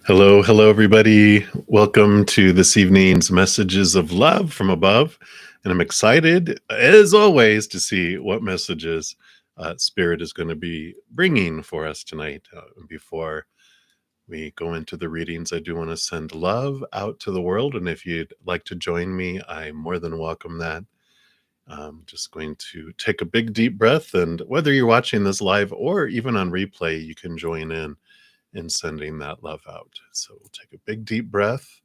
Hello, hello, everybody. Welcome to this evening's Messages of Love from Above. And I'm excited, as always, to see what messages Spirit is going to be bringing for us tonight. Before we go into the readings, I do want to send love out to the world. And if you'd like to join me, I more than welcome that. I'm just going to take a big, deep breath. And whether you're watching this live or even on replay, you can join in sending that love out. So we'll take a big deep breath.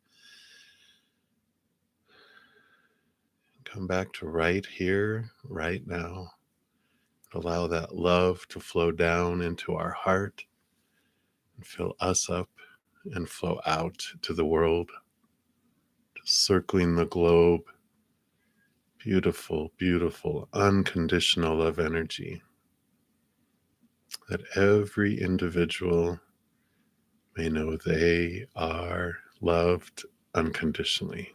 Come back to right here, right now. Allow that love to flow down into our heart and fill us up and flow out to the world. Just circling the globe. Beautiful, beautiful, unconditional love energy. That every individual may know they are loved unconditionally.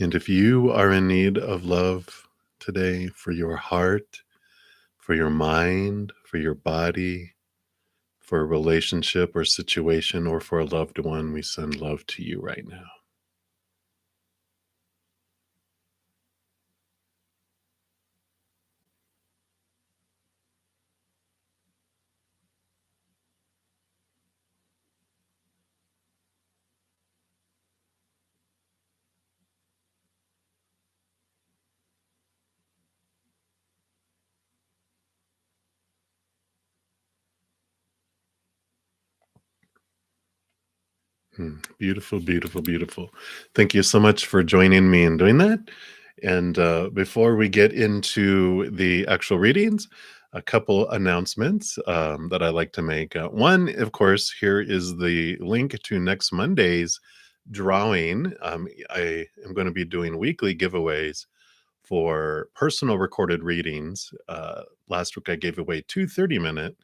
And if you are in need of love today for your heart, for your mind, for your body, for a relationship or situation, or for a loved one, we send love to you right now. Beautiful, beautiful, beautiful. Thank you so much for joining me in doing that. And before we get into the actual readings, a couple announcements that I like to make. One, of course, here is the link to next Monday's drawing. I am going to be doing weekly giveaways for personal recorded readings. Last week I gave away two 30-minute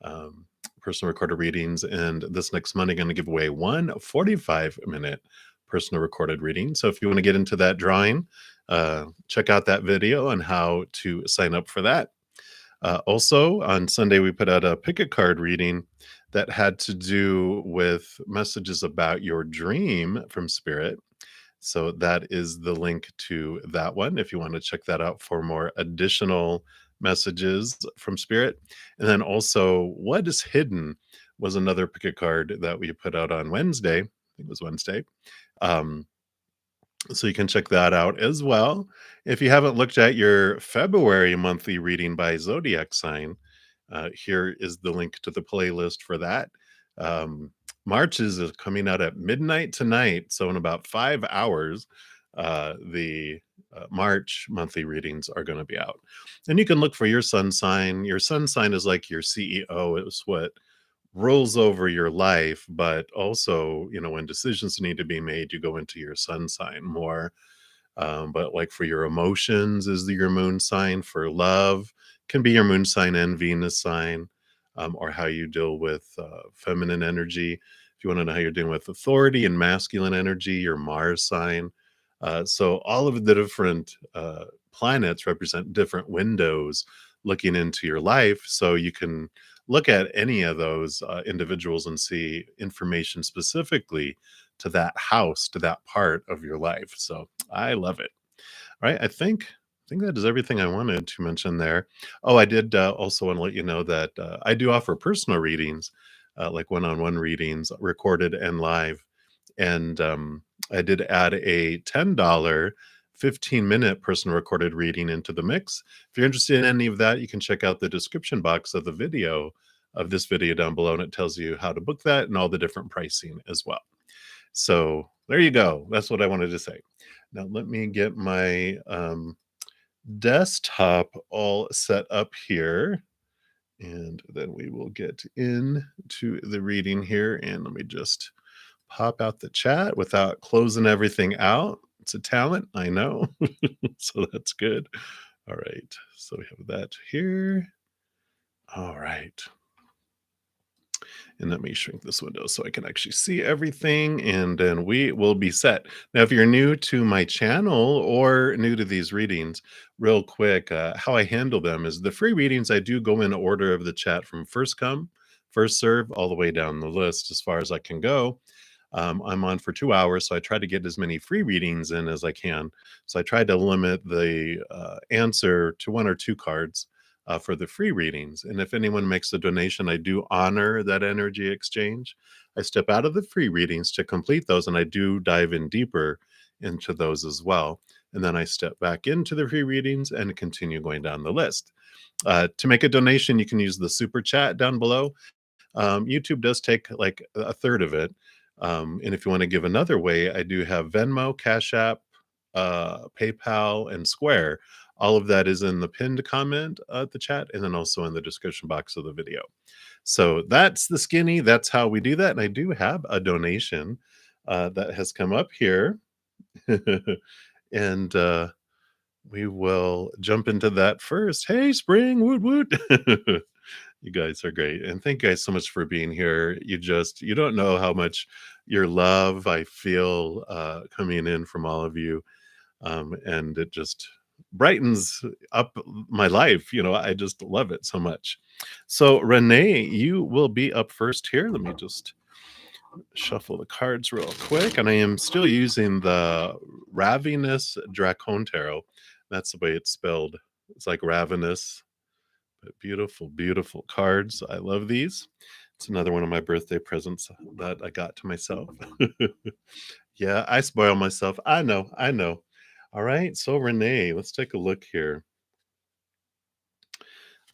um, personal recorded readings, and this next Monday I'm going to give away one 45-minute personal recorded reading. So if you want to get into that drawing, check out that video on how to sign up for that. Also, on Sunday, we put out a pick a card reading that had to do with messages about your dream from Spirit. So that is the link to that one if you want to check that out for more additional messages from Spirit. And then also, What is Hidden was another pick a card that we put out on Wednesday. I think it was Wednesday. Um, so you can check that out as well. If you haven't looked at your February monthly reading by zodiac sign, here is the link to the playlist for that. March is coming out at midnight tonight, so in about 5 hours, the March monthly readings are going to be out. And you can look for your sun sign. Your sun sign is like your CEO. It's what rolls over your life, but also, when decisions need to be made, you go into your sun sign more. But like for your emotions is your moon sign. For love can be your moon sign and Venus sign, or how you deal with feminine energy. If you want to know how you're dealing with authority and masculine energy, your Mars sign. So all of the different planets represent different windows looking into your life. So you can look at any of those individuals and see information specifically to that house, to that part of your life. So I love it. All right. I think that is everything I wanted to mention there. Oh, I did also want to let you know that I do offer personal readings, like one-on-one readings, recorded and live. And I did add a $10 15-minute personal recorded reading into the mix. If you're interested in any of that, you can check out the description box of the video of this video down below, and it tells you how to book that and all the different pricing as well. So there you go. That's what I wanted to say. Now let me get my desktop all set up here, and then we will get into the reading here. And let me just pop out the chat without closing everything out. It's a talent, I know. So that's good. All right. So we have that here. All right. And let me shrink this window so I can actually see everything, and then we will be set. Now, if you're new to my channel or new to these readings, real quick, how I handle them is the free readings, I do go in order of the chat from first come, first serve, all the way down the list as far as I can go. I'm on for 2 hours, so I try to get as many free readings in as I can. So I try to limit the answer to one or two cards for the free readings. And if anyone makes a donation, I do honor that energy exchange. I step out of the free readings to complete those, and I do dive in deeper into those as well. And then I step back into the free readings and continue going down the list. To make a donation, you can use the super chat down below. YouTube does take like a third of it. And if you want to give another way, I do have Venmo, Cash App, PayPal, and Square. All of that is in the pinned comment at the chat and then also in the description box of the video. So that's the skinny. That's how we do that. And I do have a donation that has come up here. and we will jump into that first. Hey, Spring, woot woot. You guys are great. And thank you guys so much for being here. You don't know how much your love I feel coming in from all of you. And it just brightens up my life. I just love it so much. So, Renee, you will be up first here. Let me just shuffle the cards real quick. And I am still using the Ravenous Dracon Tarot. That's the way it's spelled. It's like ravenous, but beautiful, beautiful cards. I love these. It's another one of my birthday presents that I got to myself. Yeah, I spoil myself. I know, I know. All right, so Renee, let's take a look here.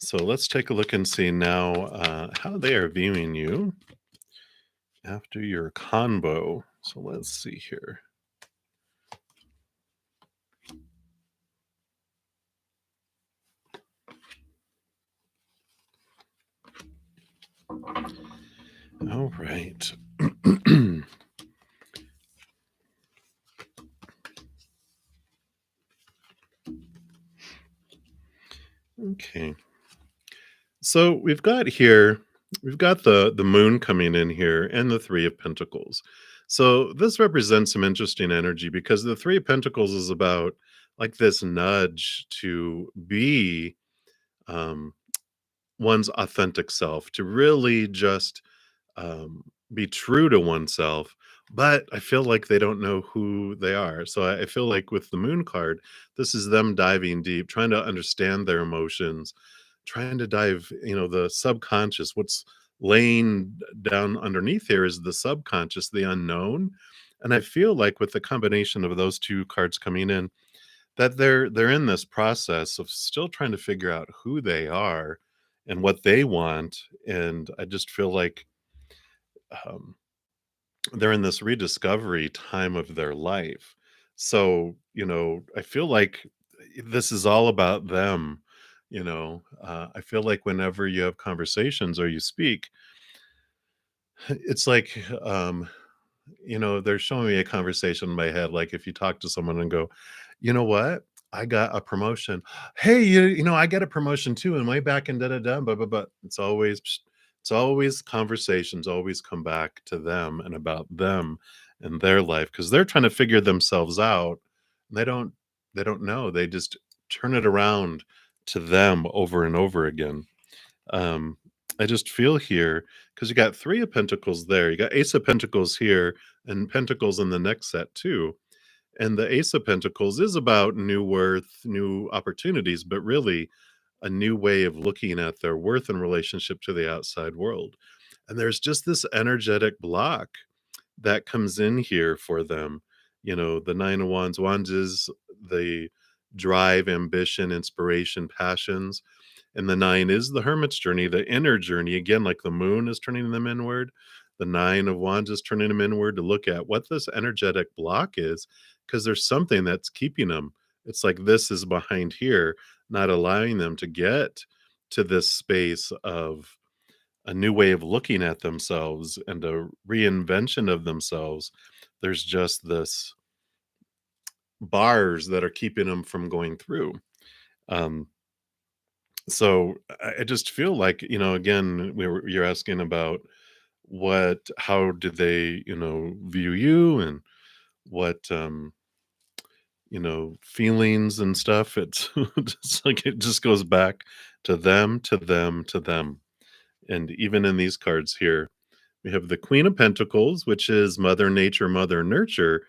So let's take a look and see now how they are viewing you after your combo. So let's see here. All right. Okay. So we've got the moon coming in here and the 3 of Pentacles. So this represents some interesting energy because the 3 of Pentacles is about like this nudge to be um, one's authentic self, to really just be true to oneself. But I feel like they don't know who they are. So I feel like with the moon card, this is them diving deep, trying to understand their emotions, trying to dive, the subconscious. What's laying down underneath here is the subconscious, the unknown. And I feel like with the combination of those two cards coming in, that they're in this process of still trying to figure out who they are and what they want. And I just feel like um, they're in this rediscovery time of their life. So, I feel like this is all about them. I feel like whenever you have conversations or you speak, it's like, they're showing me a conversation in my head. Like if you talk to someone and go, you know what? I got a promotion. Hey, I got a promotion too, and way back in da da da, but it's always conversations always come back to them and about them and their life because they're trying to figure themselves out. And they don't know. They just turn it around to them over and over again. Um, I just feel here because you got 3 of Pentacles there, you got Ace of Pentacles here, and Pentacles in the next set too. And the Ace of Pentacles is about new worth, new opportunities, but really a new way of looking at their worth in relationship to the outside world. And there's just this energetic block that comes in here for them. The Nine of Wands. Wands is the drive, ambition, inspiration, passions. And the 9 is the hermit's journey, the inner journey. Again, like the moon is turning them inward. The 9 of Wands is turning them inward to look at what this energetic block is, because there's something that's keeping them. It's like this is behind here, not allowing them to get to this space of a new way of looking at themselves and a reinvention of themselves. There's just this bars that are keeping them from going through. Um, so I just feel like, again, you're asking about how do they, view you, and what, feelings and stuff. It's just like it just goes back to them, to them, to them. And even in these cards here, we have the Queen of Pentacles, which is Mother Nature, Mother Nurture.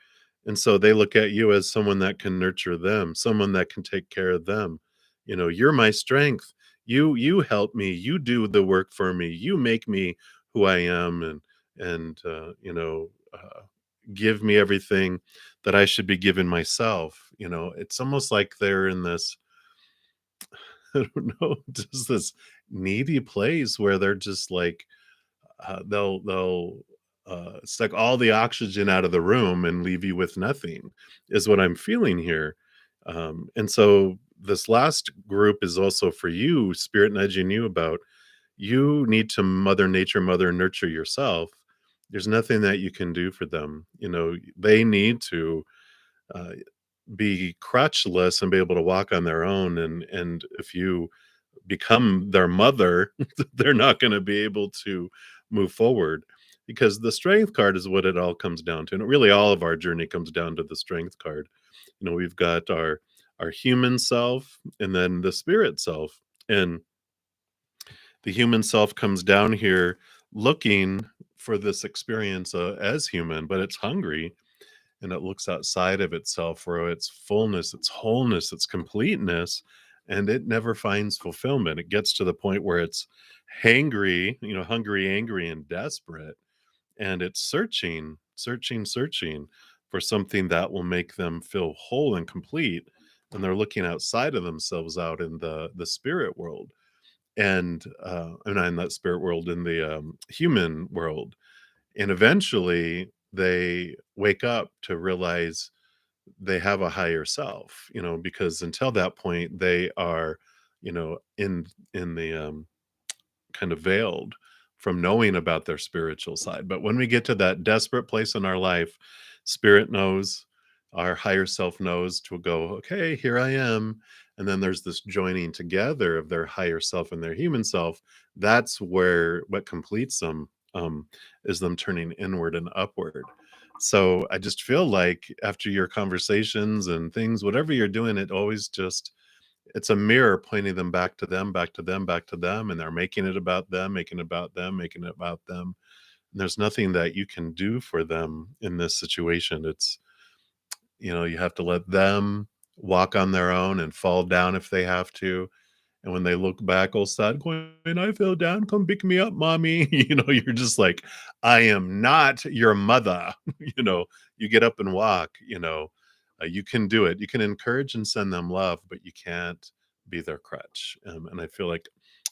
And so they look at you as someone that can nurture them, someone that can take care of them. You're my strength. You help me. You do the work for me. You make me who I am, and give me everything that I should be giving myself. It's almost like they're in this I don't know, just this needy place where they're just like, they'll suck all the oxygen out of the room and leave you with nothing, is what I'm feeling here. And so this last group is also for you, spirit nudging you about, you need to mother nature, mother nurture yourself. There's nothing that you can do for them. They need to uh, be crutchless and be able to walk on their own. And if you become their mother, they're not going to be able to move forward, because the strength card is what it all comes down to. And really all of our journey comes down to the strength card. We've got our human self and then the spirit self. And the human self comes down here looking for this experience as human, but it's hungry, and it looks outside of itself for its fullness, its wholeness, its completeness, and it never finds fulfillment. It gets to the point where it's hangry, hungry, angry, and desperate, and it's searching, searching, searching for something that will make them feel whole and complete. And they're looking outside of themselves, out in the spirit world, and in that spirit world, in the human world, and eventually they wake up to realize they have a higher self, because until that point they are, in the kind of veiled from knowing about their spiritual side. But when we get to that desperate place in our life, spirit knows, our higher self knows to go, okay, here I am. And then there's this joining together of their higher self and their human self. That's where what completes them, is them turning inward and upward. So I just feel like after your conversations and things, whatever you're doing, it always just, it's a mirror pointing them back to them, back to them, back to them, and they're making it about them, making it about them, making it about them. And there's nothing that you can do for them in this situation. It's, you have to let them walk on their own and fall down if they have to. And when they look back all sad, going, I fell down, come pick me up, mommy. You're just like, I am not your mother. You get up and walk, you can do it. You can encourage and send them love, but you can't be their crutch. And I feel like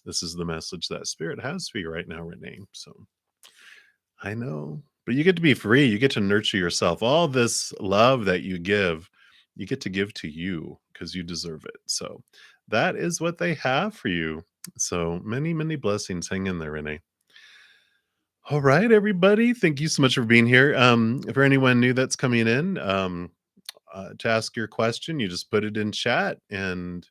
this is the message that spirit has for you right now, Renee. So I know, but you get to be free. You get to nurture yourself. All this love that you get to give to you because you deserve it. So that is what they have for you. So many, many blessings. Hang in there, Renee. All right, everybody. Thank you so much for being here. For anyone new that's coming in, to ask your question, you just put it in chat, and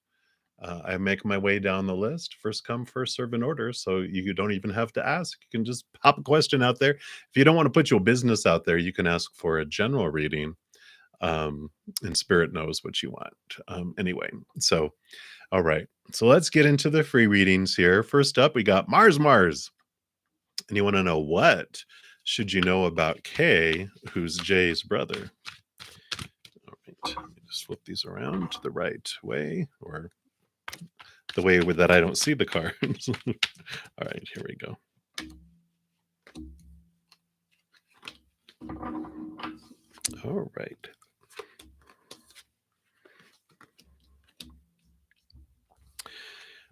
I make my way down the list. First come, first serve in order. So you don't even have to ask. You can just pop a question out there. If you don't want to put your business out there, you can ask for a general reading, um, and spirit knows what you want. Anyway, so, all right. So let's get into the free readings here. First up, we got Mars. And you want to know, what should you know about Kay, who's Jay's brother? All right. Let me just flip these around to the right way, or the way that I don't see the cards. All right, here we go. All right.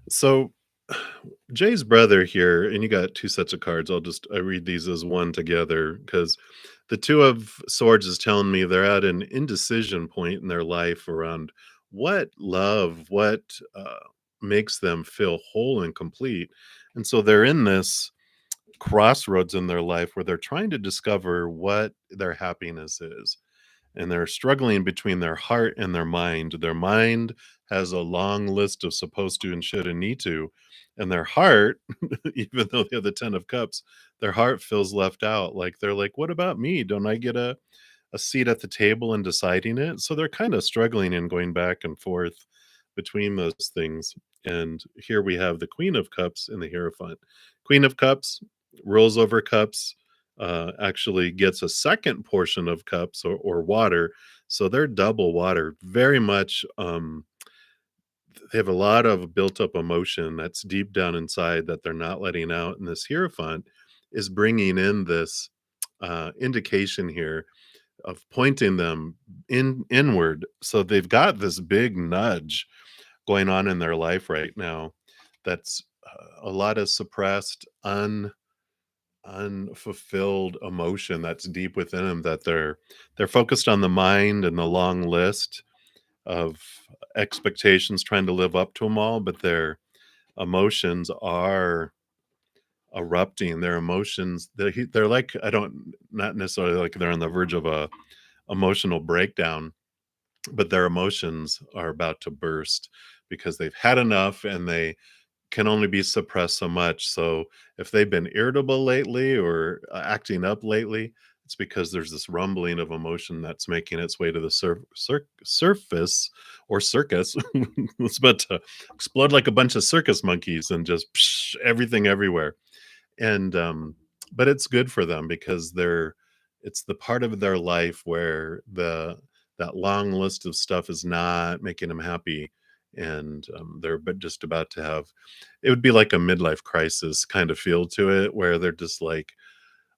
So Jay's brother here, and you got two sets of cards. I read these as one together, because the Two of Swords is telling me they're at an indecision point in their life around what makes them feel whole and complete. And so they're in this crossroads in their life where they're trying to discover what their happiness is. And they're struggling between their heart and their mind. Their mind has a long list of supposed to and should and need to, and their heart, even though they have the 10 of cups, their heart feels left out. Like they're like, "What about me? Don't I get a seat at the table in deciding it?" So they're kind of struggling and going back and forth between those things. And here we have the Queen of Cups and the Hierophant. Queen of Cups rolls over cups, actually gets a second portion of cups or water. So they're double water, very much. They have a lot of built up emotion that's deep down inside that they're not letting out. And this Hierophant is bringing in this indication here of pointing them inward. So they've got this big nudge going on in their life right now that's a lot of suppressed unfulfilled emotion that's deep within them, that they're focused on the mind and the long list of expectations, trying to live up to them all, but their emotions are erupting. Their emotions, they're like, I don't, not necessarily like they're on the verge of a emotional breakdown, but their emotions are about to burst because they've had enough and they can only be suppressed so much. So if they've been irritable lately or acting up lately, it's because there's this rumbling of emotion that's making its way to the surface or circus. It's about to explode like a bunch of circus monkeys and just everything everywhere. And but it's good for them because it's the part of their life where that long list of stuff is not making them happy, and they're but just about to have, it would be like a midlife crisis kind of feel to it, where they're just like,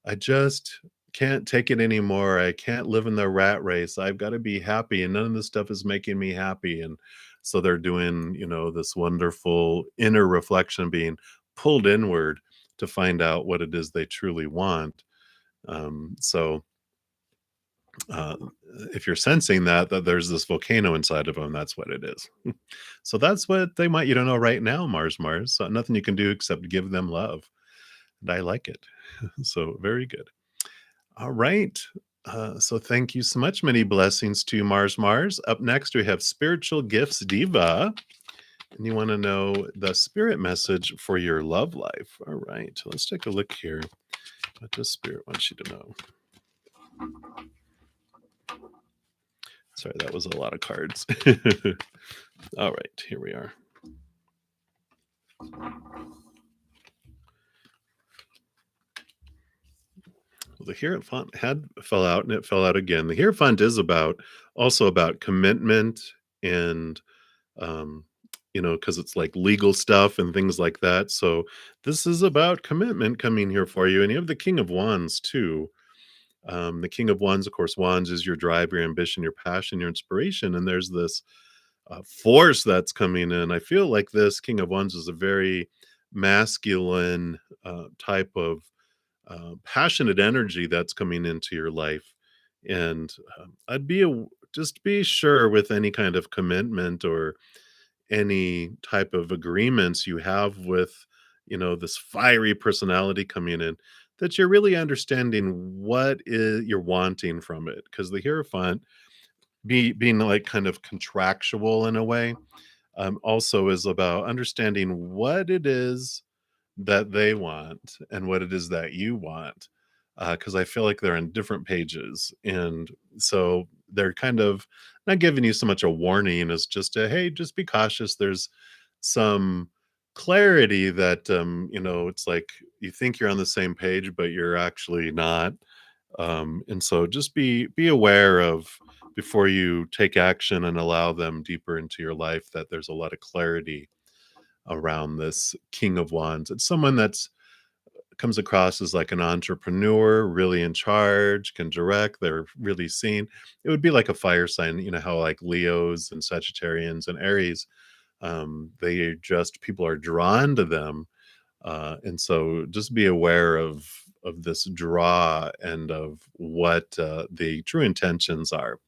I just can't take it anymore. I can't live in the rat race. I've got to be happy, and none of this stuff is making me happy. And so they're doing, this wonderful inner reflection, being pulled inward to find out what it is they truly want. So uh, if you're sensing that there's this volcano inside of them, that's what it is. So that's what they want you to know right now, Mars. So nothing you can do except give them love. And I like it. So very good. All right. So thank you so much. Many blessings to you, Mars. Up next, we have Spiritual Gifts Diva. And you want to know the spirit message for your love life. All right. Let's take a look here. What does Spirit want you to know? Sorry, that was a lot of cards. All right, here we are. Well, the Hierophant fell out, and it fell out again. The Hierophant is also about commitment and, um, because it's like legal stuff and things like that. So this is about commitment coming here for you. And you have the King of Wands too. The King of Wands, of course, Wands is your drive, your ambition, your passion, your inspiration. And there's this force that's coming in. I feel like this King of Wands is a very masculine type of passionate energy that's coming into your life. And I'd be just be sure with any kind of commitment or any type of agreements you have with, this fiery personality coming in, that you're really understanding what is you're wanting from it. Because the Hierophant, being like kind of contractual in a way, also is about understanding what it is that they want and what it is that you want. Because I feel like they're on different pages. And so they're kind of not giving you so much a warning as just a, hey, just be cautious. There's some clarity that, it's like you think you're on the same page, but you're actually not. And so just be aware of, before you take action and allow them deeper into your life, that there's a lot of clarity around this King of Wands. It's someone that's comes across as like an entrepreneur, really in charge, can direct, they're really seen. It would be like a fire sign, how like Leos and Sagittarians and Aries, they just, people are drawn to them. And so just be aware of this draw and of what the true intentions are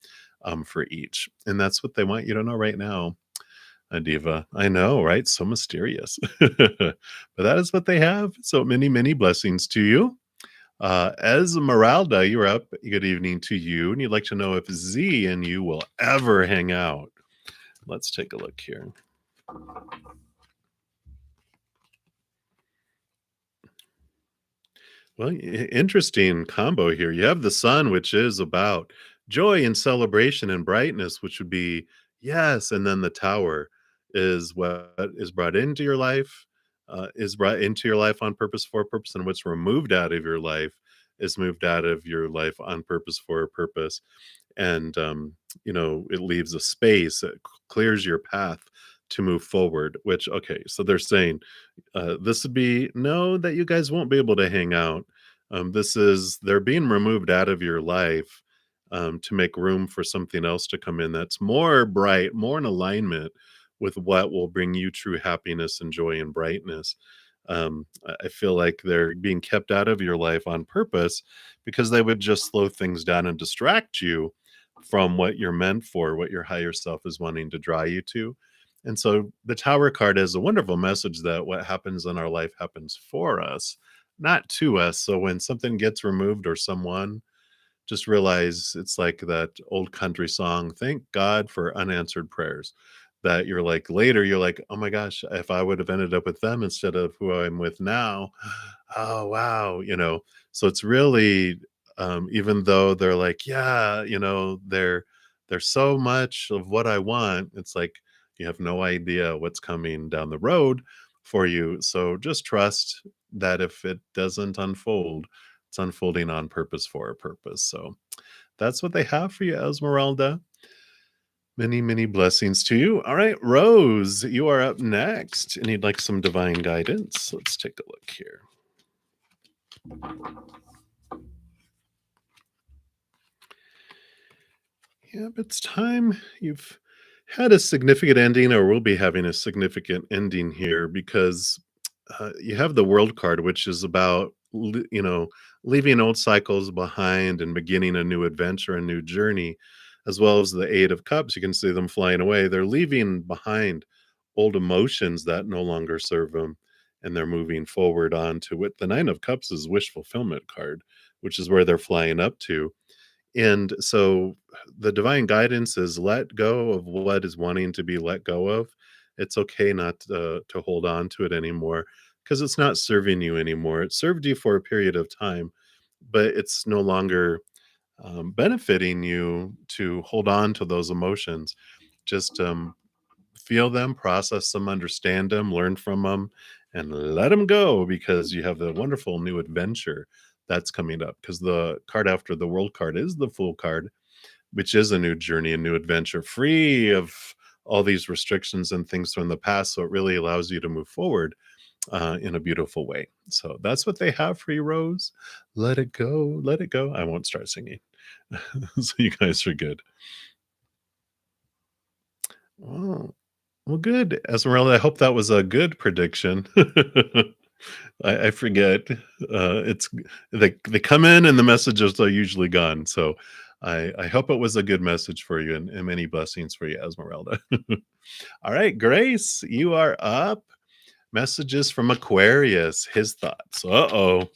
for each. And that's what they want you to know right now. A diva. I know, right? So mysterious. But that is what they have. So many, many blessings to you. Esmeralda, you're up. Good evening to you. And you'd like to know if Z and you will ever hang out. Let's take a look here. Well, interesting combo here. You have the sun, which is about joy and celebration and brightness, which would be yes, and then the tower is what is brought into your life, is brought into your life on purpose for a purpose, and what's removed out of your life is moved out of your life on purpose for a purpose. And it leaves a space, it clears your path to move forward. Which okay, so they're saying this would be no, that you guys won't be able to hang out. This is they're being removed out of your life to make room for something else to come in that's more bright, more in alignment with what will bring you true happiness and joy and brightness. I feel like they're being kept out of your life on purpose because they would just slow things down and distract you from what you're meant for, what your higher self is wanting to draw you to. And so the Tower card is a wonderful message that what happens in our life happens for us, not to us. So when something gets removed or someone, just realize it's like that old country song, "Thank God for unanswered prayers." That you're like later, you're like, "Oh my gosh, if I would have ended up with them instead of who I'm with now, oh wow," So it's really, even though they're like, "Yeah," they're so much of what I want, it's like you have no idea what's coming down the road for you. So just trust that if it doesn't unfold, it's unfolding on purpose for a purpose. So that's what they have for you, Esmeralda. Many, many blessings to you. All right, Rose, you are up next and you'd like some divine guidance. Let's take a look here. Yep, it's time. You've had a significant ending, or will be having a significant ending here because you have the World card, which is about leaving old cycles behind and beginning a new adventure, a new journey, as well as the Eight of Cups. You can see them flying away. They're leaving behind old emotions that no longer serve them, and they're moving forward on to what the Nine of Cups is wish fulfillment card, which is where they're flying up to. And so the divine guidance is let go of what is wanting to be let go of. It's okay not to hold on to it anymore because it's not serving you anymore. It served you for a period of time, but it's no longer benefiting you to hold on to those emotions. Just feel them, process them, understand them, learn from them, and let them go because you have the wonderful new adventure that's coming up. Because the card after the World card is the Fool card, which is a new journey, a new adventure, free of all these restrictions and things from the past. So it really allows you to move forward in a beautiful way. So that's what they have for you, Rose. Let it go, let it go. I won't start singing. So you guys are good. Well, well, good, Esmeralda. I hope that was a good prediction. I forget. It's they come in and the messages are usually gone. So I hope it was a good message for you and many blessings for you, Esmeralda. All right, Grace, you are up. Messages from Aquarius. His thoughts. Uh-oh.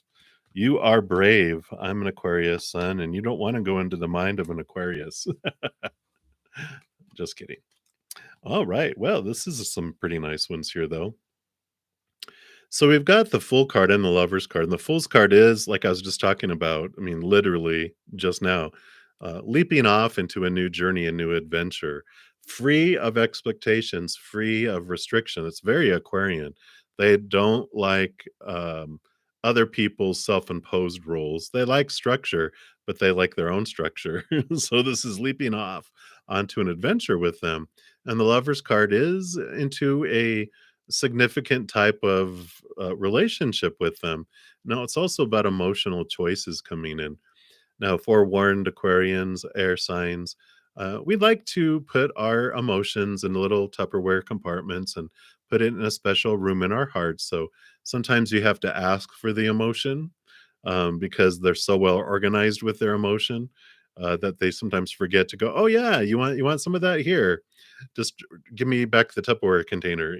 You are brave. I'm an Aquarius son, and you don't want to go into the mind of an Aquarius. Just kidding. All right. Well, this is some pretty nice ones here, though. So we've got the Fool card and the Lovers card. And the Fool's card is, like I was just talking about, I mean, literally just now, leaping off into a new journey, a new adventure, free of expectations, free of restriction. It's very Aquarian. They don't like other people's self imposed rules. They like structure, but they like their own structure. So this is leaping off onto an adventure with them. And the Lovers card is into a significant type of relationship with them. Now, it's also about emotional choices coming in. Now, forewarned Aquarians, air signs, we like to put our emotions in little Tupperware compartments and put it in a special room in our hearts. So sometimes you have to ask for the emotion because they're so well organized with their emotion that they sometimes forget to go. Oh yeah, you want some of that here? Just give me back the Tupperware container.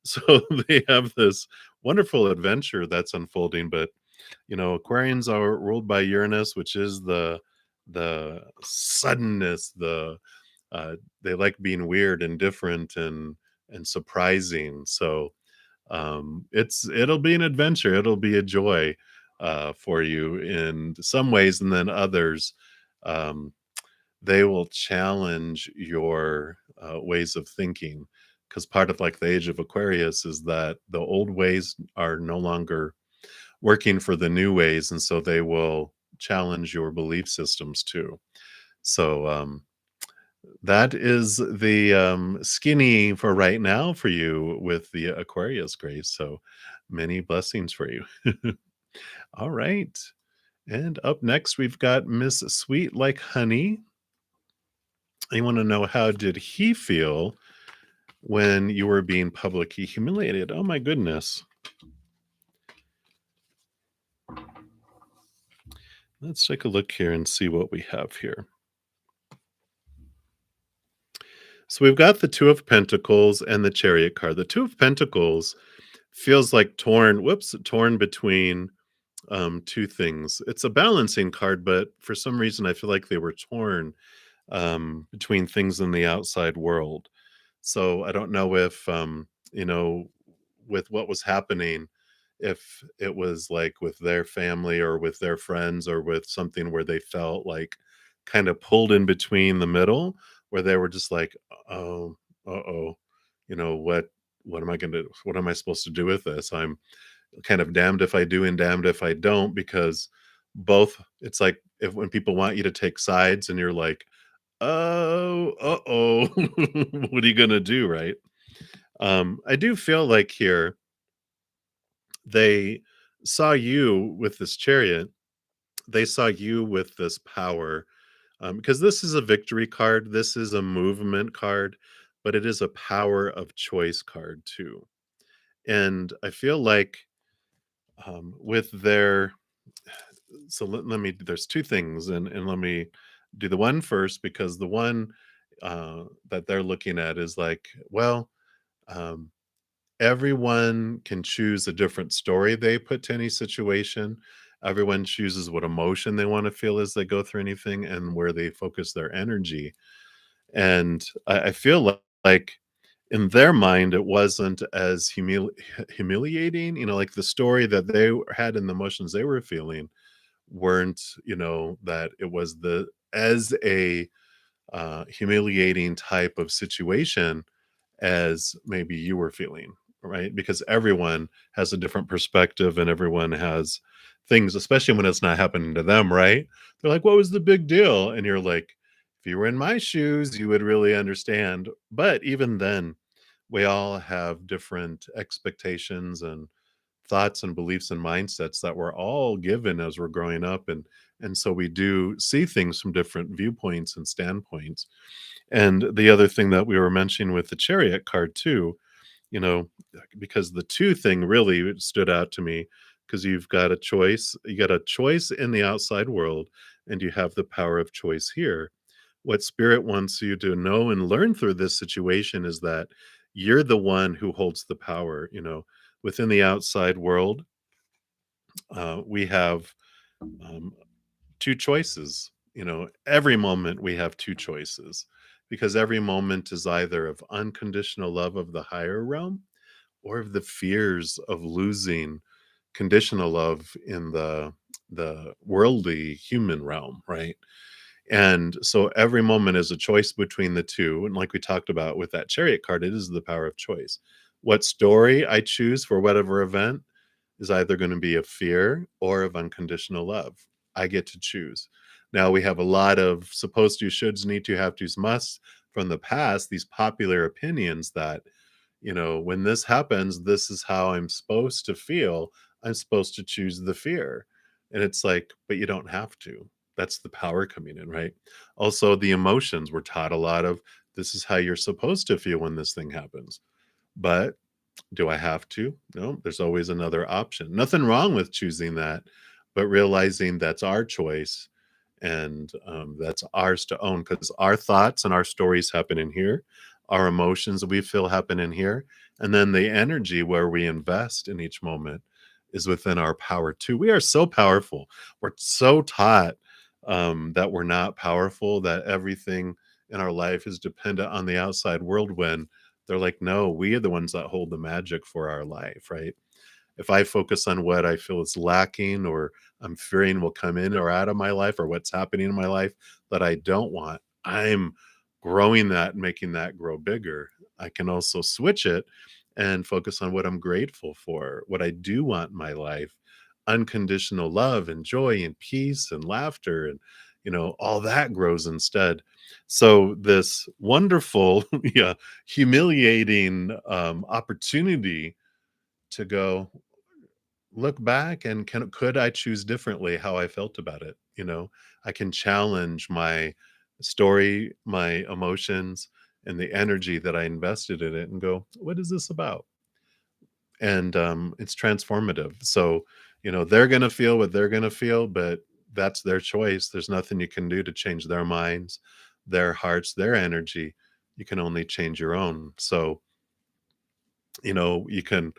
So they have this wonderful adventure that's unfolding, but Aquarians are ruled by Uranus, which is the suddenness, the uh, they like being weird and different and surprising. So it'll be an adventure. It'll be a joy for you in some ways, and then others. Um, they will challenge your ways of thinking, because part of like the age of Aquarius is that the old ways are no longer working for the new ways, and so they will challenge your belief systems too. So that is the skinny for right now for you with the Aquarius grace. So many blessings for you. All right. And up next, we've got Miss Sweet Like Honey. I want to know, how did he feel when you were being publicly humiliated? Oh my goodness. Let's take a look here and see what we have here. So we've got the Two of Pentacles and the Chariot card. The Two of Pentacles feels like torn between two things. It's a balancing card, but for some reason I feel like they were torn between things in the outside world. So I don't know if you know, with what was happening, if it was like with their family or with their friends or with something where they felt like kind of pulled in between the middle, where they were just like, oh, uh-oh, you know, what am I going to, what am I supposed to do with this? I'm kind of damned if I do and damned if I don't, because both, it's like if when people want you to take sides and you're like, oh, uh-oh, what are you gonna do, right? I do feel like here they saw you with this chariot, they saw you with this power, because this is a victory card, this is a movement card, but it is a power of choice card too. And I feel like with their, so let me, there's two things, and let me do the one first, because the one that they're looking at is like, well, um, everyone can choose a different story they put to any situation. Everyone chooses what emotion they want to feel as they go through anything and where they focus their energy. And I feel like in their mind, it wasn't as humiliating, you know, like the story that they had and the emotions they were feeling weren't, you know, that it was the as a humiliating type of situation as maybe you were feeling, right? Because everyone has a different perspective and everyone has things, especially when it's not happening to them, right? They're like, what was the big deal? And you're like, if you were in my shoes, you would really understand. But even then, we all have different expectations and thoughts and beliefs and mindsets that we're all given as we're growing up, and so we do see things from different viewpoints and standpoints. And the other thing that we were mentioning with the chariot card too, you know, because the two thing really stood out to me, because you got a choice in the outside world, and you have the power of choice here. What spirit wants you to know and learn through this situation is that you're the one who holds the power, you know, within the outside world. We have um, two choices. You know, every moment we have two choices, because every moment is either of unconditional love of the higher realm or of the fears of losing conditional love in the worldly human realm, right? And so every moment is a choice between the two. And like we talked about with that chariot card, it is the power of choice. What story I choose for whatever event is either going to be of fear or of unconditional love. I get to choose. Now we have a lot of supposed to, shoulds, need to, have to's, musts from the past, these popular opinions that, you know, when this happens, this is how I'm supposed to feel. I'm supposed to choose the fear. And it's like, but you don't have to. That's the power coming in, right? Also, the emotions, we're taught a lot of, this is how you're supposed to feel when this thing happens. But do I have to? No, there's always another option. Nothing wrong with choosing that, but realizing that's our choice, and that's ours to own, because our thoughts and our stories happen in here. Our emotions that we feel happen in here. And then the energy where we invest in each moment is within our power too. We are so powerful. We're so taught that we're not powerful, that everything in our life is dependent on the outside world, when they're like, no, we are the ones that hold the magic for our life, right? If I focus on what I feel is lacking, or I'm fearing will come in or out of my life, or what's happening in my life that I don't want, I'm growing that and making that grow bigger. I can also switch it and focus on what I'm grateful for, what I do want in my life, unconditional love and joy and peace and laughter, and all that grows instead. So this wonderful, yeah, humiliating opportunity to go look back, and could I choose differently how I felt about it? I can challenge my story, my emotions, and the energy that I invested in it, and go, what is this about? And it's transformative. So, they're going to feel what they're going to feel, but that's their choice. There's nothing you can do to change their minds, their hearts, their energy. You can only change your own. So, you can,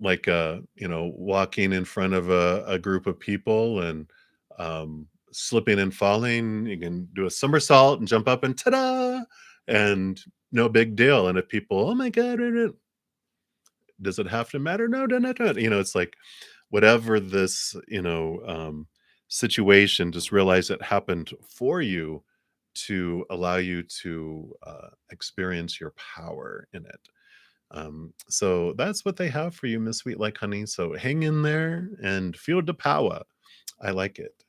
like, walking in front of a group of people, and slipping and falling, you can do a somersault and jump up and ta-da, and no big deal. And if people, oh my god, does it have to matter? No, no, no, no. It's like, whatever this situation, just realize it happened for you, to allow you to experience your power in it. So that's what they have for you, Miss Sweet Like Honey. So hang in there and feel the power. I like it.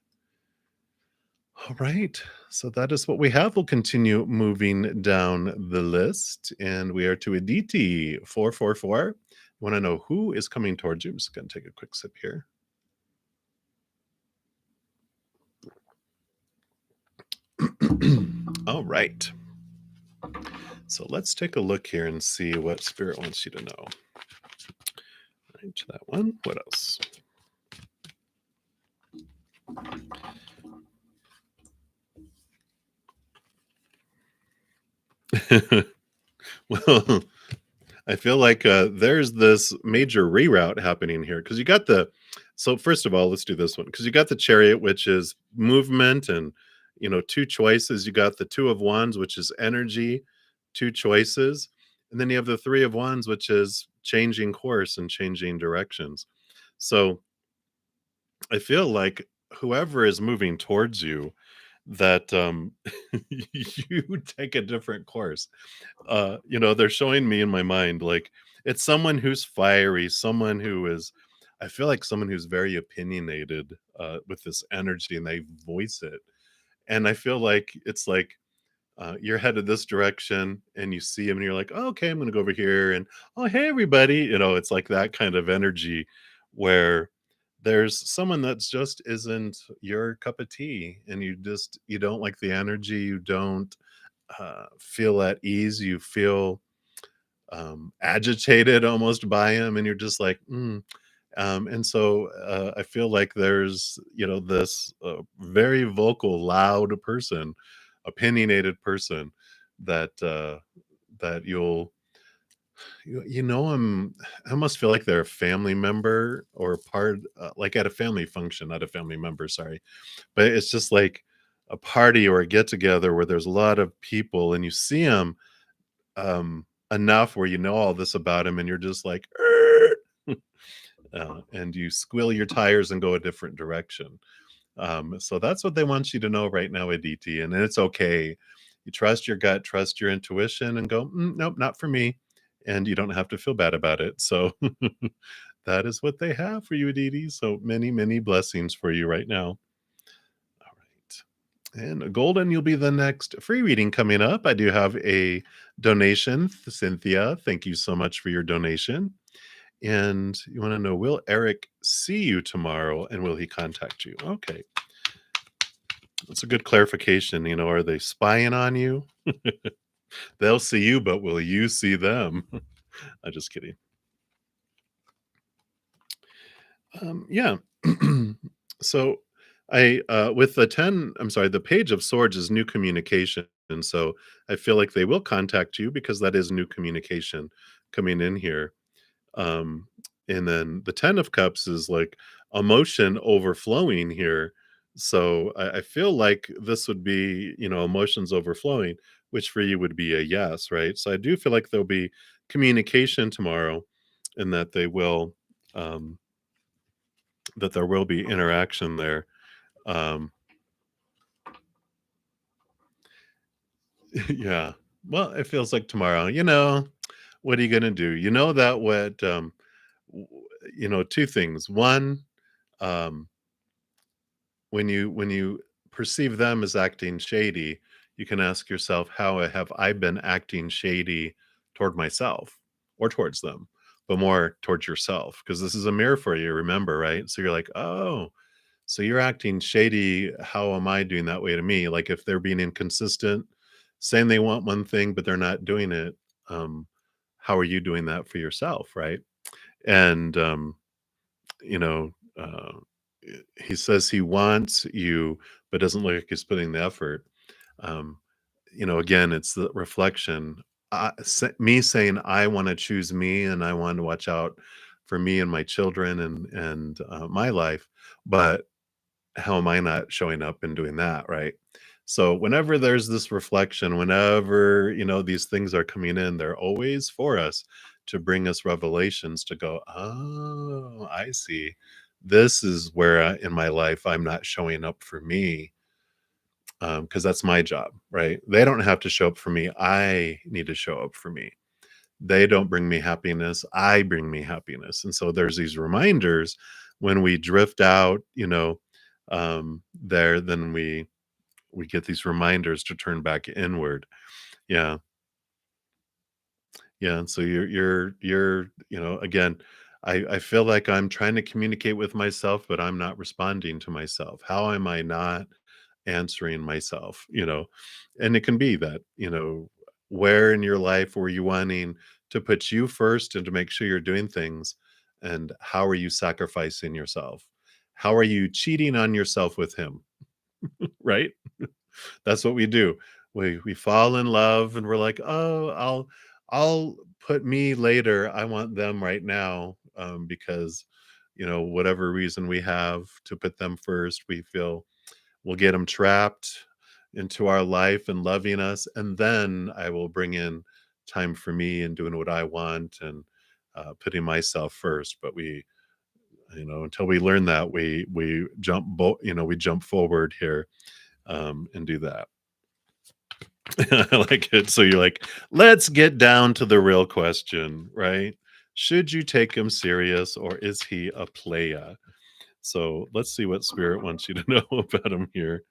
All right. So that is what we have. We'll continue moving down the list. And we are to Aditi 444. Want to know who is coming towards you? I'm just going to take a quick sip here. All right. So let's take a look here and see what Spirit wants you to know. Right, that one. What else? Well, I feel like there's this major reroute happening here, because you got the. So first of all, let's do this one, because you got the Chariot, which is movement and two choices. You got the Two of Wands, which is energy, two choices, and then you have the Three of Wands, which is changing course and changing directions. So I feel like whoever is moving towards you, that you take a different course. They're showing me in my mind, like, it's someone who's fiery, someone who is, I feel like someone who's very opinionated, with this energy, and they voice it. And I feel like it's like, you're headed this direction, and you see him, and you're like, oh, okay, I'm gonna go over here, and oh, hey, everybody. It's like that kind of energy, where there's someone that's just isn't your cup of tea, and you don't like the energy, you don't feel at ease, you feel agitated almost by him, and you're just like, and so I feel like there's this very vocal, loud person, opinionated person, that that I almost feel like they're a family member, or part, like at a family function, not a family member, sorry, but it's just like a party or a get together where there's a lot of people, and you see them enough where you know all this about him, and you're just like, and you squill your tires and go a different direction. So that's what they want you to know right now, Aditi, and it's okay. You trust your gut, trust your intuition, and go, nope, not for me. And you don't have to feel bad about it. So that is what they have for you, Aditi. So many, many blessings for you right now. All right. And Golden, you'll be the next free reading coming up. I do have a donation. Cynthia, thank you so much for your donation. And you want to know, will Eric see you tomorrow, and will he contact you? Okay. That's a good clarification. Are they spying on you? They'll see you, but will you see them? I'm just kidding. Yeah. So with the 10, I'm sorry, the Page of Swords is new communication. And so I feel like they will contact you, because that is new communication coming in here. Um, and then the 10 of Cups is like emotion overflowing here, So I feel like this would be, emotions overflowing, which for you would be a yes, right? So I do feel like there'll be communication tomorrow, and um, that there will be interaction there. Um, yeah. Well, it feels like tomorrow. What are you gonna do? You know that what w- two things. One, um, when you perceive them as acting shady, you can ask yourself, how have I been acting shady toward myself or towards them, but more towards yourself? Because this is a mirror for you, remember, right? So you're like, oh, so you're acting shady. How am I doing that way to me? Like if they're being inconsistent, saying they want one thing, but they're not doing it, um, how are you doing that for yourself, right? And you know, uh, he says he wants you, but doesn't look like he's putting the effort. Um, again, it's the reflection. Me saying I want to choose me and I want to watch out for me and my children and my life, but how am I not showing up and doing that, right? So whenever there's this reflection, whenever these things are coming in, they're always for us to bring us revelations to go, oh, I see. This is where in my life I'm not showing up for me, because that's my job, right? They don't have to show up for me. I need to show up for me. They don't bring me happiness. I bring me happiness. And so there's these reminders when we drift out, there, then we get these reminders to turn back inward. Yeah. Yeah. And so you're, again, I feel like I'm trying to communicate with myself, but I'm not responding to myself. How am I not answering myself? And it can be that, where in your life were you wanting to put you first and to make sure you're doing things? And how are you sacrificing yourself? How are you cheating on yourself with him? Right? That's what we do. We fall in love and we're like, "Oh, I'll put me later. I want them right now." Because, whatever reason we have to put them first, we feel we'll get them trapped into our life and loving us, and then I will bring in time for me and doing what I want and putting myself first. But until we learn that, we jump forward here and do that. I like it. So you're like, let's get down to the real question, right? Should you take him serious or is he a playa? So let's see what spirit wants you to know about him here.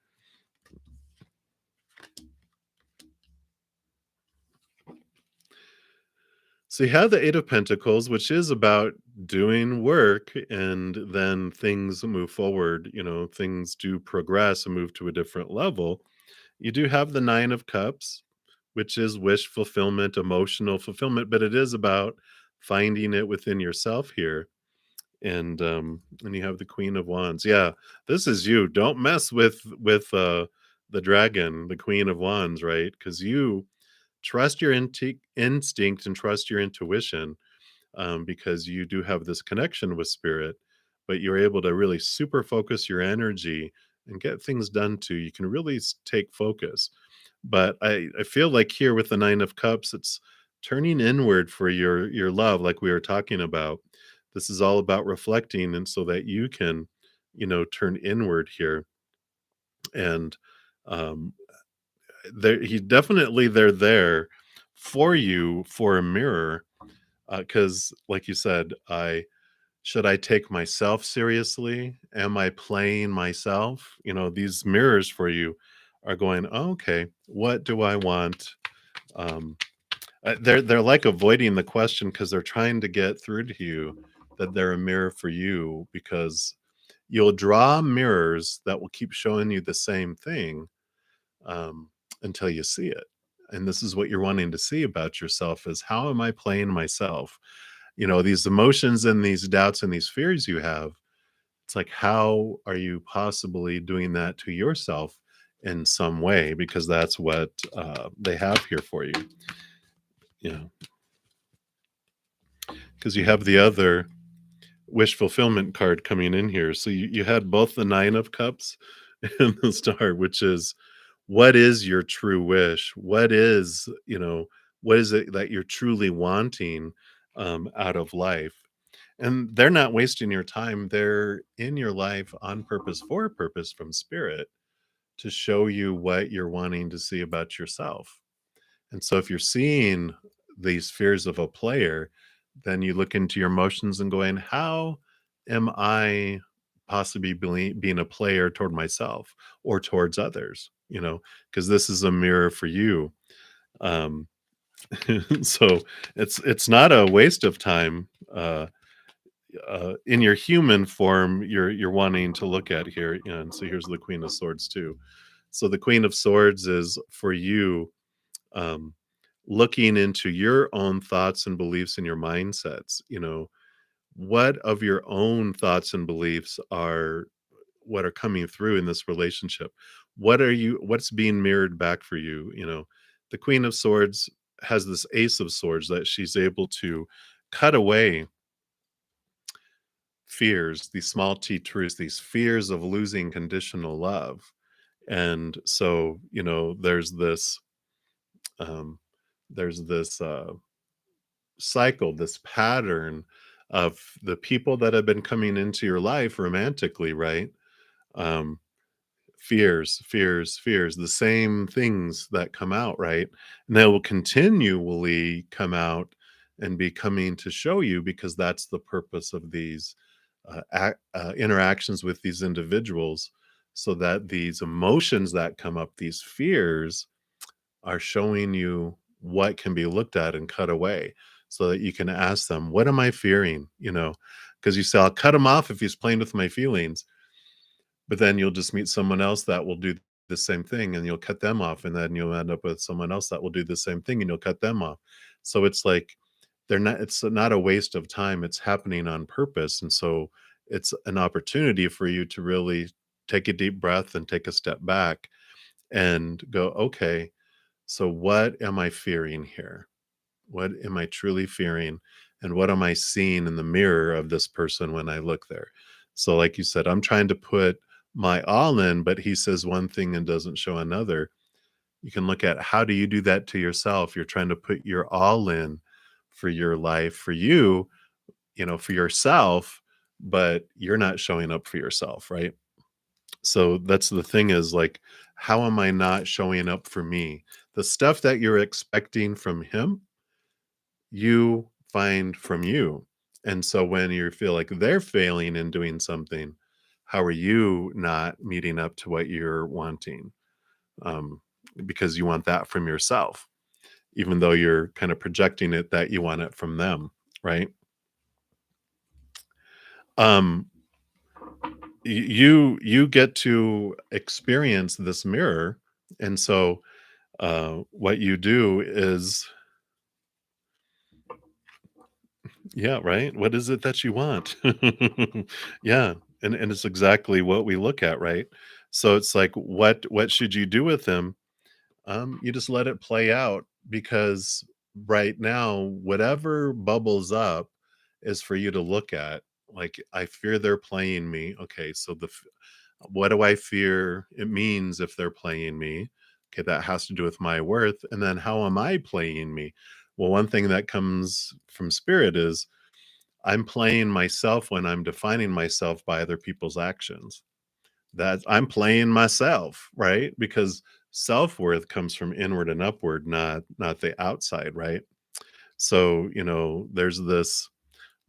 So you have the Eight of Pentacles, which is about doing work and then things move forward, things do progress and move to a different level. You do have the Nine of Cups, which is wish fulfillment, emotional fulfillment, but it is about finding it within yourself here. And you have the Queen of Wands. Yeah, this is you. Don't mess with the dragon, the Queen of Wands, right? Because you trust your instinct and trust your intuition, because you do have this connection with spirit, but you're able to really super focus your energy and get things done too. You can really take focus. But I feel like here with the Nine of Cups, it's turning inward for your love, like we were talking about. This is all about reflecting, and so that you can, turn inward here. And um, they're there for you for a mirror, because like you said, I should I take myself seriously? Am I playing myself? These mirrors for you are going, oh, okay, what do I want? um they're like avoiding the question because they're trying to get through to you that they're a mirror for you, because you'll draw mirrors that will keep showing you the same thing, um, until you see it. And this is what you're wanting to see about yourself: is how am I playing myself? These emotions and these doubts and these fears you have, it's like, how are you possibly doing that to yourself in some way? Because that's what they have here for you. Yeah. Because you have the other wish fulfillment card coming in here. So you had both the Nine of Cups in the star, which is what is your true wish? What is, what is it that you're truly wanting out of life? And they're not wasting your time. They're in your life on purpose, for a purpose from spirit to show you what you're wanting to see about yourself. And so if you're seeing these fears of a player, then you look into your emotions and going, how am I possibly being a player toward myself or towards others? Because this is a mirror for you. Um, so it's not a waste of time. In your human form, you're wanting to look at here, and so here's the Queen of Swords too. So the Queen of Swords is for you, um, looking into your own thoughts and beliefs and your mindsets. What of your own thoughts and beliefs are what are coming through in this relationship? What's being mirrored back for you? The Queen of Swords has this Ace of Swords that she's able to cut away fears, these small t truths, these fears of losing conditional love. And so, um, there's this cycle, this pattern of the people that have been coming into your life romantically, right? Um, fears, the same things that come out, right? And they will continually come out and be coming to show you, because that's the purpose of these interactions with these individuals, so that these emotions that come up, these fears, are showing you what can be looked at and cut away, so that you can ask them, what am I fearing? Because you say, I'll cut him off if he's playing with my feelings, but then you'll just meet someone else that will do the same thing, and you'll cut them off, and then you'll end up with someone else that will do the same thing, and you'll cut them off. So it's like it's not a waste of time, it's happening on purpose. And so it's an opportunity for you to really take a deep breath and take a step back and go, okay, so what am I fearing here? What am I truly fearing? And what am I seeing in the mirror of this person when I look there? So, like you said, I'm trying to put my all in, but he says one thing and doesn't show another. You can look at, how do you do that to yourself? You're trying to put your all in for your life, for you, for yourself, but you're not showing up for yourself, right? So that's the thing, is like, how am I not showing up for me? The stuff that you're expecting from him, you find from you. And so when you feel like they're failing in doing something, how are you not meeting up to what you're wanting? Um, because you want that from yourself, even though you're kind of projecting it that you want it from them, right? Um, you get to experience this mirror, and so what you do is, yeah, right. What is it that you want? Yeah, and it's exactly what we look at, right? So it's like, what should you do with them? You just let it play out, because right now, whatever bubbles up is for you to look at. Like, I fear they're playing me. Okay, so what do I fear it means if they're playing me? Okay, that has to do with my worth. And then, how am I playing me? Well, one thing that comes from spirit is, I'm playing myself when I'm defining myself by other people's actions. That I'm playing myself, right? Because self-worth comes from inward and upward, not the outside, right? So, there's this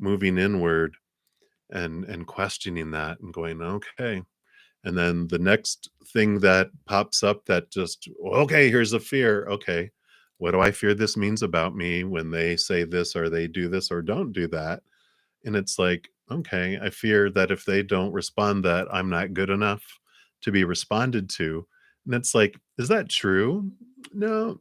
moving inward and questioning that and going, okay. And then the next thing that pops up, that just, okay, here's a fear. Okay, what do I fear this means about me when they say this, or they do this, or don't do that? And it's like, okay, I fear that if they don't respond, that I'm not good enough to be responded to. And it's like, is that true? No,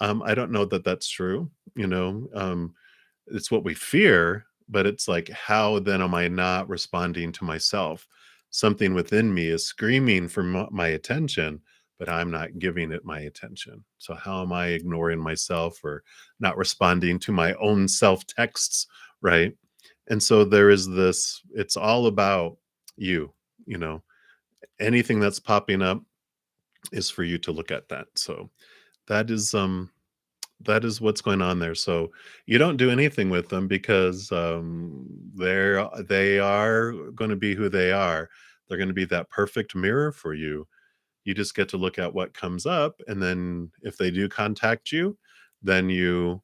I don't know that that's true. It's what we fear, but it's like, how then am I not responding to myself? Something within me is screaming for my attention, but I'm not giving it my attention. So how am I ignoring myself, or not responding to my own self texts, right? And so there is this, it's all about you, you know, anything that's popping up is for you to look at that. So that is that is what's going on there. So you don't do anything with them because they are going to be who they are. They're going to be that perfect mirror for you. You just get to look at what comes up, and then if they do contact you, then you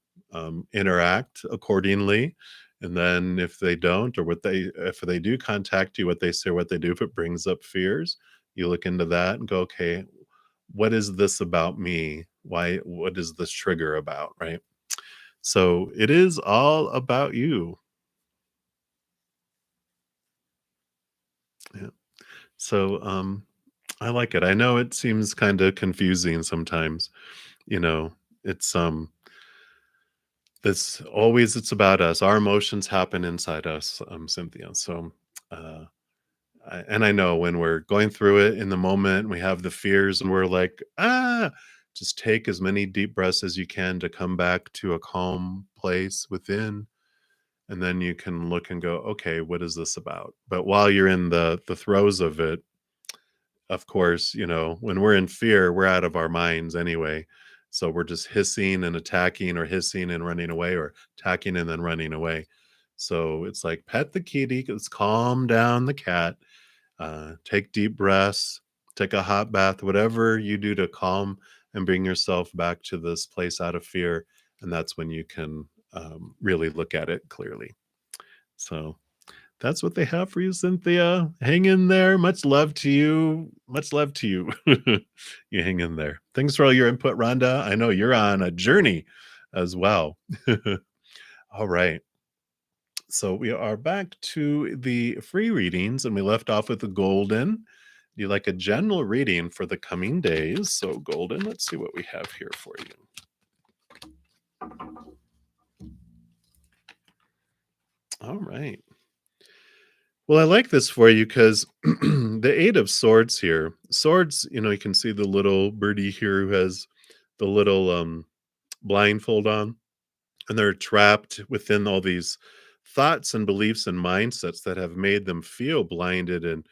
interact accordingly. And then if they don't, or what they if they do contact you, what they say, or what they do, if it brings up fears, you look into that and go, okay, what is this about me? Why? What is this trigger about? Right. So it is all about you. Yeah. So I like it. I know it seems kind of confusing sometimes. You know, it's this always it's about us. Our emotions happen inside us, Cynthia. So uh and I know when we're going through it in the moment, we have the fears and we're like, just take as many deep breaths as you can to come back to a calm place within. And then you can look and go, okay, what is this about? But while you're in the throes of it, of course, when we're in fear, we're out of our minds anyway. So we're just hissing and attacking, or hissing and running away, or attacking and then running away. So it's like pet the kitty, let's calm down the cat, take deep breaths, take a hot bath, whatever you do to calm and bring yourself back to this place out of fear. And that's when you can really look at it clearly. So that's what they have for you, Cynthia. Hang in there. Much love to you. Much love to you. You hang in there. Thanks for all your input, Rhonda. I know you're on a journey as well. All right. So we are back to the free readings, and we left off with the golden. You like a general reading for the coming days. So, golden, let's see what we have here for you. All right. Well, I like this for you because the Eight of Swords here, swords, you can see the little birdie here who has the little blindfold on, and they're trapped within all these thoughts and beliefs and mindsets that have made them feel blinded and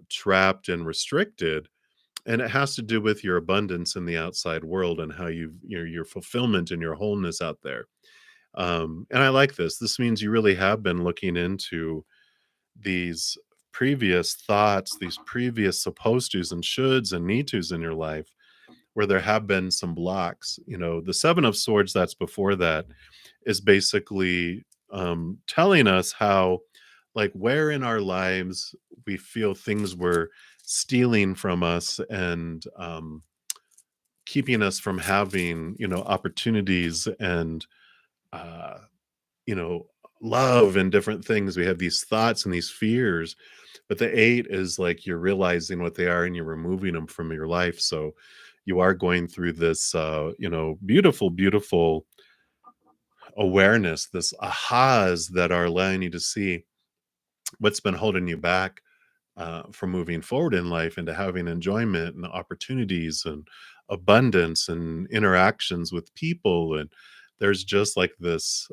trapped and restricted. And it has to do with your abundance in the outside world and how your fulfillment and your wholeness out there. And I like this. This means you really have been looking into these previous thoughts, these previous supposed tos and shoulds and need tos in your life, where there have been some blocks. The Seven of Swords that's before that is basically telling us how, like, where in our lives we feel things were stealing from us and keeping us from having, opportunities and, uh, you know, love and different things. We have these thoughts and these fears, but the eight is like you're realizing what they are and you're removing them from your life. So you are going through this, beautiful, beautiful awareness, this ahas that are allowing you to see what's been holding you back from moving forward in life into having enjoyment and opportunities and abundance and interactions with people. And there's just like this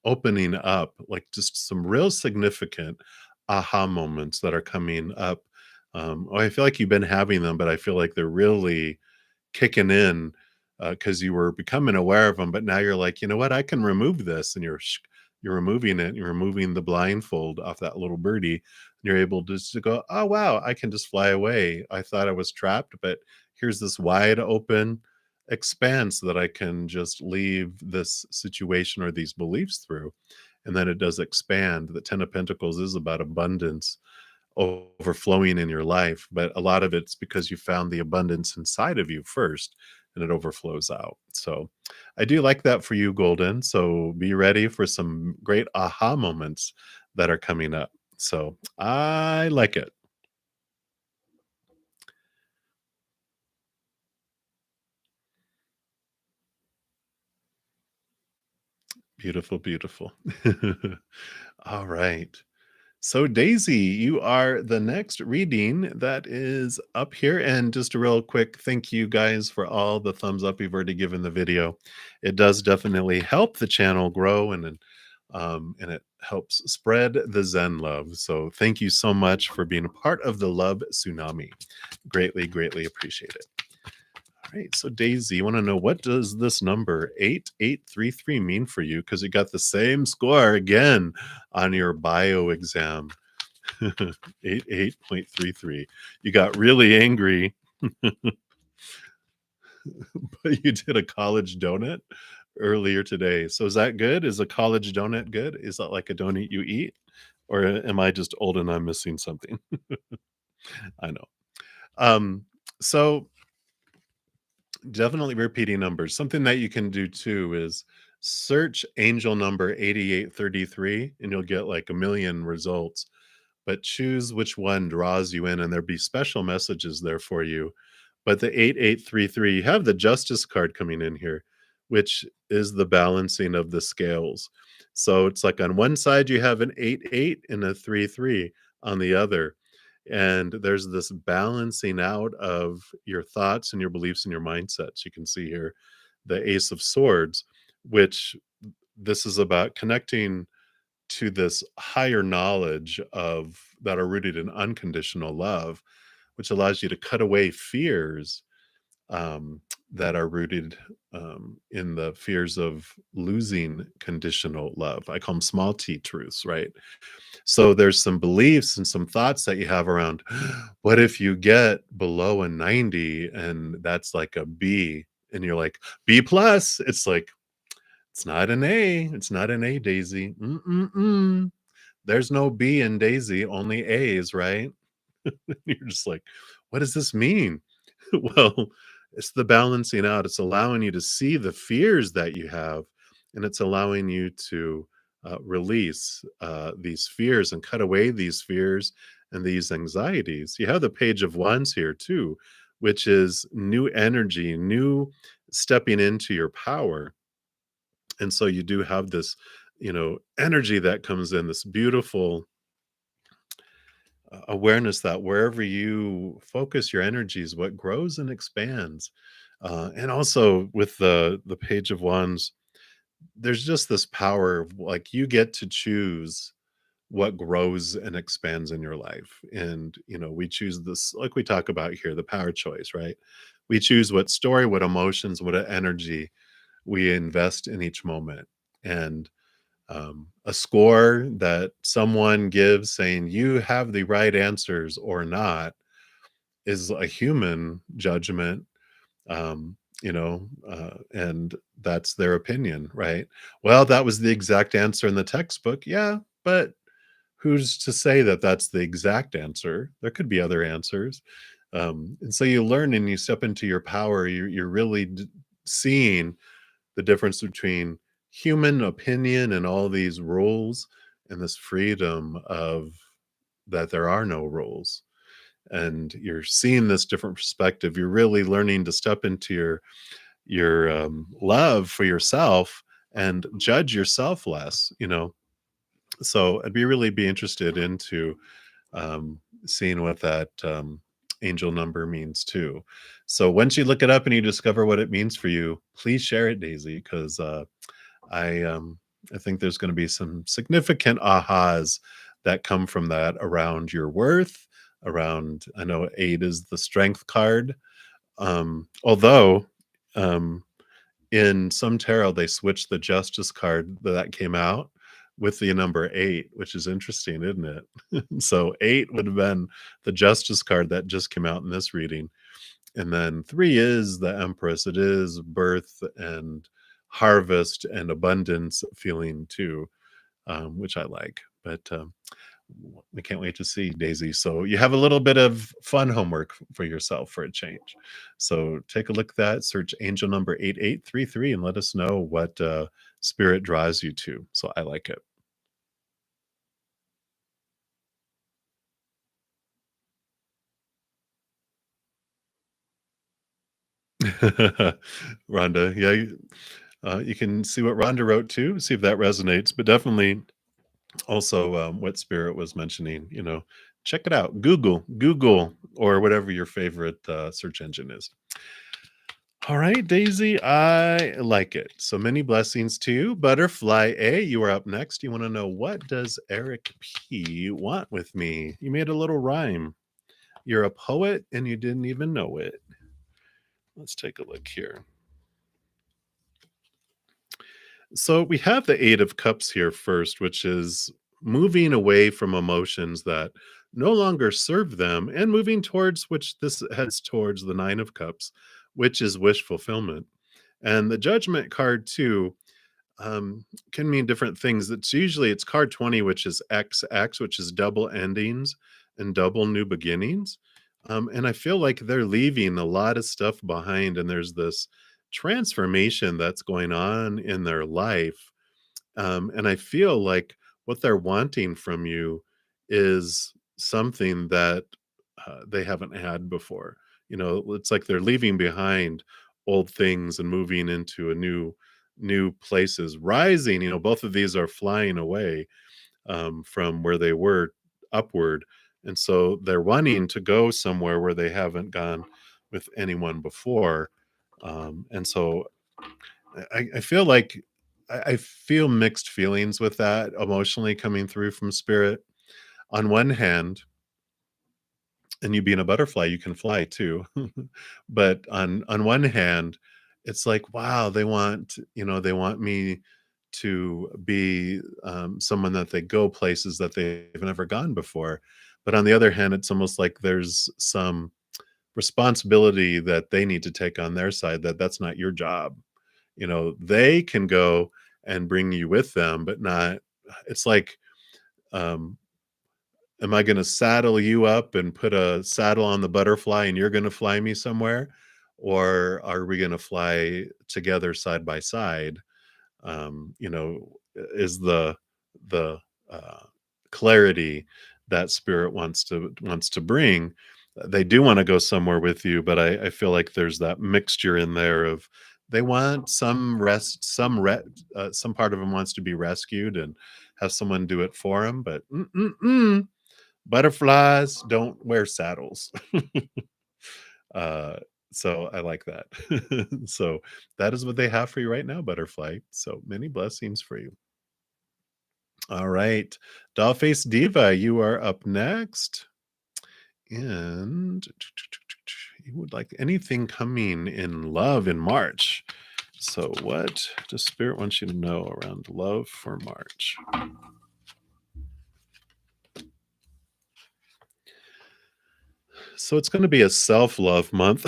opening up, like just some real significant aha moments that are coming up. I feel like you've been having them, but I feel like they're really kicking in because you were becoming aware of them, but now you're like, you know what, I can remove this, and you're removing it. You're removing the blindfold off that little birdie. And you're able just to go, oh wow, I can just fly away. I thought I was trapped, but here's this wide open expanse that I can just leave this situation or these beliefs through. And then it does expand. The Ten of Pentacles is about abundance overflowing in your life, but a lot of it's because you found the abundance inside of you first, and it overflows out. So I do like that for you, Golden. So be ready for some great aha moments that are coming up. So I like it. Beautiful, beautiful. All right. So, Daisy, you are the next reading that is up here. And just a real quick thank you guys for all the thumbs up you've already given the video. It does definitely help the channel grow and and it helps spread the Zen love. So thank you so much for being a part of the love tsunami. Greatly, greatly appreciate it. All right, so Daisy, you want to know, what does this number 8833 mean for you? Because you got the same score again on your bio exam. 88.33. You got really angry, but you did a college donut earlier today. So is that good? Is a college donut good? Is that like a donut you eat? Or am I just old and I'm missing something? I know. Um, so definitely repeating numbers. Something that you can do too is search angel number 8833 and you'll get like a million results. But choose which one draws you in, and there'll be special messages there for you. But the 8833, you have the justice card coming in here, which is the balancing of the scales. So it's like on one side you have an 88 and a 33 on the other. And there's this balancing out of your thoughts and your beliefs and your mindsets. You can see here the Ace of Swords, which this is about connecting to this higher knowledge of that are rooted in unconditional love, which allows you to cut away fears that are rooted in the fears of losing conditional love. I call them small t truths, right? So there's some beliefs and some thoughts that you have around, what if you get below a 90 and that's like a B and you're like, B plus? It's like, it's not an A. It's not an A, Daisy. Mm-mm-mm. There's no B in Daisy, only A's, right? You're just like, what does this mean? Well, it's the balancing out. It's allowing you to see the fears that you have, and it's allowing you to release these fears and cut away these fears and these anxieties. You have the Page of Wands here too, which is new energy, new stepping into your power. And so you do have this, energy that comes in, this beautiful awareness that wherever you focus your energies, what grows and expands. And also with the Page of Wands, there's just this power of like you get to choose what grows and expands in your life. And we choose this, like we talk about here, the power choice, right? We choose what story, what emotions, what energy we invest in each moment. And a score that someone gives saying you have the right answers or not is a human judgment, and that's their opinion, right? Well, that was the exact answer in the textbook. Yeah, but who's to say that that's the exact answer? There could be other answers. And so you learn and you step into your power. You're really seeing the difference between human opinion and all these rules and this freedom of that there are no rules, and you're seeing this different perspective. You're really learning to step into your love for yourself and judge yourself less, so I'd be interested into seeing what that angel number means too. So once you look it up and you discover what it means for you, please share it, Daisy, because I um, I think there's going to be some significant ahas that come from that around your worth. Around, I know 8 is the strength card. Although um, in some tarot they switched the justice card that came out with the number 8, which is interesting, isn't it? So 8 would have been the justice card that just came out in this reading. And then 3 is the Empress. It is birth and harvest and abundance feeling too, which I like. But we can't wait to see, Daisy. So you have a little bit of fun homework for yourself for a change. So take a look at that, search angel number 8833 and let us know what spirit draws you to. So I like it. Rhonda, yeah, you can see what Rhonda wrote too, see if that resonates, but definitely also what Spirit was mentioning, check it out. Google, or whatever your favorite search engine is. All right, Daisy, I like it. So many blessings to you. Butterfly A, you are up next. You want to know, what does Eric P want with me? You made a little rhyme. You're a poet and you didn't even know it. Let's take a look here. So we have the Eight of Cups here first, which is moving away from emotions that no longer serve them and moving towards, which this heads towards the Nine of Cups, which is wish fulfillment. And the Judgment card, too, can mean different things. It's card 20, which is XX, which is double endings and double new beginnings. And I feel like they're leaving a lot of stuff behind, and there's this transformation that's going on in their life. And I feel like what they're wanting from you is something that they haven't had before. It's like they're leaving behind old things and moving into a new places, rising. Both of these are flying away from where they were upward, and so they're wanting to go somewhere where they haven't gone with anyone before. And so I feel like I feel mixed feelings with that emotionally coming through from spirit. On one hand, and you being a butterfly, you can fly too. But on one hand, it's like, wow, they want me to be someone that they go places that they've never gone before. But on the other hand, it's almost like there's some responsibility that they need to take on their side, that's not your job. They can go and bring you with them, but not. It's like, um am I going to saddle you up and put a saddle on the butterfly and you're going to fly me somewhere, or are we going to fly together side by side? Is the uh, clarity that spirit wants to bring. They do want to go somewhere with you, but I feel like there's that mixture in there of, they want some rest, some part of them wants to be rescued and have someone do it for them, but butterflies don't wear saddles. uh, so I like that. So that is what they have for you right now, butterfly. So many blessings for you. All right. Dollface Diva, you are up next. And you would like anything coming in love in March. So, what does Spirit want you to know around love for March? So, it's going to be a self love month.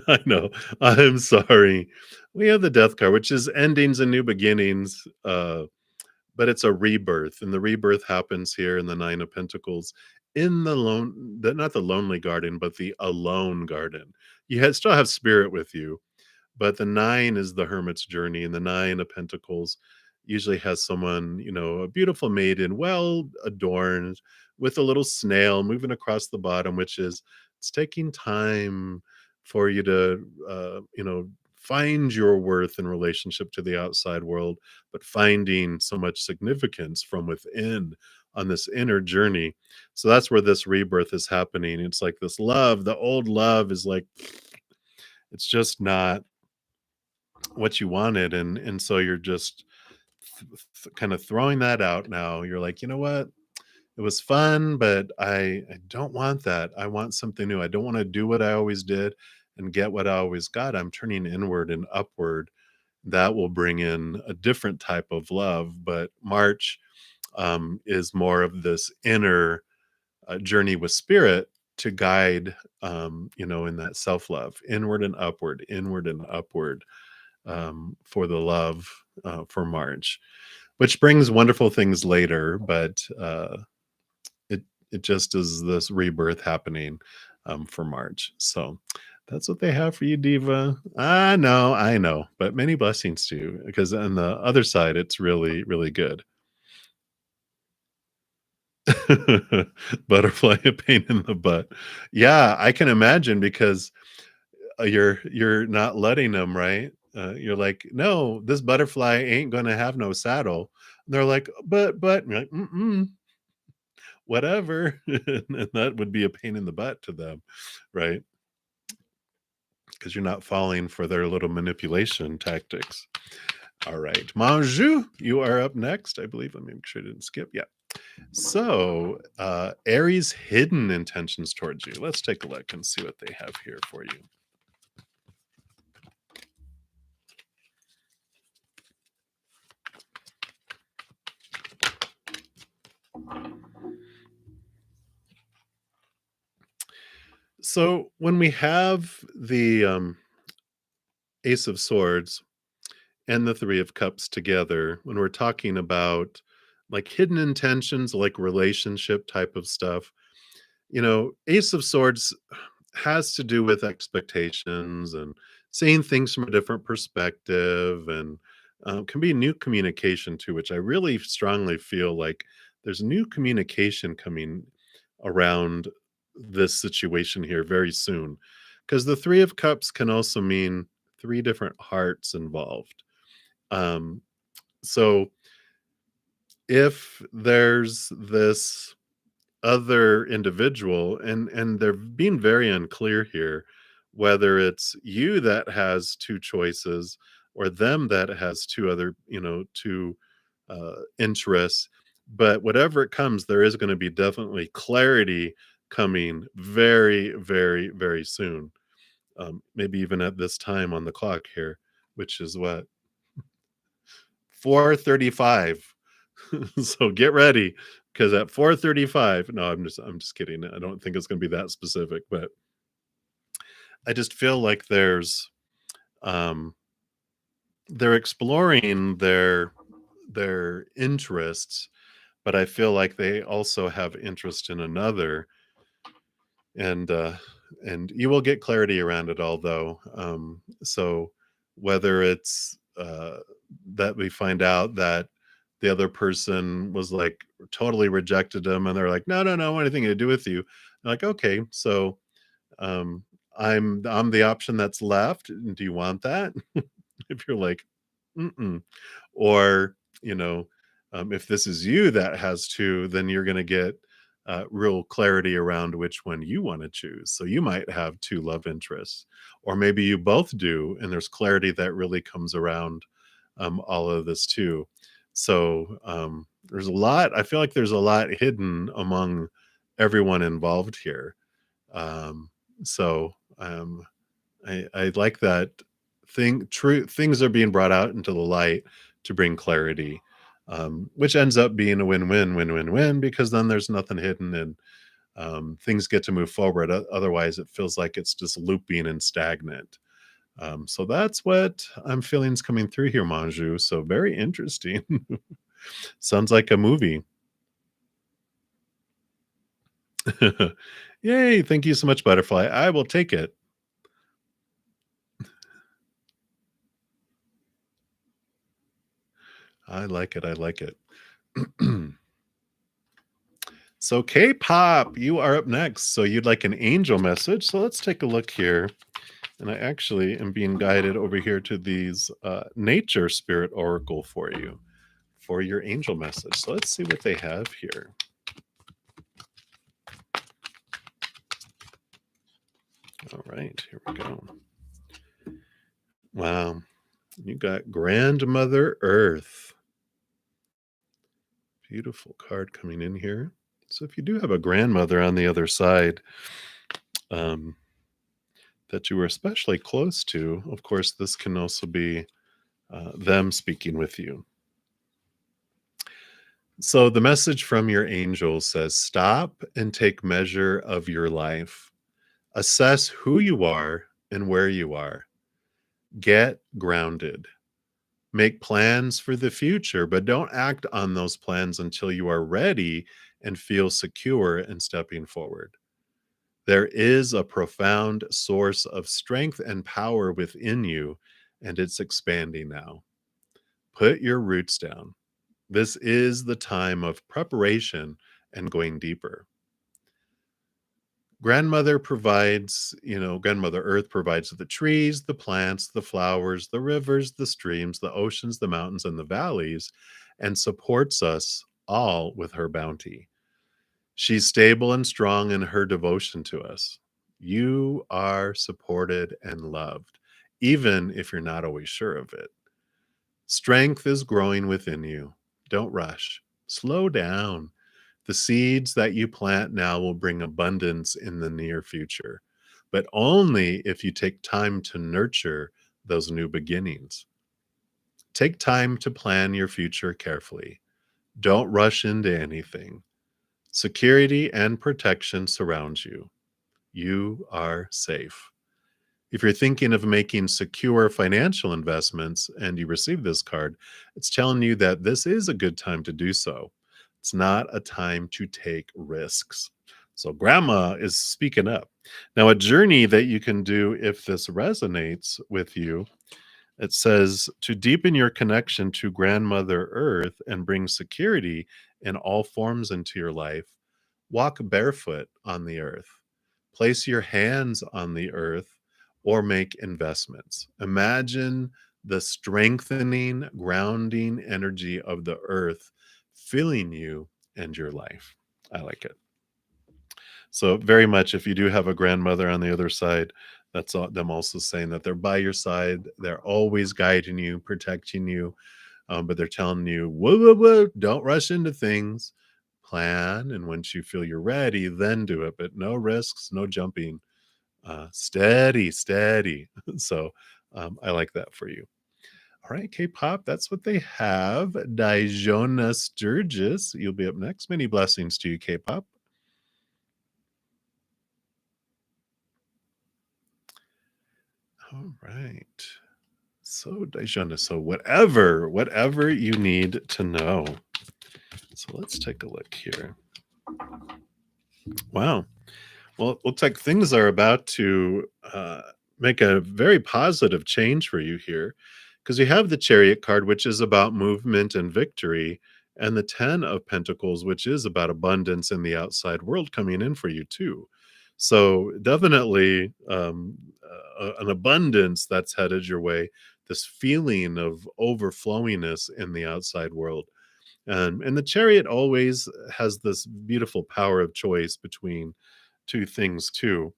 I know. I'm sorry. We have the Death card, which is endings and new beginnings. But it's a rebirth, and the rebirth happens here in the Nine of Pentacles, in not the lonely garden, but the alone garden. Still have spirit with you, but the nine is the hermit's journey, and the Nine of Pentacles usually has someone, a beautiful maiden, well adorned, with a little snail moving across the bottom, which is, it's taking time for you to, find your worth in relationship to the outside world, but finding so much significance from within on this inner journey. So that's where this rebirth is happening. It's like this love, the old love is like, it's just not what you wanted, and so you're just kind of throwing that out now. You're like, you know what, it was fun, but I don't want that. I want something new. I don't want to do what I always did and get what I always got. I'm turning inward and upward. That will bring in a different type of love. But March is more of this inner journey with spirit to guide, in that self love, inward and upward, for the love, for March, which brings wonderful things later. But it it just is this rebirth happening, for March. So that's what they have for you, Diva. I know, but many blessings to you, because on the other side, it's really, really good. Butterfly, a pain in the butt. Yeah, I can imagine, because you're not letting them, right? You're like, no, this butterfly ain't gonna have no saddle. And they're like, but, and you're like, whatever. And that would be a pain in the butt to them, right? because you're not falling for their little manipulation tactics. All right. Manju, you are up next, I believe. Let me make sure I didn't skip. Yeah. So, Aries' hidden intentions towards you. Let's take a look and see what they have here for you. So, when we have the Ace of Swords and the Three of Cups together, when we're talking about like hidden intentions, like relationship type of stuff, Ace of Swords has to do with expectations and seeing things from a different perspective, and can be new communication too, which I really strongly feel like there's new communication coming around this situation here very soon, because the Three of Cups can also mean three different hearts involved. um, so if there's this other individual, and they're being very unclear here whether it's you that has two choices or them that has two other, two interests, but whatever it comes, there is going to be definitely clarity coming very, very, very soon. Maybe even at this time on the clock here, which is what, 4:35. So get ready, because at 4:35, no, I'm just kidding. I don't think it's going to be that specific, but I just feel like um they're exploring their interests, but I feel like they also have interest in another, and you will get clarity around it all, though. So whether it's that we find out that the other person was like totally rejected them, and they're like, no, no, no, I don't want anything to do with you. Like, okay, so um I'm the option that's left. Do you want that? If you're like, mm-mm. Or, if this is you that has two, then you're going to get real clarity around which one you want to choose. So you might have two love interests, or maybe you both do, and there's clarity that really comes around all of this too. So there's a lot. I feel like there's a lot hidden among everyone involved here. Um, so I like that true things are being brought out into the light to bring clarity, which ends up being a win-win, win-win-win, because then there's nothing hidden, and things get to move forward. Otherwise, it feels like it's just looping and stagnant. So that's what I'm feeling is coming through here, Manju. So very interesting. Sounds like a movie. Yay! Thank you so much, Butterfly. I will take it. I like it. I like it. So, K-pop, you are up next. So, you'd like an angel message. So, let's take a look here. And I actually am being guided over here to these nature spirit oracle for you for your angel message. So, let's see what they have here. All right, here we go. Wow. You got Grandmother Earth. Beautiful card coming in here. So, if you do have a grandmother on the other side, um, that you were especially close to, of course, this can also be them speaking with you. So, the message from your angel says, stop and take measure of your life. Assess who you are and where you are. Get grounded. Make plans for the future, but don't act on those plans until you are ready and feel secure in stepping forward. There is a profound source of strength and power within you, and it's expanding now. Put your roots down. This is the time of preparation and going deeper. Grandmother Earth provides the trees, the plants, the flowers, the rivers, the streams, the oceans, the mountains, and the valleys, and supports us all with her bounty. She's stable and strong in her devotion to us. You are supported and loved, even if you're not always sure of it. Strength is growing within you. Don't rush. Slow down. The seeds that you plant now will bring abundance in the near future, but only if you take time to nurture those new beginnings. Take time to plan your future carefully. Don't rush into anything. Security and protection surround you. You are safe. If you're thinking of making secure financial investments and you receive this card, it's telling you that this is a good time to do so. It's not a time to take risks. So, grandma is speaking up. Now, a journey that you can do if this resonates with you, it says to deepen your connection to grandmother earth and bring security in all forms into your life, walk barefoot on the earth, place your hands on the earth, or make investments. Imagine the strengthening, grounding energy of the earth filling you and your life. I like it. So, very much if you do have a grandmother on the other side, that's them also saying that they're by your side. They're always guiding you, protecting you, but they're telling you, whoa, whoa, whoa, don't rush into things. Plan, and once you feel you're ready, then do it. But no risks, no jumping. Steady, steady. So I like that for you. All right, K-pop, that's what they have. Dijona Sturgis, you'll be up next. Many blessings to you, K-pop. All right. So Dijona, so whatever you need to know. So let's take a look here. Wow. Well, looks like things are about to make a very positive change for you here because you have the Chariot card, which is about movement and victory, and the 10 of Pentacles, which is about abundance in the outside world coming in for you, too. So, definitely an abundance that's headed your way, this feeling of overflowingness in the outside world. And the Chariot always has this beautiful power of choice between two things too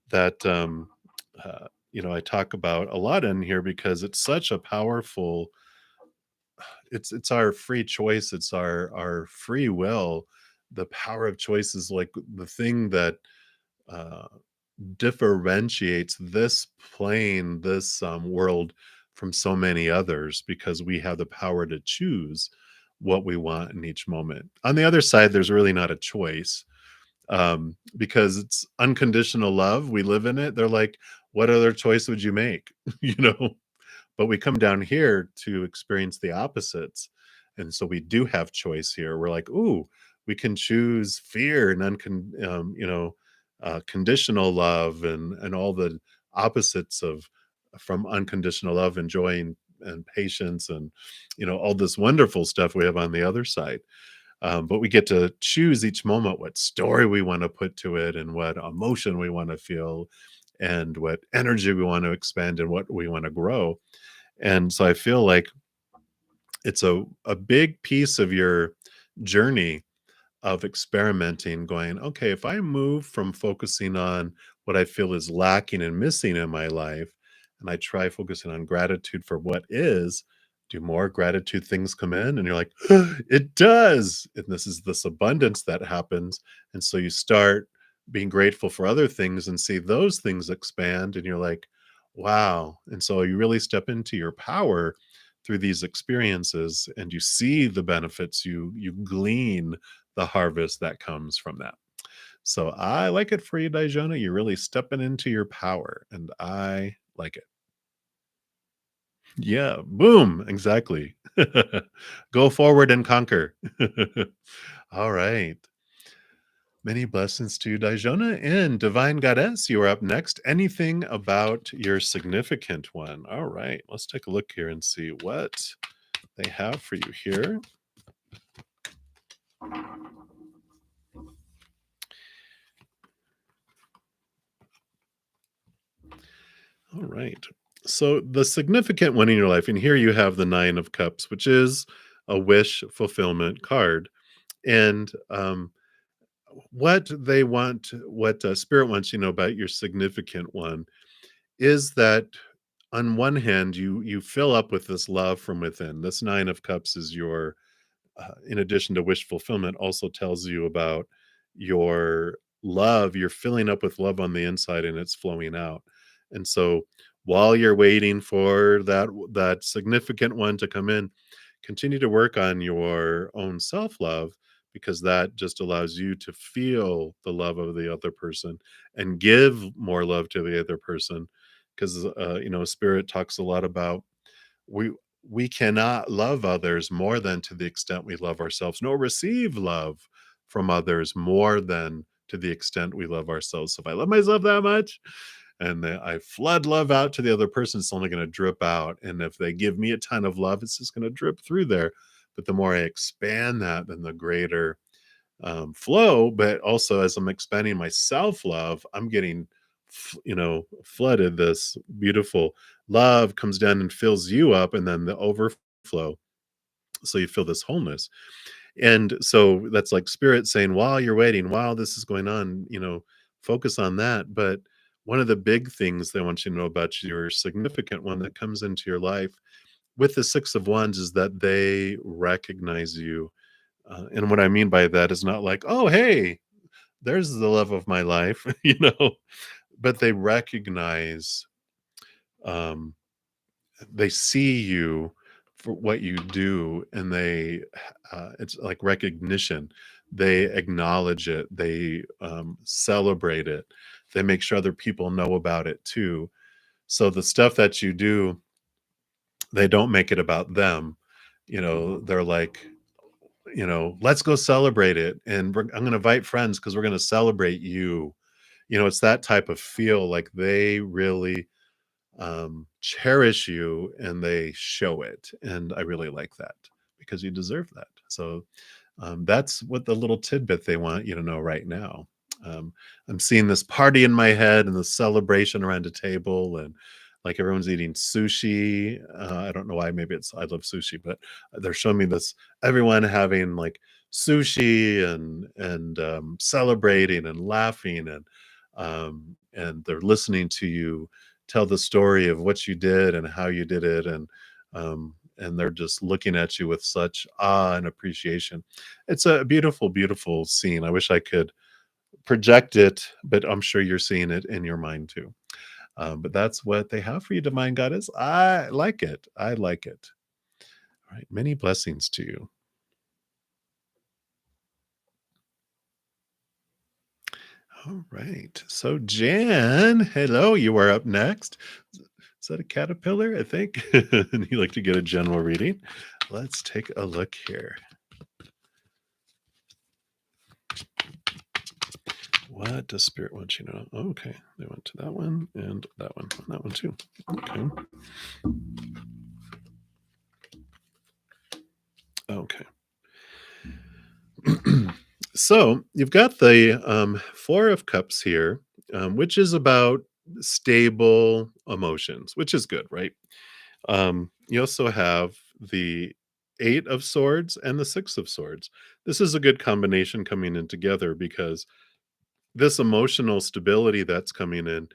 that I talk about a lot in here because it's such a powerful, it's our free choice, it's our free will. The power of choice is like the thing that uh differentiates this plane, this world from so many others because we have the power to choose what we want in each moment. On the other side, there's really not a choice because it's unconditional love. We live in it. They're like, what other choice would you make? you know, but we come down here to experience the opposites. And so we do have choice here. We're like, ooh, we can choose fear and conditional love and all the opposites of from unconditional love, enjoying and patience and all this wonderful stuff we have on the other side. But we get to choose each moment what story we want to put to it and what emotion we want to feel and what energy we want to expand and what we want to grow. And so I feel like it's a big piece of your journey of experimenting, going, okay, if I move from focusing on what I feel is lacking and missing in my life, and I try focusing on gratitude for what is, do more gratitude things come in? And you're like, it does. And this is this abundance that happens. And so you start being grateful for other things and see those things expand. And you're like, wow. And so you really step into your power through these experiences and you see the benefits, you glean the harvest that comes from that. So I like it for you, Dijona. You're really stepping into your power, and I like it. Yeah, boom, exactly. Go forward and conquer. All right. Many blessings to you, Dijona. And Divine Goddess, you are up next. Anything about your significant one? All right, let's take a look here and see what they have for you here. All right. So the significant one in your life, and here you have the Nine of Cups, which is a wish fulfillment card. And what spirit wants you to know about your significant one is that on one hand, you fill up with this love from within. This 9 of Cups is your in addition to wish fulfillment, also tells you about your love. You're filling up with love on the inside and it's flowing out. And so while you're waiting for that significant one to come in, continue to work on your own self-love because that just allows you to feel the love of the other person and give more love to the other person because spirit talks a lot about we we cannot love others more than to the extent we love ourselves, nor receive love from others more than to the extent we love ourselves. So if I love myself that much and then I flood love out to the other person, it's only going to drip out. And if they give me a ton of love, it's just going to drip through there. But the more I expand that, then the greater flow. But also, as I'm expanding my self love, I'm getting, flooded. This beautiful love comes down and fills you up, and then the overflow. So you feel this wholeness. And so that's like spirit saying, while you're waiting, while this is going on, focus on that. But one of the big things they want you to know about your significant one that comes into your life with the 6 of Wands is that they recognize you. And what I mean by that is not like, oh, hey, there's the love of my life, but they recognize, um, they see you for what you do, and it's like recognition. They acknowledge it. They celebrate it. They make sure other people know about it too. So the stuff that you do, they don't make it about them. They're like, let's go celebrate it. And I'm going to invite friends because we're going to celebrate you. It's that type of feel like they really cherish you and they show it. And I really like that because you deserve that. So that's what the little tidbit they want you to know right now. Um, I'm seeing this party in my head and the celebration around a table and like everyone's eating sushi. I don't know why. Maybe it's I love sushi, but they're showing me this everyone having like sushi and celebrating and laughing and they're listening to you tell the story of what you did and how you did it and they're just looking at you with such awe and appreciation. It's a beautiful, beautiful scene. I wish I could project it, but I'm sure you're seeing it in your mind too. But that's what they have for you, divine goddess. I like it. I like it. All right. Many blessings to you. All right. So, Jan, hello. You are up next. Is that a caterpillar? I think. And you like to get a general reading. Let's take a look here. What does spirit want you to know? Oh, okay. They went to that one and that one too. Okay. Okay. So you've got the 4 of Cups here, which is about stable emotions, which is good, right? You also have the 8 of Swords and the 6 of Swords. This is a good combination coming in together because this emotional stability that's coming in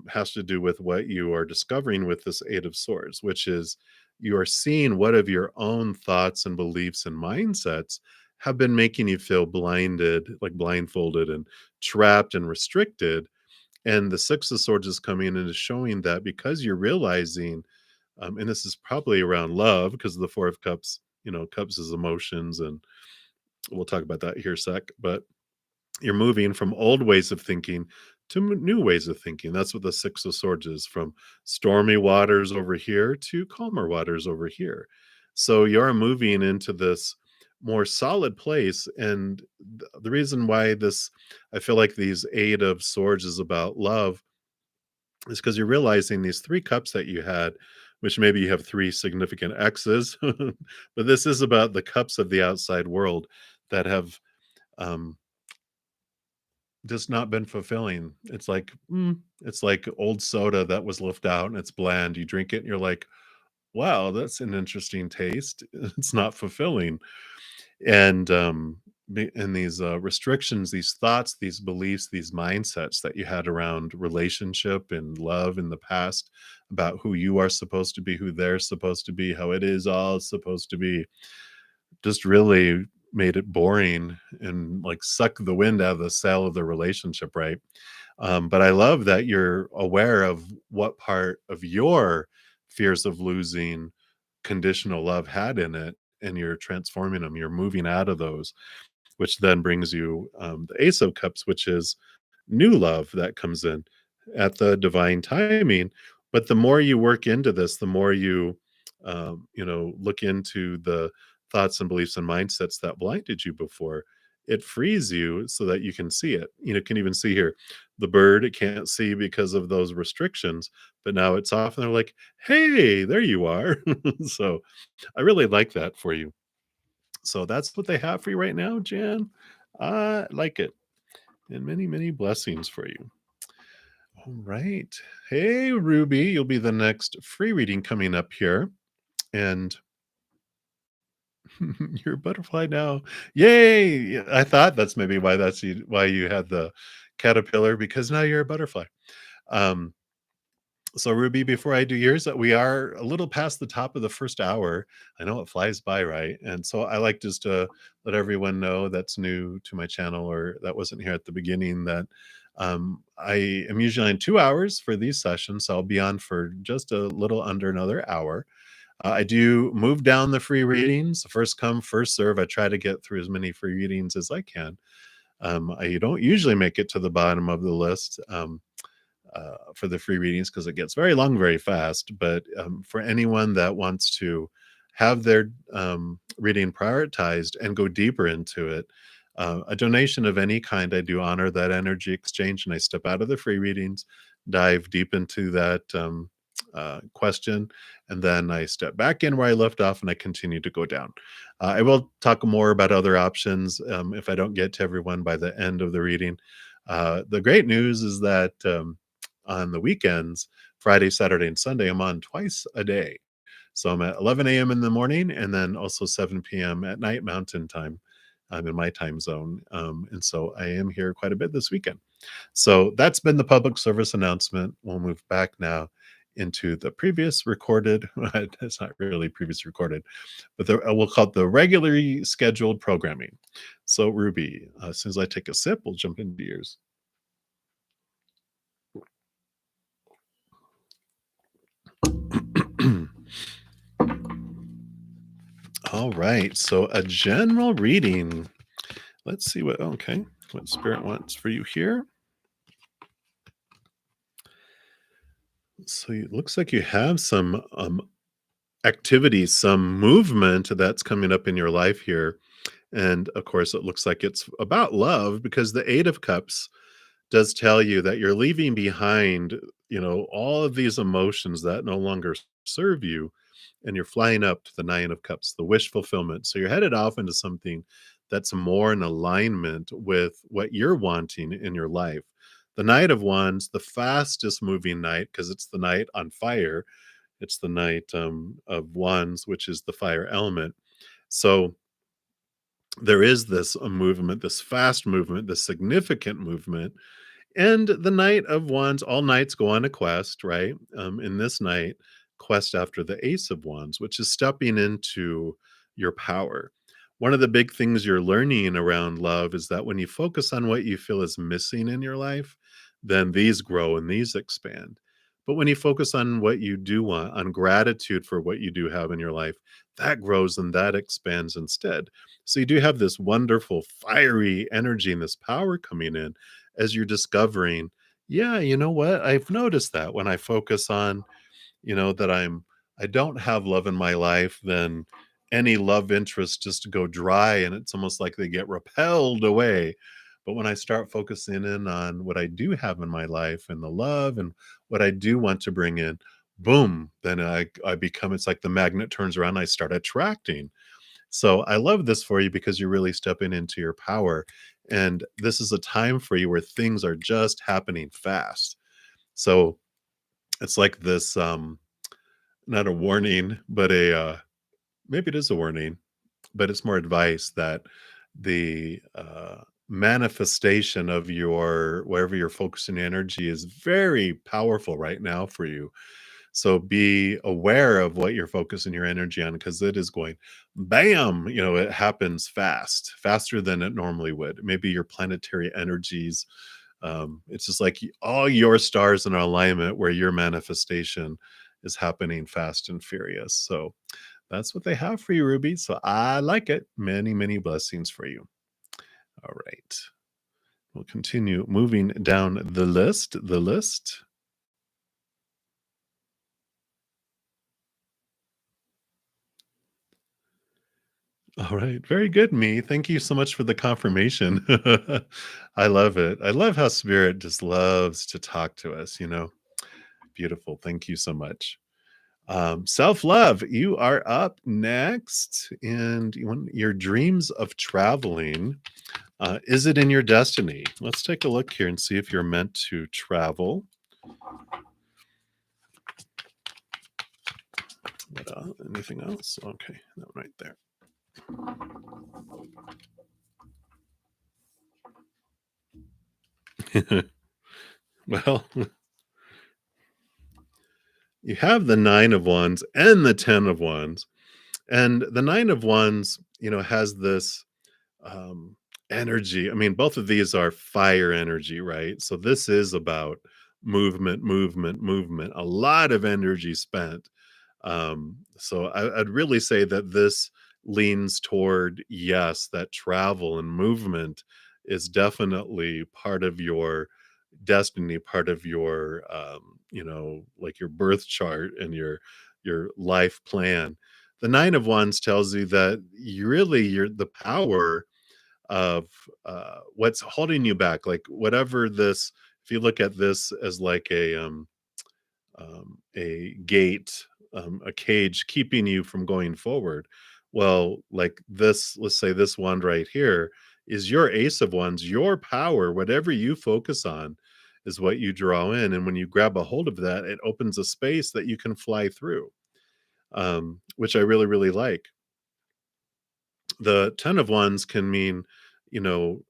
has to do with what you are discovering with this 8 of Swords, which is you are seeing what of your own thoughts and beliefs and mindsets have been making you feel blinded, like blindfolded and trapped and restricted. And the 6 of Swords is coming in and is showing that because you're realizing, and this is probably around love because the 4 of Cups, Cups is emotions, and we'll talk about that here a sec. But you're moving from old ways of thinking to new ways of thinking. That's what the 6 of Swords is, from stormy waters over here to calmer waters over here. So you're moving into this more solid place. And the reason why I feel like these 8 of Swords is about love is because you're realizing these 3 cups that you had, which maybe you have 3 significant exes, but this is about the cups of the outside world that have um, just not been fulfilling. It's like old soda that was left out and it's bland. You drink it and you're like, wow, that's an interesting taste. It's not fulfilling. And and these restrictions, these thoughts, these beliefs, these mindsets that you had around relationship and love in the past, about who you are supposed to be, who they're supposed to be, how it is all supposed to be, just really made it boring and like suck the wind out of the sail of the relationship, right? But I love that you're aware of what part of your fears of losing conditional love had in it, and you're transforming them. You're moving out of those, which then brings you the Ace of Cups, which is new love that comes in at the divine timing. But the more you work into this, the more you, look into the thoughts and beliefs and mindsets that blinded you before. It frees you so that you can see it. Can even see here the bird it can't see because of those restrictions, but now it's off, and they're like, "Hey, there you are." So I really like that for you. So that's what they have for you right now, Jan. I like it. And many, many blessings for you. All right. Hey, Ruby, you'll be the next free reading coming up here. And you're a butterfly now. Yay! Yeah, I thought that's maybe why you had the caterpillar, because now you're a butterfly. Um, So, Ruby, before I do yours, we are a little past the top of the first hour. I know it flies by, right? And so I like just to let everyone know that's new to my channel or that wasn't here at the beginning that I am usually on 2 hours for these sessions. So I'll be on for just a little under another hour. I do move down the free readings, first come, first serve. I try to get through as many free readings as I can. I don't usually make it to the bottom of the list. For the free readings because it gets very long very fast. But for anyone that wants to have their reading prioritized and go deeper into it, a donation of any kind, I do honor that energy exchange, and I step out of the free readings, dive deep into that question, and then I step back in where I left off and I continue to go down. I will talk more about other options if I don't get to everyone by the end of the reading. The great news is that on the weekends, Friday, Saturday, and Sunday, I'm on twice a day. So I'm at 11 a.m. in the morning and then also 7 p.m. at night Mountain Time. I'm in my time zone. And so I am here quite a bit this weekend. So that's been the public service announcement. We'll move back now into the previous recorded, it's not really previous recorded, but we'll call it the regularly scheduled programming. So, Ruby, as soon as I take a sip, we'll jump into yours. All right. So a general reading. Let's see what Spirit wants for you here. So it looks like you have some activities, some movement that's coming up in your life here. And of course, it looks like it's about love because the Eight of Cups does tell you that you're leaving behind, all of these emotions that no longer serve you, and you're flying up to the Nine of Cups, the wish fulfillment. So you're headed off into something that's more in alignment with what you're wanting in your life. The Knight of Wands, the fastest moving knight, because it's the knight on fire. It's the Knight of Wands, which is the fire element. So there is this movement, this fast movement, this significant movement, and the Knight of Wands, all knights go on a quest, right? In this night, quest after the Ace of Wands, which is stepping into your power. One of the big things you're learning around love is that when you focus on what you feel is missing in your life, then these grow and these expand. But when you focus on what you do want, on gratitude for what you do have in your life, that grows and that expands instead. So you do have this wonderful, fiery energy and this power coming in as you're discovering, yeah, you know what? I've noticed that when I focus on, that I don't have love in my life, then any love interests just go dry and it's almost like they get repelled away. But when I start focusing in on what I do have in my life and the love and what I do want to bring in, boom, then I become, it's like the magnet turns around, I start attracting. So I love this for you because you're really stepping into your power. And this is a time for you where things are just happening fast. So it's like this not a warning, but a maybe it is a warning, but it's more advice that the manifestation of your wherever you're focusing energy is very powerful right now for you. So be aware of what you're focusing your energy on because it is going bam, it happens fast, faster than it normally would. Maybe your planetary energies, it's just like all your stars in alignment where your manifestation is happening fast and furious. So that's what they have for you, Ruby. So I like it. Many, many blessings for you. All right. We'll continue moving down the list. The list. All right. Very good, me. Thank you so much for the confirmation. I love it. I love how spirit just loves to talk to us. Beautiful. Thank you so much. Self love, you are up next. And your dreams of traveling, is it in your destiny? Let's take a look here and see if you're meant to travel. Anything else? Okay, that right there. Well, you have the 9 of Wands and the 10 of Wands. And the 9 of Wands, has this um, energy. I mean, both of these are fire energy, right? So this is about movement, movement, movement, a lot of energy spent. So I'd really say that this leans toward, yes, that travel and movement is definitely part of your destiny, part of your like your birth chart and your life plan. The 9 of Wands tells you that you're the power of what's holding you back, like whatever this, if you look at this as like a gate, a cage keeping you from going forward. Well, like this, let's say this wand right here is your ace of wands, your power, whatever you focus on is what you draw in. And when you grab a hold of that, it opens a space that you can fly through, which I really, really like. The 10 of wands can mean, you know,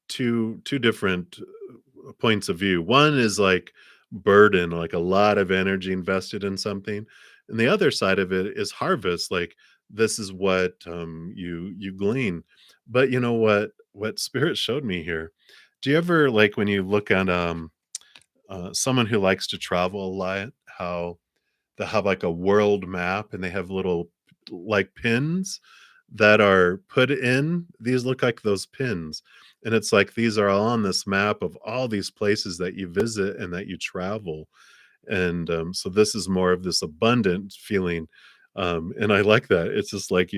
two different points of view. One is like burden, like a lot of energy invested in something, and the other side of it is harvest. Like this is what you glean. But you know what spirit showed me here. Do you ever like when you look at someone who likes to travel a lot, how they have like a world map and they have little like pins that are put in. These look like those pins. And it's like these are all on this map of all these places that you visit and that you travel. And so this is more of this abundant feeling. And I like that. It's just like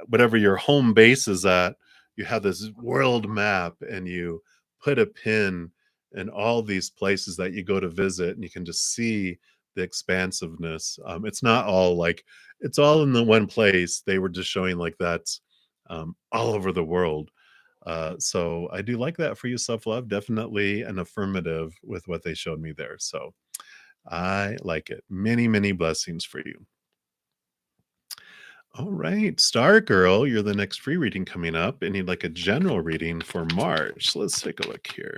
whatever your home base is at, you have this world map and you put a pin in all these places that you go to visit and you can just see the expansiveness. It's not all like it's all in the one place. They were just showing like that's all over the world. So I do like that for you, self love. Definitely an affirmative with what they showed me there. So I like it. Many, many blessings for you. All right, Star Girl, you're the next free reading coming up. And need like a general reading for March. So let's take a look here.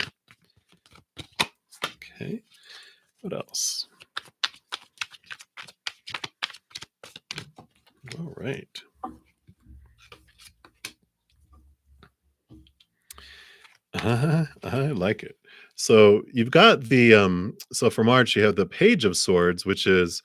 Okay, what else? All right. I like it. So you've got the so for March you have the Page of Swords, which is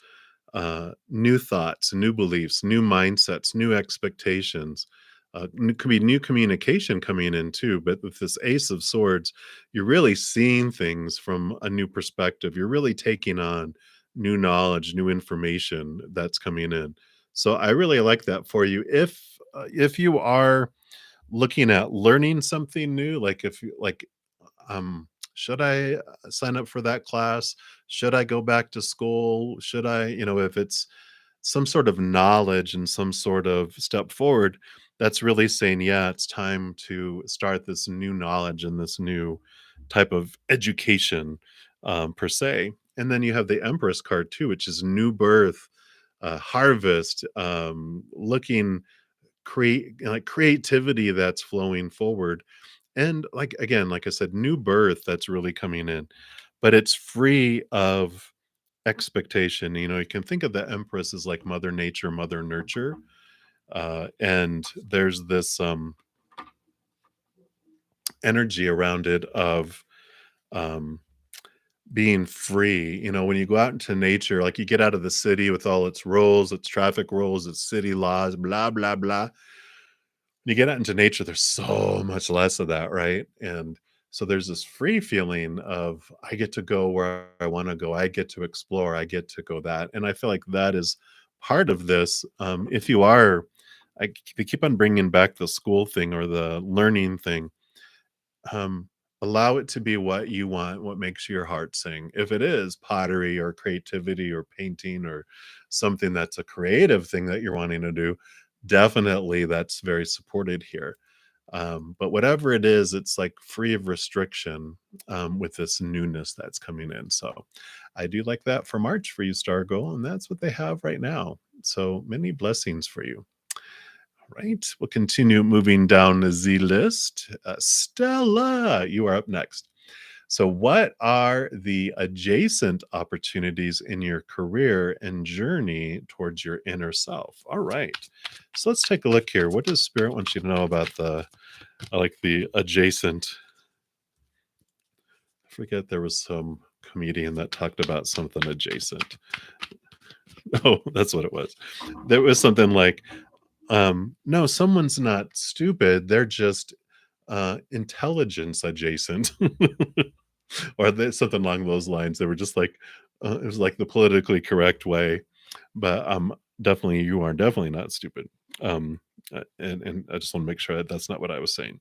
new thoughts, new beliefs, new mindsets, new expectations. Could be new communication coming in too. But with this Ace of Swords, you're really seeing things from a new perspective. You're really taking on new knowledge, new information that's coming in. So I really like that for you. If you are looking at learning something new, like if you like, should I sign up for that class? Should I go back to school? Should I, if it's some sort of knowledge and some sort of step forward, that's really saying, yeah, it's time to start this new knowledge and this new type of education, per se. And then you have the Empress card too, which is new birth, harvest, looking creativity that's flowing forward, and like again, like I said, new birth that's really coming in, but it's free of expectation. You can think of the Empress as like Mother Nature, Mother Nurture, and there's this energy around it of um, being free. When you go out into nature, like you get out of the city with all its rules, its traffic rules, its city laws, blah blah blah. You get out into nature, there's so much less of that, right? And so there's this free feeling of I get to go where I want to go, I get to explore, I get to go that. And I feel like that is part of this. If you are, they keep on bringing back the school thing or the learning thing. um, Allow it to be what you want, what makes your heart sing. If it is pottery or creativity or painting or something that's a creative thing that you're wanting to do, definitely that's very supported here. But whatever it is, it's like free of restriction with this newness that's coming in. So I do like that for March for you, Stargo, and that's what they have right now. So many blessings for you. Right. We'll continue moving down the Z list. Stella, you are up next. So, what are the adjacent opportunities in your career and journey towards your inner self? All right. So, let's take a look here. What does Spirit want you to know about I like the adjacent? I forget there was some comedian that talked about something adjacent. Oh, that's what it was. There was something like, no, someone's not stupid. They're just intelligence adjacent, or something along those lines. They were just like, it was like the politically correct way, but definitely you are definitely not stupid. And I just want to make sure that that's not what I was saying.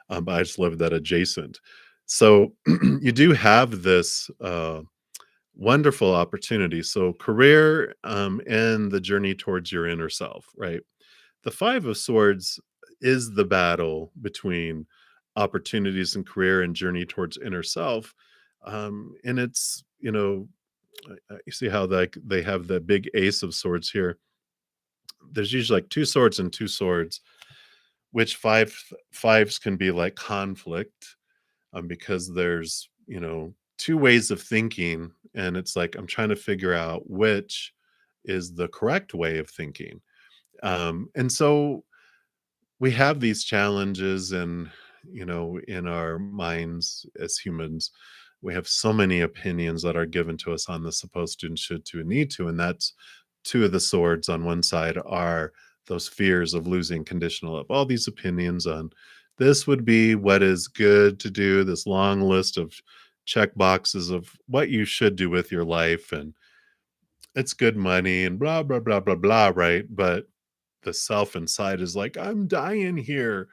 But I just love that adjacent. So you do have this wonderful opportunity. So career and the journey towards your inner self, right? The Five of Swords is the battle between opportunities and career and journey towards inner self. And it's, you see how like they have the big Ace of Swords here. There's usually like two swords and two swords, which fives can be like conflict, because there's, two ways of thinking. And it's like, I'm trying to figure out which is the correct way of thinking. And so we have these challenges, and in our minds as humans, we have so many opinions that are given to us on the supposed to and should to and need to, and that's two of the swords on one side are those fears of losing conditional of all these opinions on this would be what is good to do, this long list of check boxes of what you should do with your life, and it's good money and blah blah blah blah blah, right? But the self inside is like, I'm dying here.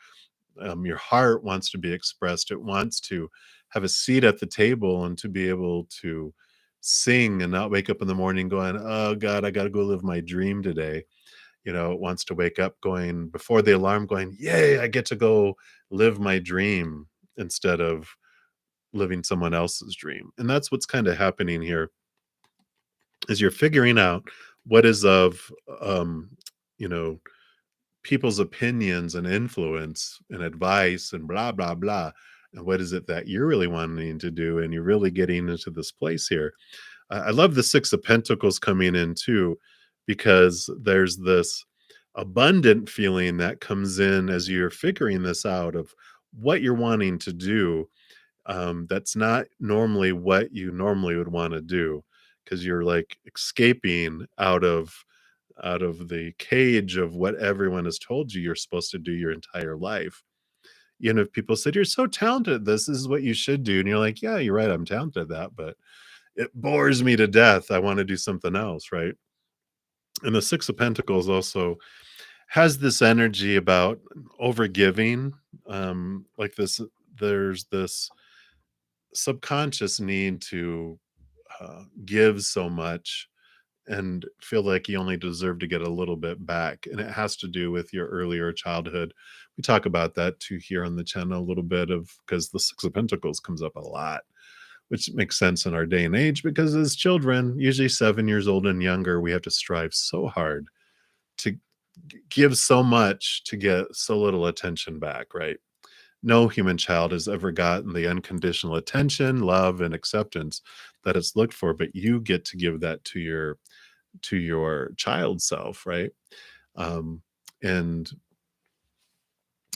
Your heart wants to be expressed. It wants to have a seat at the table and to be able to sing and not wake up in the morning going, oh God, I got to go live my dream today. It wants to wake up going before the alarm going, yay, I get to go live my dream instead of living someone else's dream. And that's what's kind of happening here is you're figuring out what is of, you know, people's opinions and influence and advice and blah blah blah, and what is it that you're really wanting to do, and you're really getting into this place here. I love the Six of Pentacles coming in too, because there's this abundant feeling that comes in as you're figuring this out of what you're wanting to do. That's not normally what you normally would want to do, because you're like escaping out of the cage of what everyone has told you you're supposed to do your entire life. If people said you're so talented, this is what you should do, and you're like, yeah, you're right, I'm talented at that, but it bores me to death. I want to do something else, right? And the Six of Pentacles also has this energy about overgiving. Like this, there's this subconscious need to give so much and feel like you only deserve to get a little bit back. And it has to do with your earlier childhood. We talk about that too here on the channel a little bit, of because the Six of Pentacles comes up a lot, which makes sense in our day and age, because as children, usually 7 years old and younger, we have to strive so hard to give so much to get so little attention back, right? No human child has ever gotten the unconditional attention, love, and acceptance that it's looked for, but you get to give that to your child self, right? Um, and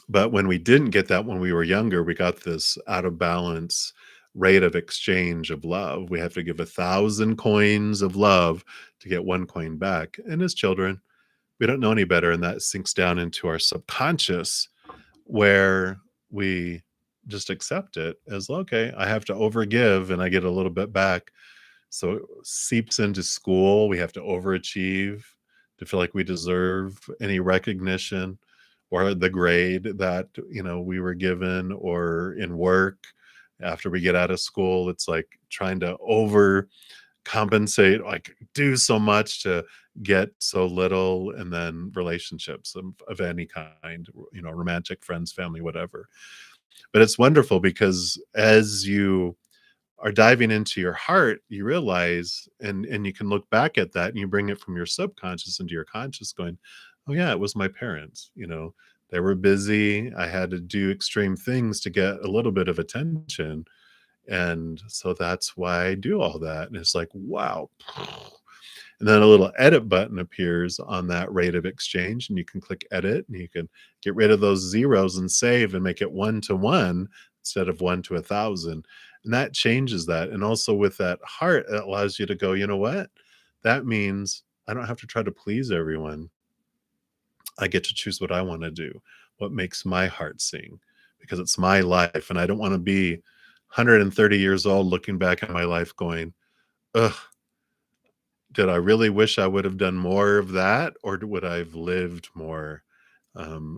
but when we didn't get that when we were younger, we got this out of balance rate of exchange of love. We have to give 1,000 coins of love to get 1 coin back. And as children, we don't know any better, and that sinks down into our subconscious where we just accept it as okay, I have to overgive and I get a little bit back. So it seeps into school. We have to overachieve to feel like we deserve any recognition or the grade that we were given, or in work after we get out of school. It's like trying to overcompensate, like do so much to get so little. And then relationships of any kind, romantic, friends, family, whatever. But it's wonderful because as you are diving into your heart, you realize, and you can look back at that and you bring it from your subconscious into your conscious, going, oh yeah, it was my parents. They were busy. I had to do extreme things to get a little bit of attention. And so that's why I do all that. And it's like, wow. And then a little edit button appears on that rate of exchange, and you can click edit and you can get rid of those zeros and save and make it 1 to 1 instead of 1 to 1,000. And that changes that. And also with that heart, it allows you to go, you know what? That means I don't have to try to please everyone. I get to choose what I want to do, what makes my heart sing, because it's my life. And I don't want to be 130 years old looking back at my life going, ugh, did I really wish I would have done more of that, or would I have lived more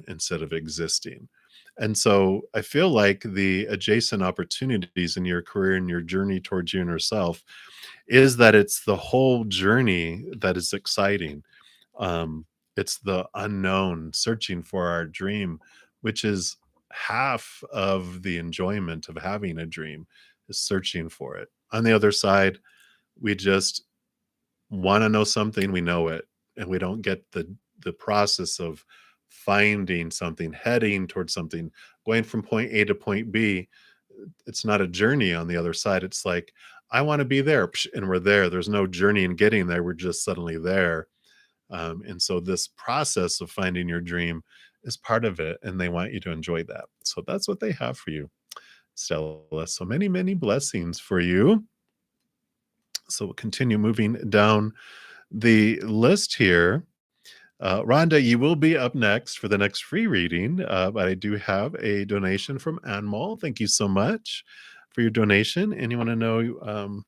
instead of existing? And so I feel like the adjacent opportunities in your career and your journey towards your inner self is that it's the whole journey that is exciting. It's the unknown, searching for our dream, which is half of the enjoyment of having a dream, is searching for it. On the other side, we just want to know something, we know it, and we don't get the process of finding something, heading towards something, going from point A to point B. It's not a journey on the other side. It's like, I want to be there, and we're there. There's no journey in getting there. We're just suddenly there. And so this process of finding your dream is part of it, and they want you to enjoy that. So that's what they have for you, Stella. So many, many blessings for you. So we'll continue moving down the list here. Rhonda, you will be up next for the next free reading, but I do have a donation from Anmol. Thank you so much for your donation. And you want to know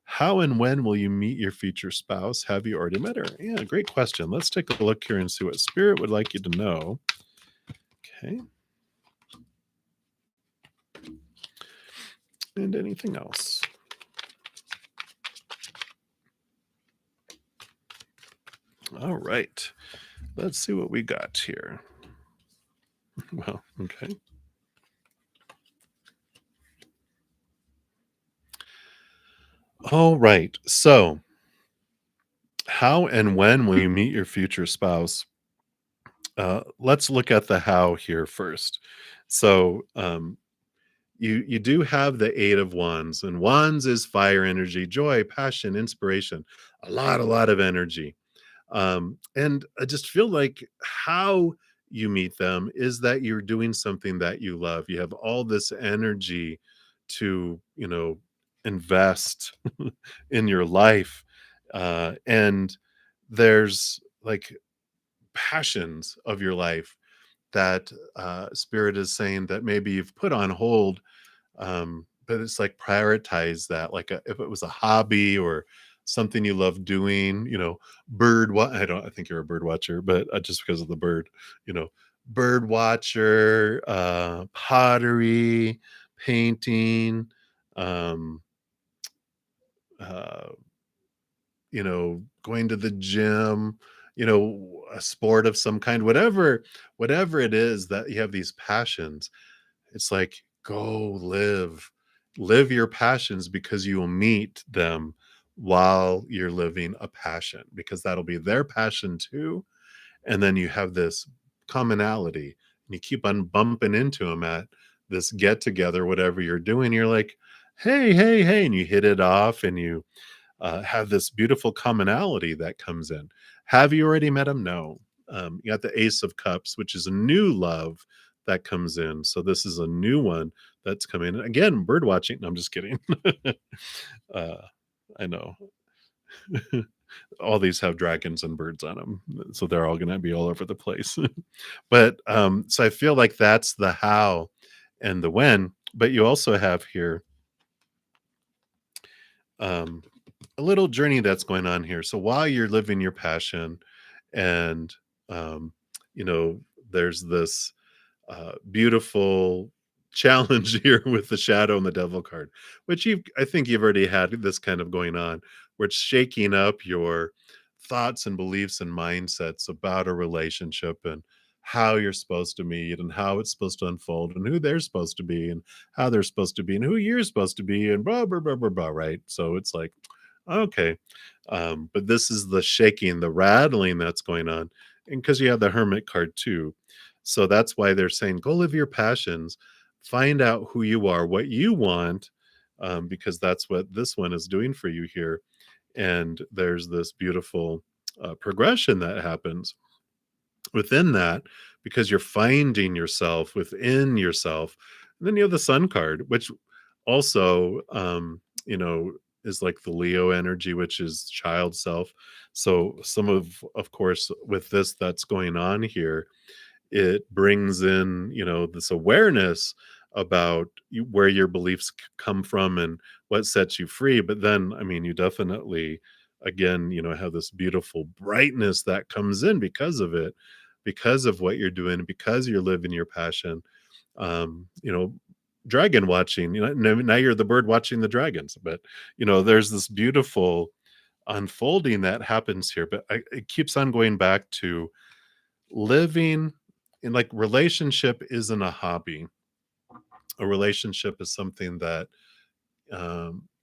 how and when will you meet your future spouse? Have you already met her? Yeah, great question. Let's take a look here and see what Spirit would like you to know. Okay. And anything else? All right. Let's see what we got here. Well, okay. All right. So, how and when will you meet your future spouse? Let's look at the how here first. So, you do have the 8 of Wands, and Wands is fire energy, joy, passion, inspiration, a lot of energy. And I just feel like how you meet them is that you're doing something that you love. You have all this energy to, invest in your life. And there's like passions of your life that Spirit is saying that maybe you've put on hold. But it's like prioritize that. Like if it was a hobby or something you love doing, I think you're a bird watcher, but just because of the bird, you know, bird watcher, pottery, painting, um, uh, going to the gym, a sport of some kind, whatever it is that you have these passions. It's like, go live your passions, because you will meet them while you're living a passion, because that'll be their passion too. and then you have this commonality, and you keep on bumping into them at this get together, whatever you're doing. You're like, hey, hey, hey, and you hit it off, and you have this beautiful commonality that comes in. Have you already met him? No. You got the Ace of Cups, which is a new love that comes in. So this is a new one that's coming in. Again, bird watching. No, I'm just kidding. uh, I know. All these have dragons and birds on them, so they're all going to be all over the place. But so I feel like that's the how and the when. But you also have here um, a little journey that's going on here. So while you're living your passion, and um, you know, there's this beautiful challenge here with the shadow and the devil card, which I think you've already had this kind of going on, where it's shaking up your thoughts and beliefs and mindsets about a relationship, and how you're supposed to meet, and how it's supposed to unfold, and who they're supposed to be, and how they're supposed to be, and who you're supposed to be, and blah blah blah blah blah, right? So it's like, okay, but this is the shaking, the rattling that's going on, and because you have the hermit card too, so that's why they're saying, go live your passions, find out who you are, what you want, because that's what this one is doing for you here. And there's this beautiful progression that happens within that, because you're finding yourself within yourself. And then you have the sun card, which also, is like the Leo energy, which is child self. So some of course, with this that's going on here, it brings in, this awareness about where your beliefs come from and what sets you free. But then, I mean, you definitely, again, have this beautiful brightness that comes in because of it, because of what you're doing, because you're living your passion. You know, dragon watching, now you're the bird watching the dragons. But there's this beautiful unfolding that happens here. But it keeps on going back to living in, like, relationship isn't a hobby. A relationship is something that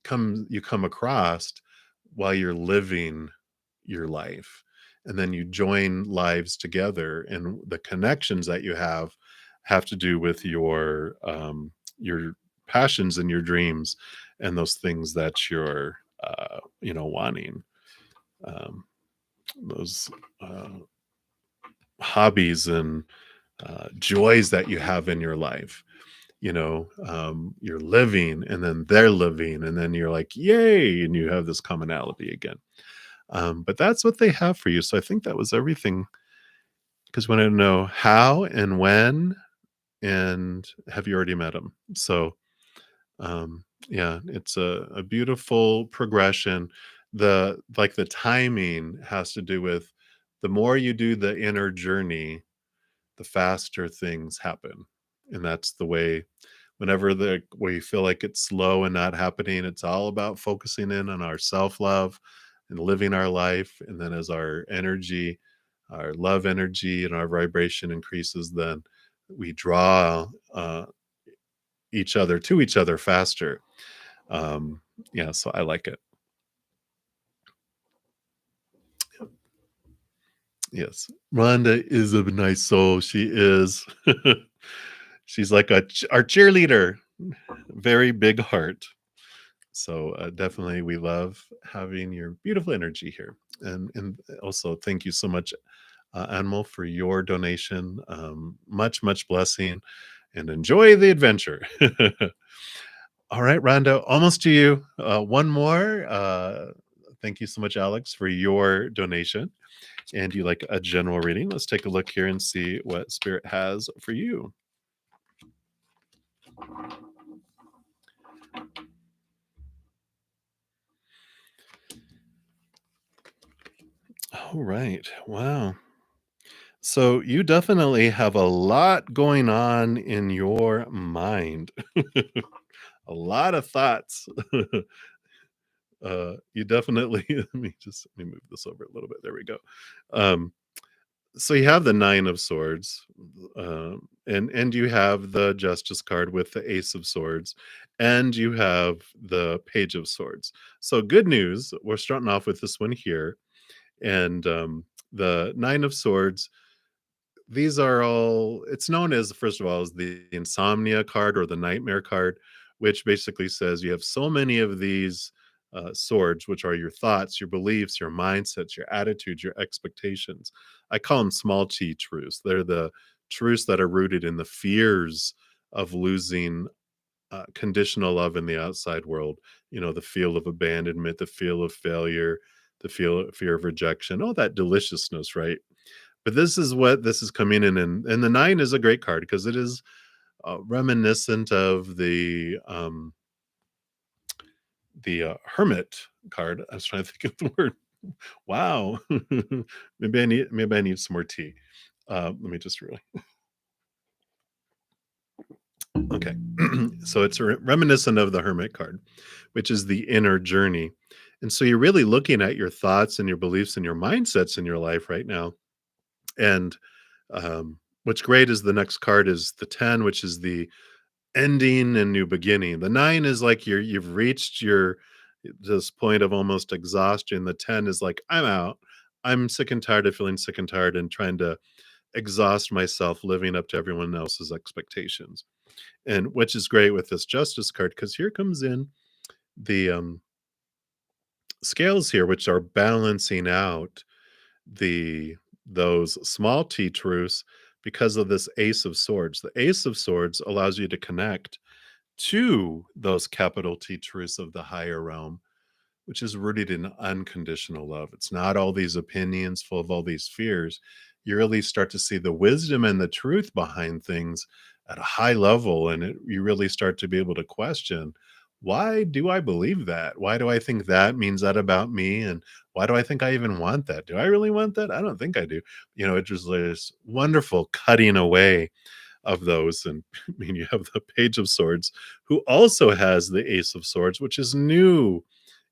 come across while you're living your life, and then you join lives together, and the connections that you have to do with your passions and your dreams, and those things that you're wanting, um, those hobbies and joys that you have in your life. You're living, and then they're living, and then you're like, yay, and you have this commonality again. But that's what they have for you. So I think that was everything, because we want to know how and when, and have you already met them. So yeah, it's a beautiful progression. The timing has to do with, the more you do the inner journey, the faster things happen. And that's the way, whenever we feel like it's slow and not happening, it's all about focusing in on our self-love and living our life. And then as our energy, our love energy and our vibration increases, then we draw each other to each other faster. Yeah, so I like it. Yes. Rhonda is a nice soul. She is. She's like our cheerleader. Very big heart. So definitely, we love having your beautiful energy here, and also thank you so much, Animal, for your donation. Much blessing, and enjoy the adventure. All right, Rhonda, almost to you. One more. Thank you so much, Alex, for your donation. And you like a general reading? Let's take a look here and see what Spirit has for you. All right. Wow. So you definitely have a lot going on in your mind. A lot of thoughts. You definitely let me move this over a little bit. There we go. Um, so you have the Nine of Swords, and you have the Justice card with the Ace of Swords, and you have the Page of Swords. So good news. We're starting off with this one here, and The Nine of Swords, these are all, it's known as, first of all, as the insomnia card or the nightmare card, which basically says you have so many of these swords, which are your thoughts, your beliefs, your mindsets, your attitudes, your expectations. I call them small t truths. They're the truths that are rooted in the fears of losing conditional love in the outside world. You know, the feel of abandonment, the feel of failure, the fear of rejection, all that deliciousness, right? But this is what this is coming in, and the nine is a great card because it is reminiscent of the hermit card. I was trying to think of the word. Wow, maybe I need some more tea. Let me just really okay. So it's reminiscent of the hermit card, which is the inner journey, and so you're really looking at your thoughts and your beliefs and your mindsets in your life right now. And what's great is the next card is the 10, which is the ending and new beginning. The 9 is like you've reached your this point of almost exhaustion. The 10 is like, I'm out. I'm sick and tired of feeling sick and tired and trying to exhaust myself living up to everyone else's expectations. And which is great with this justice card because here comes in the scales here, which are balancing out the those small t truths because of this ace of swords. The ace of swords allows you to connect to those capital T truths of the higher realm, which is rooted in unconditional love. It's not all these opinions full of all these fears. You really start to see the wisdom and the truth behind things at a high level. And you really start to be able to question, why do I believe that? Why do I think that means that about me? And why do I think I even want that? Do I really want that? I don't think I do. You know, it just is wonderful cutting away of those. And I mean, you have the Page of Swords, who also has the Ace of Swords, which is new.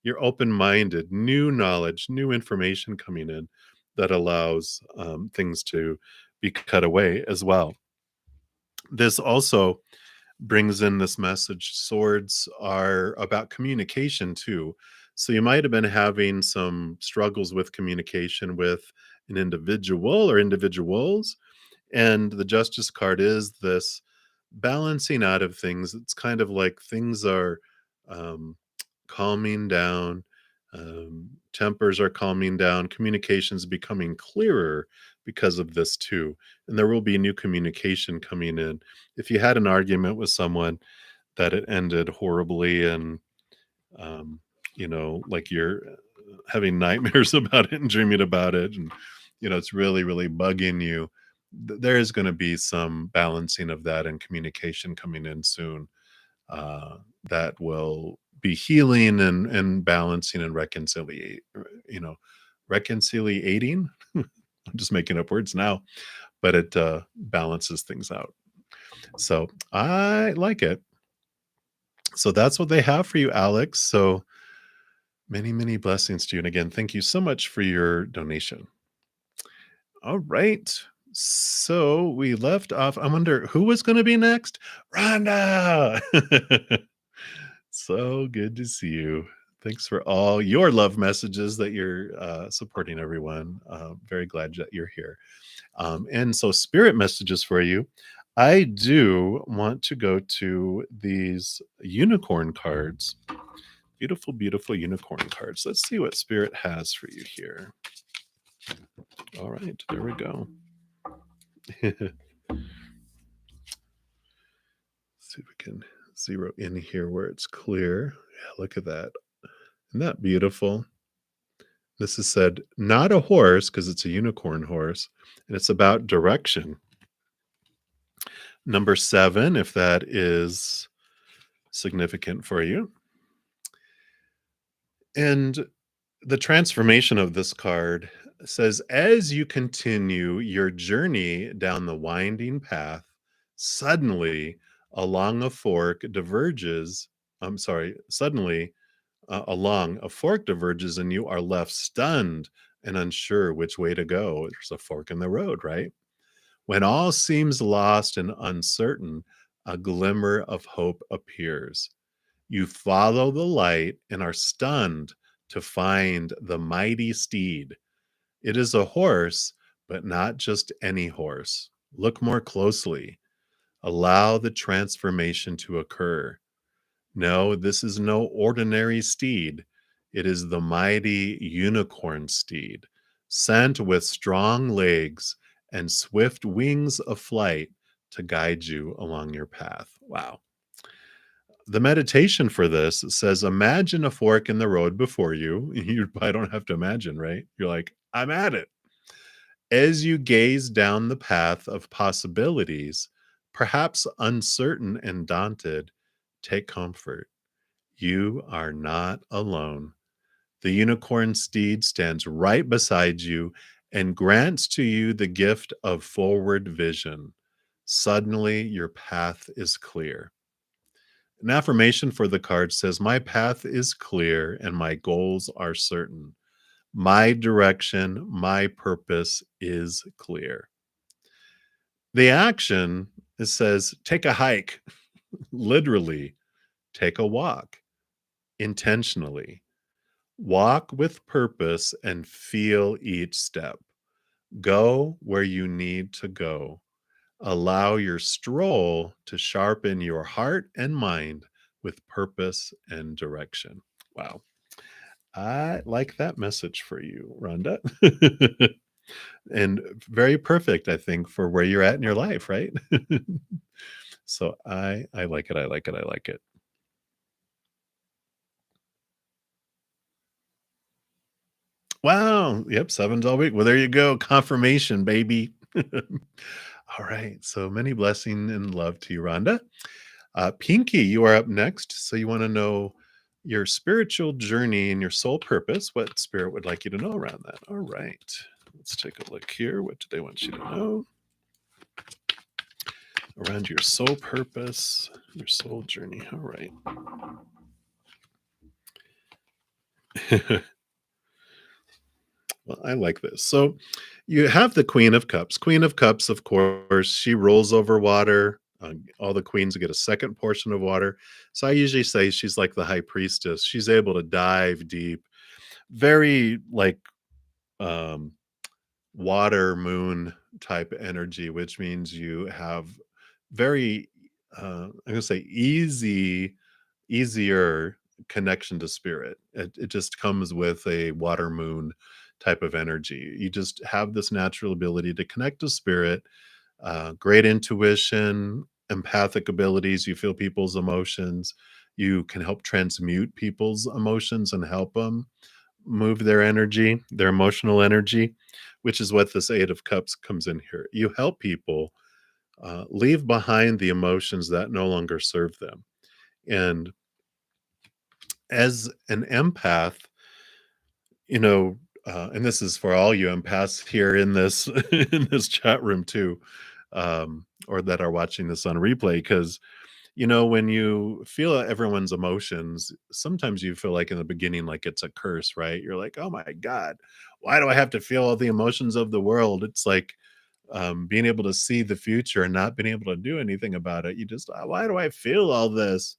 You're open minded, new knowledge, new information coming in that allows things to be cut away as well. This also brings in this message. Swords are about communication too. So you might have been having some struggles with communication with an individual or individuals, and the Justice card is this balancing out of things. It's kind of like things are um, calming down, tempers are calming down, communications becoming clearer because of this too. And there will be new communication coming in. If you had an argument with someone that it ended horribly and um, you know, like you're having nightmares about it and dreaming about it, and you know, it's really, really bugging you. There is going to be some balancing of that and communication coming in soon. That will be healing and balancing and reconciliate. You know, reconciliating. I'm just making up words now, but it balances things out. So I like it. So that's what they have for you, Alex. So many, many blessings to you. And again, thank you so much for your donation. All right. So we left off. I wonder who was going to be next? Rhonda. So good to see you. Thanks for all your love messages that you're supporting everyone. Very glad that you're here. And so, spirit messages for you. I do want to go to these unicorn cards. Beautiful, beautiful unicorn cards. Let's see what spirit has for you here. All right, there we go. See if we can zero in here where it's clear. Yeah, look at that. Isn't that beautiful? This is said not a horse because it's a unicorn horse, and it's about direction. Number 7, if that is significant for you. And the transformation of this card says, as you continue your journey down the winding path, suddenly along a fork diverges. I'm sorry, suddenly along a fork diverges, and you are left stunned and unsure which way to go. There's a fork in the road, right? When all seems lost and uncertain, a glimmer of hope appears. You follow the light and are stunned to find the mighty steed. It is a horse, but not just any horse. Look more closely. Allow the transformation to occur. No, this is no ordinary steed. It is the mighty unicorn steed, sent with strong legs and swift wings of flight to guide you along your path. Wow. The meditation for this says, imagine a fork in the road before you. You probably don't have to imagine, right? You're like, I'm at it. As you gaze down the path of possibilities, perhaps uncertain and daunted, take comfort. You are not alone. The unicorn steed stands right beside you and grants to you the gift of forward vision. Suddenly, your path is clear. An affirmation for the card says, my path is clear and my goals are certain. My direction, my purpose is clear. The action, it says, take a hike, literally, take a walk intentionally. Walk with purpose and feel each step. Go where you need to go. Allow your stroll to sharpen your heart and mind with purpose and direction. Wow. I like that message for you, Rhonda. And very perfect, I think, for where you're at in your life, right? So I like it. I like it. I like it. Wow. Yep. Seven's all week. Well, there you go. Confirmation, baby. All right. So many blessing and love to you, Rhonda. Pinky, you are up next. So you want to know your spiritual journey and your soul purpose. What spirit would like you to know around that? All right. Let's take a look here. What do they want you to know around your soul purpose, your soul journey? All right. Well, I like this. So you have the Queen of Cups. Queen of Cups, of course, she rolls over water. All the queens get a second portion of water. So I usually say she's like the high priestess. She's able to dive deep, very like um, water moon type energy, which means you have very, I'm going to say easier connection to spirit. It just comes with a water moon type of energy. You just have this natural ability to connect to spirit, great intuition, empathic abilities. You feel people's emotions. You can help transmute people's emotions and help them move their energy, their emotional energy, which is what this Eight of Cups comes in here. You help people leave behind the emotions that no longer serve them. And as an empath, you know, and this is for all you empaths here in this in this chat room too, or that are watching this on replay, because when you feel everyone's emotions, sometimes you feel like in the beginning, like it's a curse, right? You're like, oh my God, why do I have to feel all the emotions of the world? It's like being able to see the future and not being able to do anything about it. You just, why do I feel all this?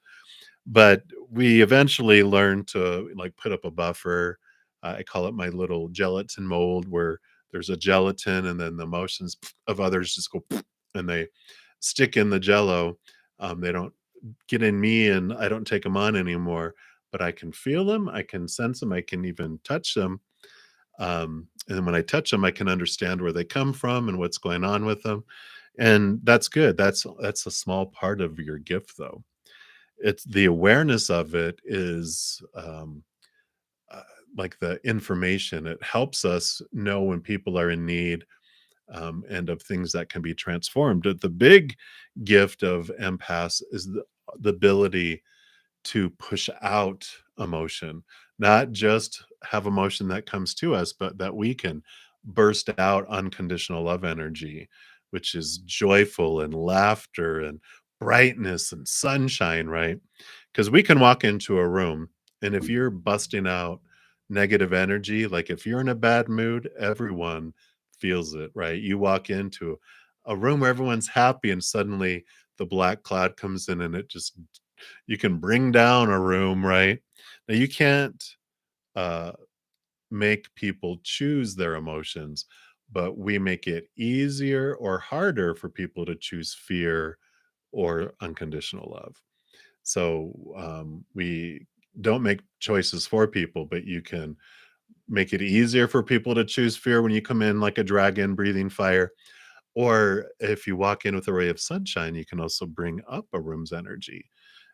But we eventually learn to like put up a buffer. I call it my little gelatin mold, where there's a gelatin and then the emotions of others just go and they stick in the jello. They don't get in me and I don't take them on anymore, but I can feel them, I can sense them, I can even touch them. And when I touch them, I can understand where they come from and what's going on with them. And that's good. That's a small part of your gift though. It's the awareness of it is uh, like the information. It helps us know when people are in need, and of things that can be transformed. The big gift of empaths is the ability to push out emotion, not just have emotion that comes to us, but that we can burst out unconditional love energy, which is joyful and laughter and brightness and sunshine, right? Because we can walk into a room and if you're busting out negative energy, like if you're in a bad mood, everyone feels it, right? You walk into a room where everyone's happy and suddenly the black cloud comes in and it just you can bring down a room, right? Now you can't uh make people choose their emotions, but we make it easier or harder for people to choose fear or unconditional love. So we don't make choices for people, but you can make it easier for people to choose fear when you come in like a dragon breathing fire. Or if you walk in with a ray of sunshine, you can also bring up a room's energy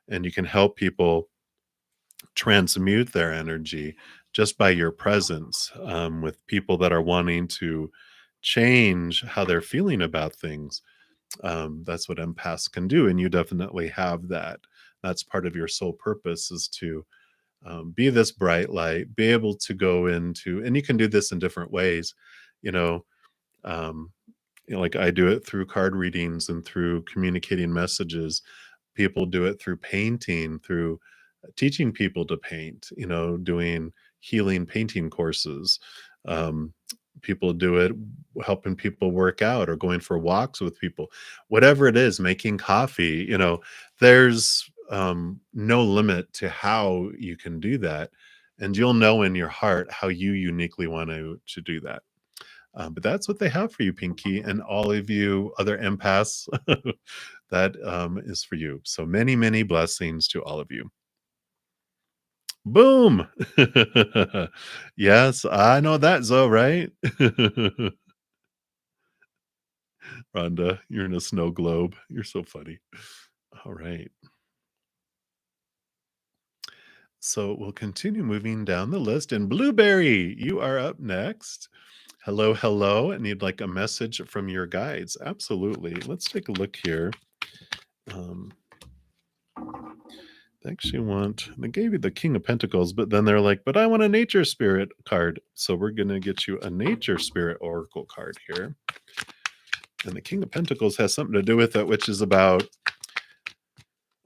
and you can help people transmute their energy just by your presence with people that are wanting to change how they're feeling about things. That's what empaths can do. And you definitely have that. That's part of your sole purpose is to be this bright light, be able to go into, and you can do this in different ways, you know, um, like I do it through card readings and through communicating messages. People do it through painting, through teaching people to paint, doing healing painting courses. Um, People do it helping people work out or going for walks with people. Whatever it is, making coffee, there's no limit to how you can do that. And you'll know in your heart how you uniquely want to do that. But that's what they have for you, Pinky, and all of you other empaths. That is for you. So many, many blessings to all of you. Boom. Yes, I know that, Zoe, right? Rhonda, you're in a snow globe. You're so funny. All right. So we'll continue moving down the list. And Blueberry, you are up next. Hello, hello. And you'd like a message from your guides. Absolutely. Let's take a look here. Um, they actually they gave you the King of Pentacles, but then they're like, but I want a nature spirit card. So we're going to get you a nature spirit oracle card here. And the King of Pentacles has something to do with it, which is about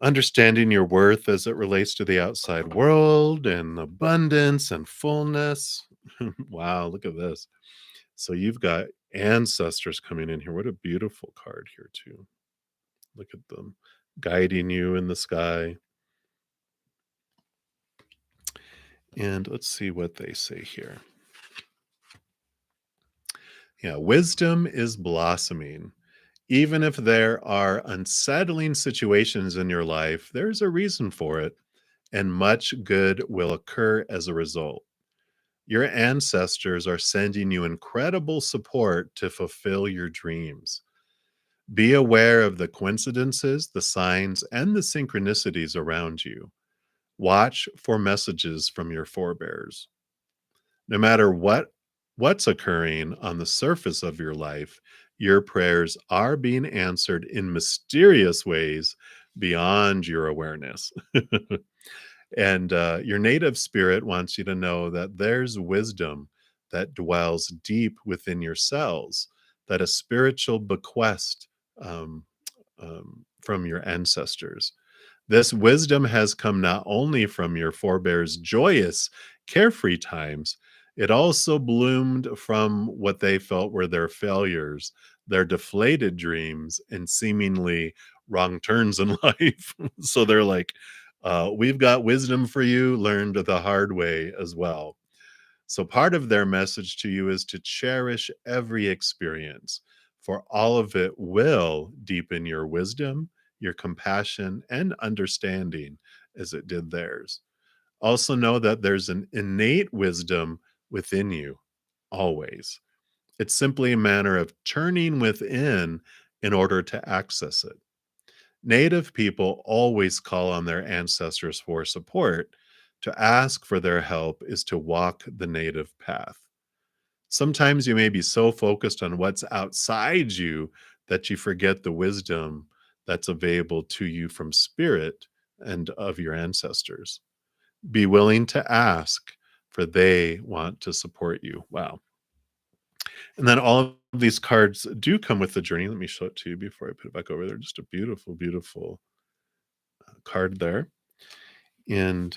understanding your worth as it relates to the outside world and abundance and fullness. Wow, look at this. So you've got ancestors coming in here. What a beautiful card here, too. Look at them guiding you in the sky. And let's see what they say here. Yeah, wisdom is blossoming. Even if there are unsettling situations in your life, there's a reason for it, and much good will occur as a result. Your ancestors are sending you incredible support to fulfill your dreams. Be aware of the coincidences, the signs, and the synchronicities around you. Watch for messages from your forebears. No matter what's occurring on the surface of your life, your prayers are being answered in mysterious ways beyond your awareness. And your native spirit wants you to know that there's wisdom that dwells deep within your cells, that a spiritual bequest um, from your ancestors. This wisdom has come not only from your forebears' joyous, carefree times, it also bloomed from what they felt were their failures, their deflated dreams, and seemingly wrong turns in life. So they're like, we've got wisdom for you, learned the hard way as well. So, part of their message to you is to cherish every experience, for all of it will deepen your wisdom, your compassion, and understanding as it did theirs. Also, know that there's an innate wisdom within you, always. It's simply a matter of turning within in order to access it. Native people always call on their ancestors for support. To ask for their help is to walk the native path. Sometimes you may be so focused on what's outside you that you forget the wisdom that's available to you from spirit and of your ancestors. Be willing to ask, for they want to support you. Wow. And then all of these cards do come with the journey. Let me show it to you before I put it back over there. Just a beautiful, beautiful card there. And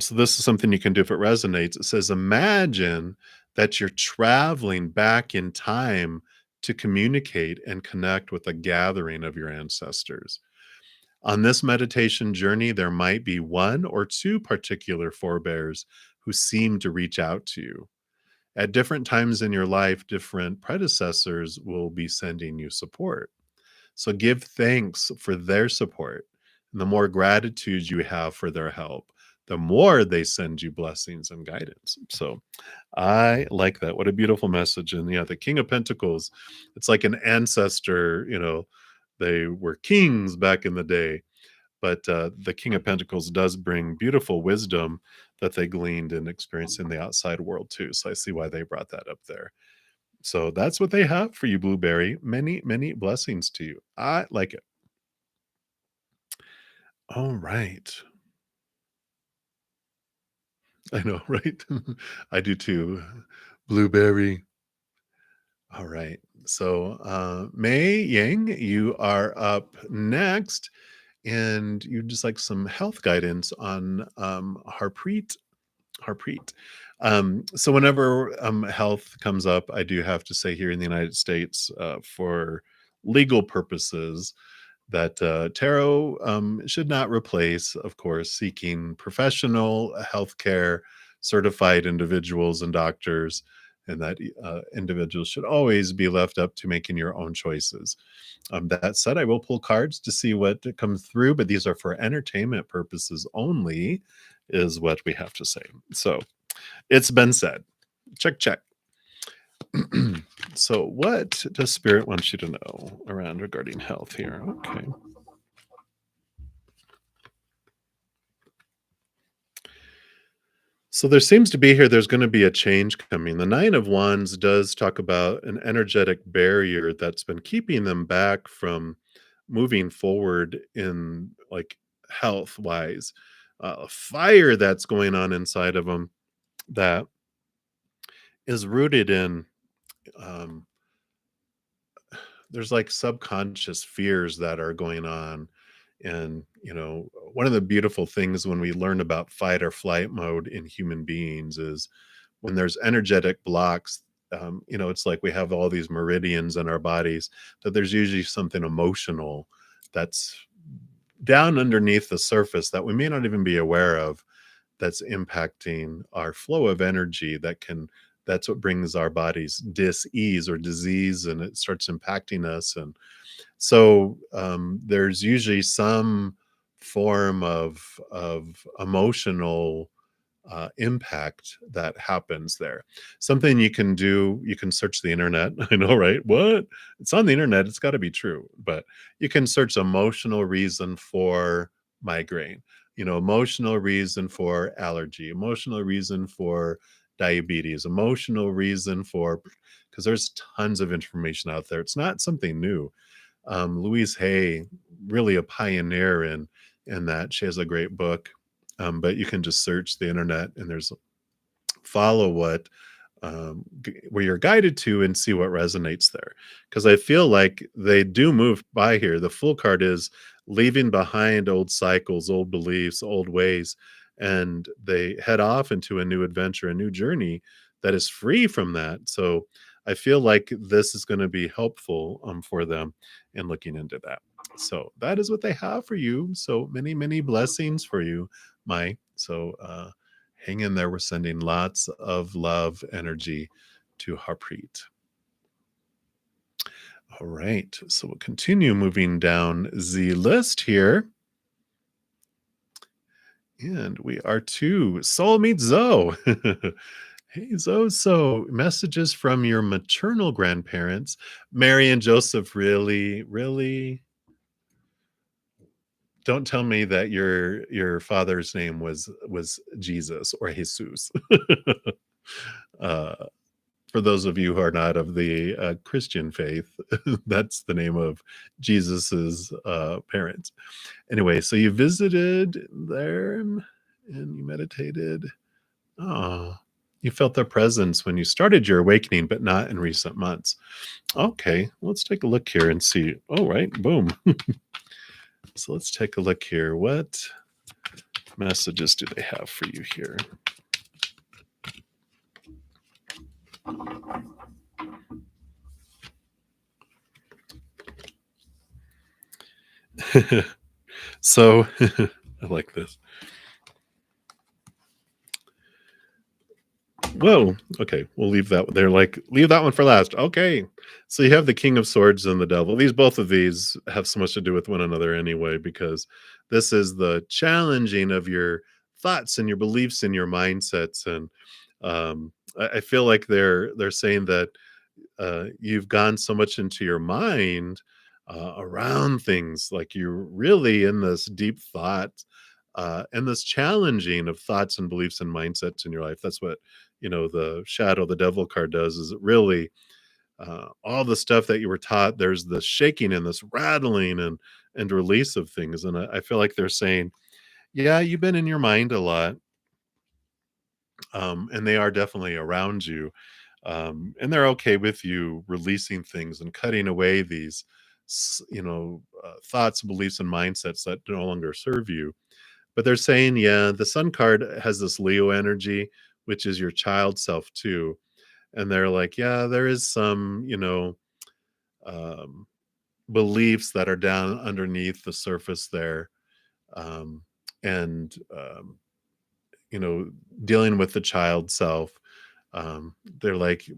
so this is something you can do if it resonates. It says, imagine that you're traveling back in time to communicate and connect with a gathering of your ancestors. On this meditation journey, there might be one or two particular forebears who seem to reach out to you. at different times in your life, different predecessors will be sending you support. So give thanks for their support. And the more gratitude you have for their help, the more they send you blessings and guidance. So I like that. What a beautiful message. And yeah, the King of Pentacles, it's like an ancestor, they were kings back in the day. But the King of Pentacles does bring beautiful wisdom that they gleaned and experienced in the outside world too. So I see why they brought that up there. So that's what they have for you, Blueberry. Many, many blessings to you. I like it. All right. I know, right? I do too. Blueberry. All right. So, May Yang, you are up next, and you just like some health guidance on Harpreet. Harpreet. So, whenever health comes up, I do have to say here in the United States, for legal purposes, that tarot should not replace, of course, seeking professional healthcare, certified individuals and doctors, and that individuals should always be left up to making your own choices. That said, I will pull cards to see what comes through, but these are for entertainment purposes only, is what we have to say. So it's been said. Check, check. So, what does Spirit want you to know around regarding health here? Okay. So there seems to be here, there's going to be a change coming. The Nine of Wands does talk about an energetic barrier that's been keeping them back from moving forward in like health wise. A fire that's going on inside of them that is rooted in um, there's like subconscious fears that are going on. And one of the beautiful things when we learn about fight or flight mode in human beings is when there's energetic blocks. It's like we have all these meridians in our bodies, that there's usually something emotional that's down underneath the surface that we may not even be aware of, that's impacting our flow of energy, that's what brings our bodies dis-ease or disease, and it starts impacting us. And so there's usually some form of emotional impact that happens there. Something you can do, you can search the internet. I know, right? What? It's on the internet. It's got to be true. But you can search emotional reason for migraine, emotional reason for allergy, emotional reason for diabetes, emotional reason for, because there's tons of information out there. It's not something new. Louise Hay, really a pioneer in that. She has a great book, but you can just search the internet, and there's follow what where you're guided to and see what resonates there. Because I feel like they do move by here. The Fool card is leaving behind old cycles, old beliefs, old ways, and they head off into a new adventure, a new journey that is free from that. So I feel like this is going to be helpful for them in looking into that. So that is what they have for you. So many, many blessings for you, Mai. So hang in there. We're sending lots of love energy to Harpreet. All right. So we'll continue moving down the list here. And we are to Soul Meets Zoe. Hey, Zoe. So messages from your maternal grandparents, Mary and Joseph. Really, really? Don't tell me that your father's name was Jesus or Jesus. uh, for those of you who are not of the Christian faith, that's the name of Jesus's parents. Anyway, so you visited them and you meditated. Oh, you felt their presence when you started your awakening, but not in recent months. Okay, let's take a look here and see. Oh, right, boom. So let's take a look here. What messages do they have for you here? So I like this. Whoa. Okay, we'll leave that. They're like, leave that one for last. Okay. So you have the King of Swords and the Devil. These both of these have so much to do with one another anyway, because this is the challenging of your thoughts and your beliefs and your mindsets. And I feel like they're saying that you've gone so much into your mind around things, like you're really in this deep thought and this challenging of thoughts and beliefs and mindsets in your life. That's what the shadow, the devil card does. Is it really all the stuff that you were taught? There's this shaking and this rattling and release of things, and I feel like they're saying, yeah, you've been in your mind a lot, and they are definitely around you, and they're okay with you releasing things and cutting away these thoughts, beliefs, and mindsets that no longer serve you. But they're saying, yeah, the sun card has this Leo energy, which is your child self too, and they're like, yeah, there is some um, beliefs that are down underneath the surface there, um, and you know dealing with the child self. They're like,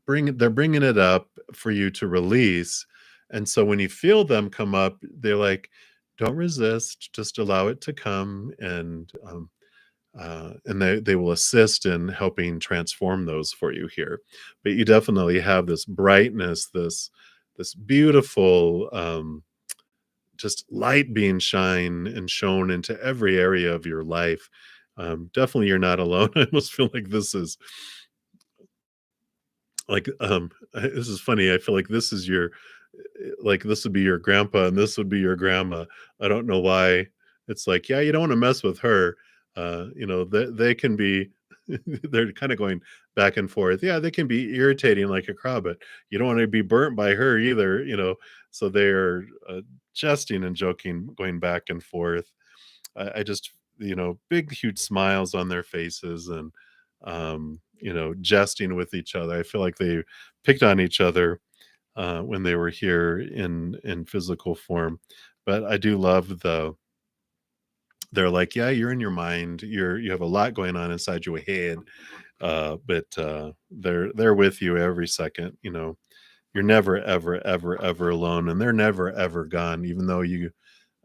they're bringing it up for you to release. And so when you feel them come up, they're like, don't resist, just allow it to come. And they will assist in helping transform those for you here. But you definitely have this brightness, this beautiful just light being shine and shown into every area of your life. Definitely you're not alone. I almost feel like this is like, this is funny. I feel like this is your like, this would be your grandpa and this would be your grandma. I don't know why. It's like, yeah, you don't wanna mess with her. They can be they're kinda going back and forth. Yeah, they can be irritating like a crowd, but you don't wanna be burnt by her either. So they're, jesting and joking, going back and forth. I just, big, huge smiles on their faces and, jesting with each other. I feel like they picked on each other when they were here in physical form. But I do love they're like, yeah, you're in your mind. You have a lot going on inside your head. But they're with you every second. You're never, ever, ever, ever alone, and they're never, ever gone. Even though you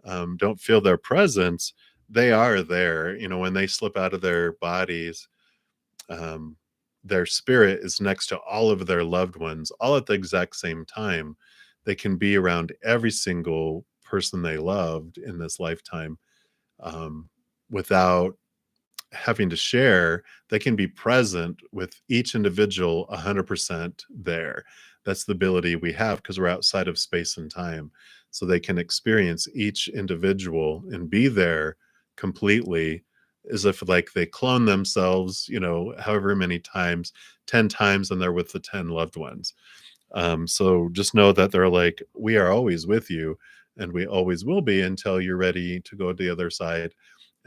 don't feel their presence, they are there. When they slip out of their bodies, um, their spirit is next to all of their loved ones, all at the exact same time. They can be around every single person they loved in this lifetime, um, without having to share. They can be present with each individual 100% there. That's the ability we have because we're outside of space and time. So they can experience each individual and be there completely, as if like they clone themselves, however many times, 10 times, and they're with the 10 loved ones. So just know that they're like, we are always with you, and we always will be until you're ready to go to the other side.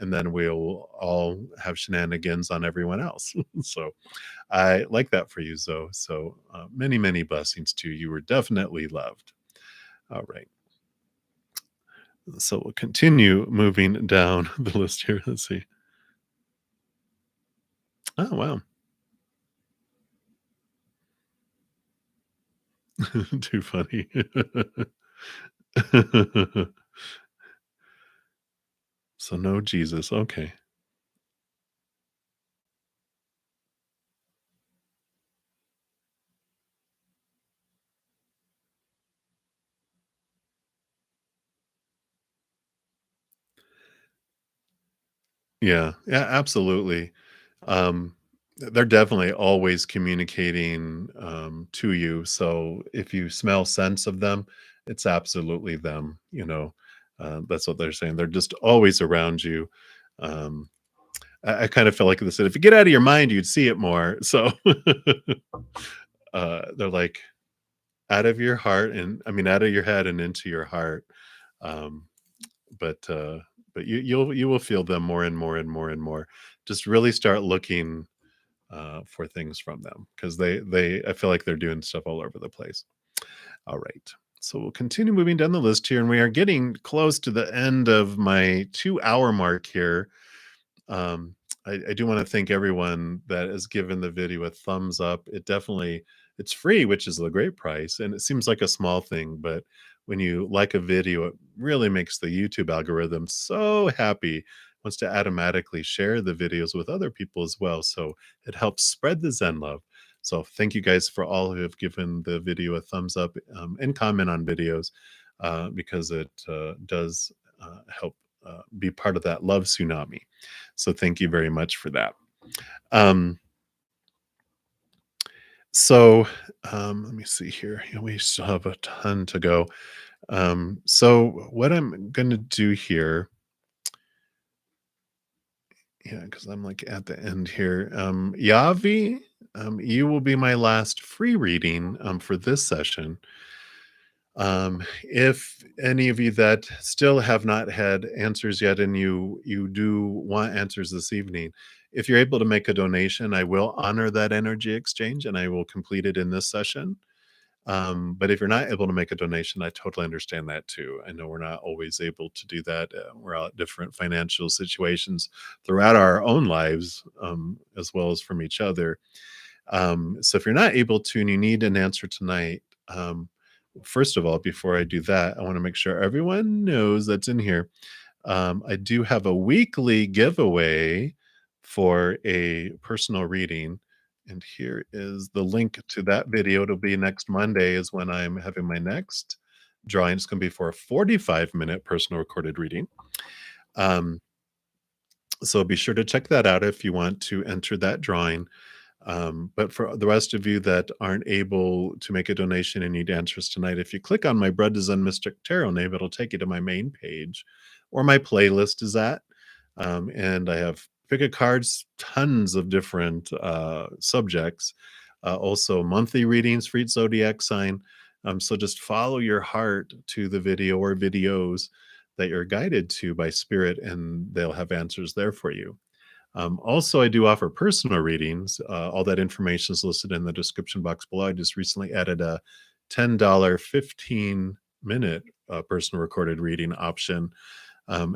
And then we'll all have shenanigans on everyone else. So I like that for you, Zoe. So many, many blessings to you. You were definitely loved. All right. So we'll continue moving down the list here. Let's see. Oh, wow. Too funny. So no Jesus. Okay. Yeah. Yeah, absolutely. They're definitely always communicating to you. So if you smell sense of them, it's absolutely them. That's what they're saying. They're just always around you. Um, I kind of feel like they said, if you get out of your mind, you'd see it more. So they're like, out of your heart, and I mean, out of your head and into your heart. Um, but you will feel them more and more and more and more. Just really start looking for things from them, because they I feel like they're doing stuff all over the place. All right. So we'll continue moving down the list here, and we are getting close to the end of my 2-hour mark here. Um, I do want to thank everyone that has given the video a thumbs up. It's free, which is a great price, and it seems like a small thing, but when you like a video, it really makes the YouTube algorithm so happy, wants to automatically share the videos with other people as well. So it helps spread the Zen love. So thank you guys for all who have given the video a thumbs up and comment on videos because it does help be part of that love tsunami. So thank you very much for that. Um, so let me see here. You know, we still have a ton to go. So what I'm going to do here, yeah, because I'm like at the end here. Yavi, you will be my last free reading for this session. If any of you that still have not had answers yet and you do want answers this evening, if you're able to make a donation, I will honor that energy exchange and I will complete it in this session. But if you're not able to make a donation, I totally understand that too. I know we're not always able to do that. We're all at different financial situations throughout our own lives, as well as from each other. So if you're not able to and you need an answer tonight, first of all, before I do that, I want to make sure everyone knows that's in here. I do have a weekly giveaway for a personal reading. And here is the link to that video. It'll be next Monday, is when I'm having my next drawing. It's going to be for a 45-minute personal recorded reading. So be sure to check that out if you want to enter that drawing. But for the rest of you that aren't able to make a donation and need answers tonight, if you click on my bruddaZEN Mystic Tarot name, it'll take you to my main page where my playlist is at. And I have pick a cards, tons of different subjects, also monthly readings for each zodiac sign. So just follow your heart to the video or videos that you're guided to by spirit, and they'll have answers there for you. Also, I do offer personal readings. All that information is listed in the description box below. I just recently added a $10 15-minute personal recorded reading option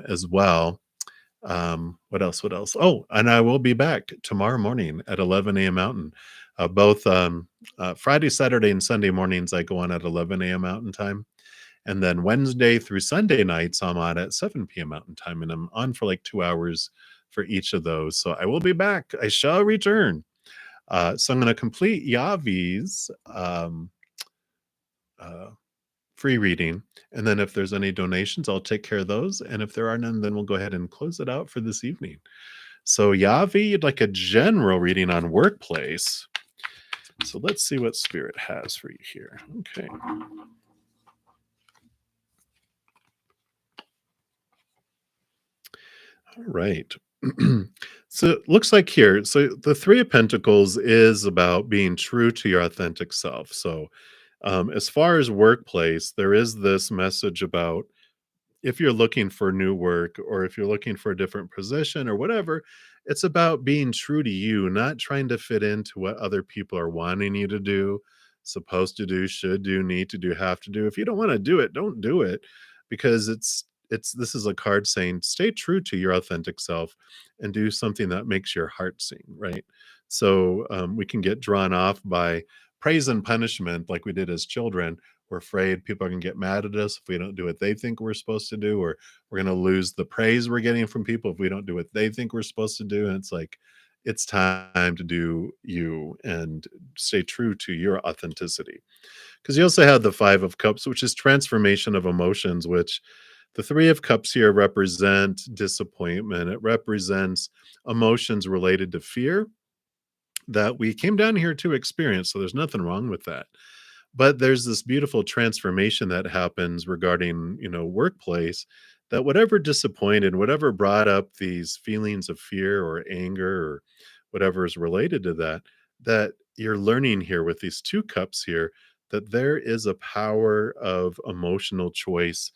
as well. What else? What else? Oh, and I will be back tomorrow morning at 11 a.m. Mountain. Both Friday, Saturday, and Sunday mornings, I go on at 11 a.m. Mountain time. And then Wednesday through Sunday nights, I'm on at 7 p.m. Mountain time, and I'm on for like 2 hours for each of those. So I will be back. I shall return. So I'm going to complete Yavi's free reading. And then if there's any donations, I'll take care of those. And if there are none, then we'll go ahead and close it out for this evening. So Yavi, you'd like a general reading on workplace. So let's see what Spirit has for you here. Okay. All right. So it looks like here, so the Three of Pentacles is about being true to your authentic self. So as far as workplace, there is this message about if you're looking for new work or if you're looking for a different position or whatever, it's about being true to you, not trying to fit into what other people are wanting you to do, supposed to do, should do, need to do, have to do. If you don't want to do it, don't do it, because it's this is a card saying stay true to your authentic self and do something that makes your heart sing, right? So we can get drawn off by praise and punishment like we did as children. We're afraid people are going to get mad at us if we don't do what they think we're supposed to do, or we're going to lose the praise we're getting from people if we don't do what they think we're supposed to do. And it's like, it's time to do you and stay true to your authenticity. Because you also have the Five of Cups, which is transformation of emotions, which the Three of Cups here represent disappointment. It represents emotions related to fear that we came down here to experience. So there's nothing wrong with that. But there's this beautiful transformation that happens regarding, workplace, that whatever disappointed, whatever brought up these feelings of fear or anger or whatever is related to that, that you're learning here with these two cups here, that there is a power of emotional choice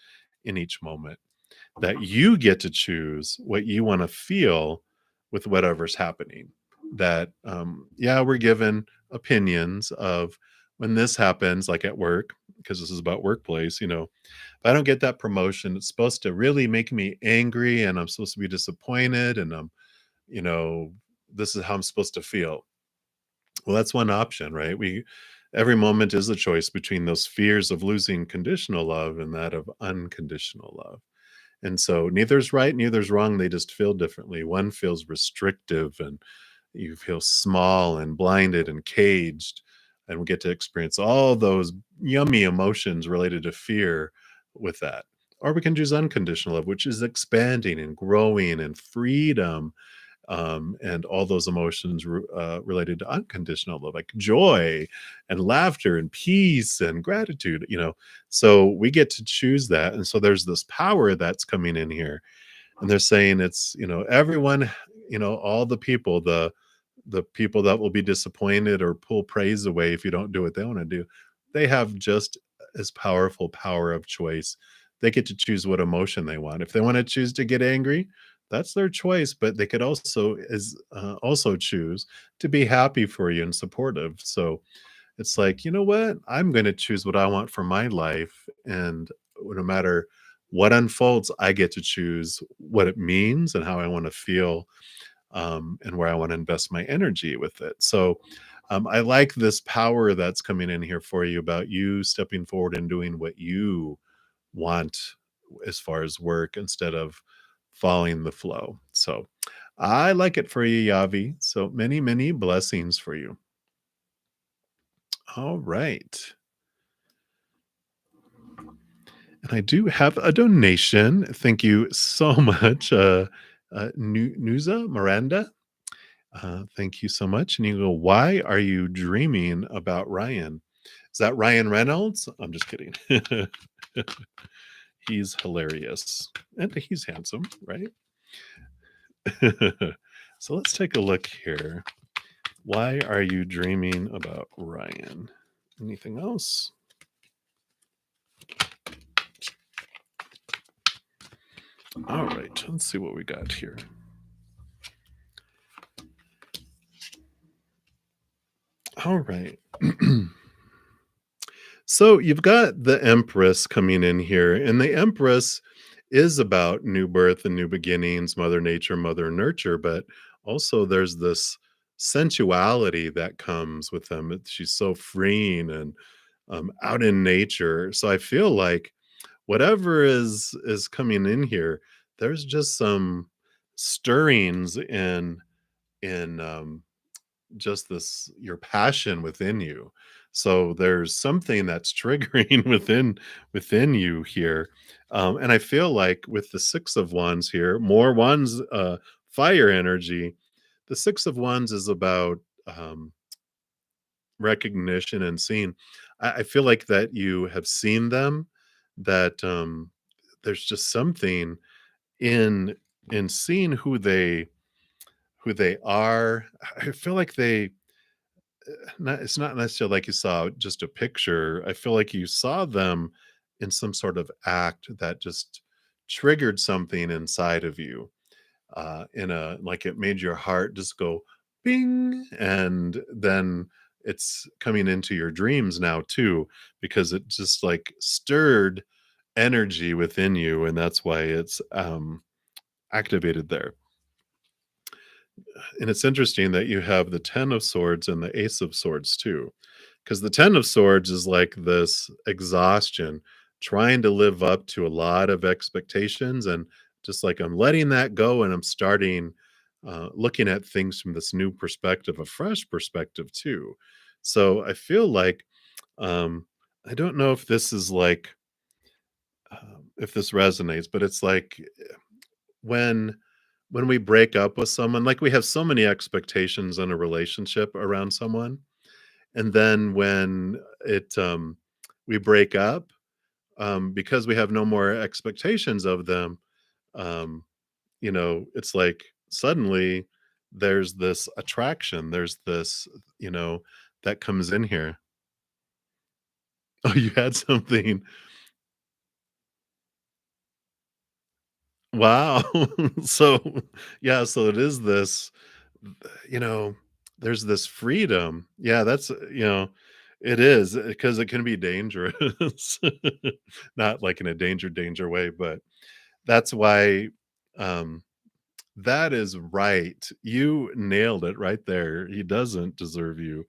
in each moment, that you get to choose what you want to feel with whatever's happening. That, yeah, we're given opinions of when this happens, like at work, because this is about workplace, if I don't get that promotion, it's supposed to really make me angry and I'm supposed to be disappointed and I'm, you know, this is how I'm supposed to feel. Well, that's one option, right? We Every moment is a choice between those fears of losing conditional love and that of unconditional love. And so neither's right, neither's wrong. They just feel differently. One feels restrictive and you feel small and blinded and caged. And we get to experience all those yummy emotions related to fear with that. Or we can choose unconditional love, which is expanding and growing and freedom, and all those emotions related to unconditional love, like joy and laughter and peace and gratitude. So we get to choose that, and so there's this power that's coming in here, and they're saying it's everyone, all the people that will be disappointed or pull praise away if you don't do what they want to do, they have just as powerful power of choice. They get to choose what emotion they want. If they want to choose to get angry, that's their choice, but they could also choose to be happy for you and supportive. So it's like, you know what? I'm going to choose what I want for my life, and no matter what unfolds, I get to choose what it means and how I want to feel, and where I want to invest my energy with it. So I like this power that's coming in here for you about you stepping forward and doing what you want as far as work instead of following the flow. So I like it for you, Yavi. So many, many blessings for you. All right. And I do have a donation. Thank you so much, Nuza Miranda. Thank you so much. And you go, why are you dreaming about Ryan? Is that Ryan Reynolds? I'm just kidding. He's hilarious and he's handsome, right? So let's take a look here. Why are you dreaming about Ryan? Anything else? All right, let's see what we got here. All right. So you've got the Empress coming in here, and the Empress is about new birth and new beginnings, Mother Nature, Mother Nurture, but also there's this sensuality that comes with them. She's so freeing and out in nature. So I feel like whatever is coming in here, there's just some stirrings in just this your passion within you. So there's something that's triggering within you here. And I feel like with the Six of Wands here, more wands, fire energy. The Six of Wands is about recognition and seeing. I feel like that you have seen them, that there's just something in seeing who they are. I feel like it's not necessarily like you saw just a picture. I feel like you saw them in some sort of act that just triggered something inside of you, in a like it made your heart just go bing, and then it's coming into your dreams now too, because it just like stirred energy within you, and that's why it's activated there. And it's interesting that you have the 10 of swords and the ace of swords too, because the 10 of swords is like this exhaustion, trying to live up to a lot of expectations, and just like I'm letting that go and I'm starting looking at things from this new perspective, a fresh perspective too. So I feel like, um I don't know if this is like, if this resonates, but it's like when we break up with someone, like we have so many expectations in a relationship around someone, and then when it we break up, because we have no more expectations of them, um it's like suddenly there's this attraction, there's this, you know that comes in here. Oh, you had something. Wow. So, yeah, so it is this, you know, there's this freedom. Yeah, it is, because it can be dangerous. Not like in a danger way, but that's why, um, That is right. You nailed it right there. He doesn't deserve you.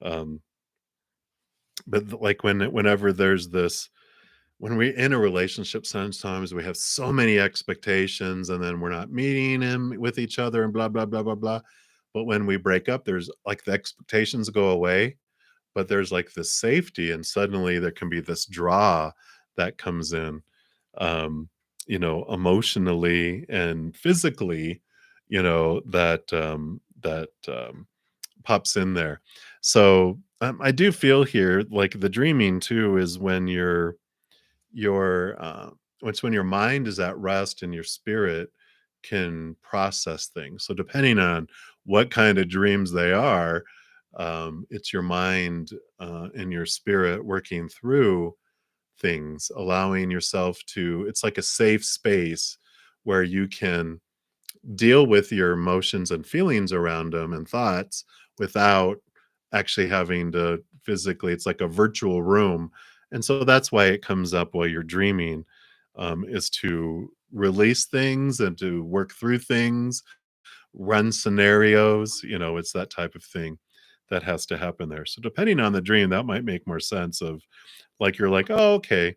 Um, but like whenever there's this when we're in a relationship, sometimes we have so many expectations and then we're not meeting him with each other and blah blah blah blah blah. But when we break up, there's like the expectations go away, but there's like this safety, and suddenly there can be this draw that comes in, um, emotionally and physically, that pops in there. So I do feel here like the dreaming too is when it's when your mind is at rest and your spirit can process things. So depending on what kind of dreams they are, it's your mind and your spirit working through things, allowing yourself to. It's like a safe space where you can deal with your emotions and feelings around them and thoughts without actually having to physically. It's like a virtual room, and so that's why it comes up while you're dreaming, is to release things and to work through things, run scenarios. It's that type of thing that has to happen there. So depending on the dream, that might make more sense of like you're like, oh, okay,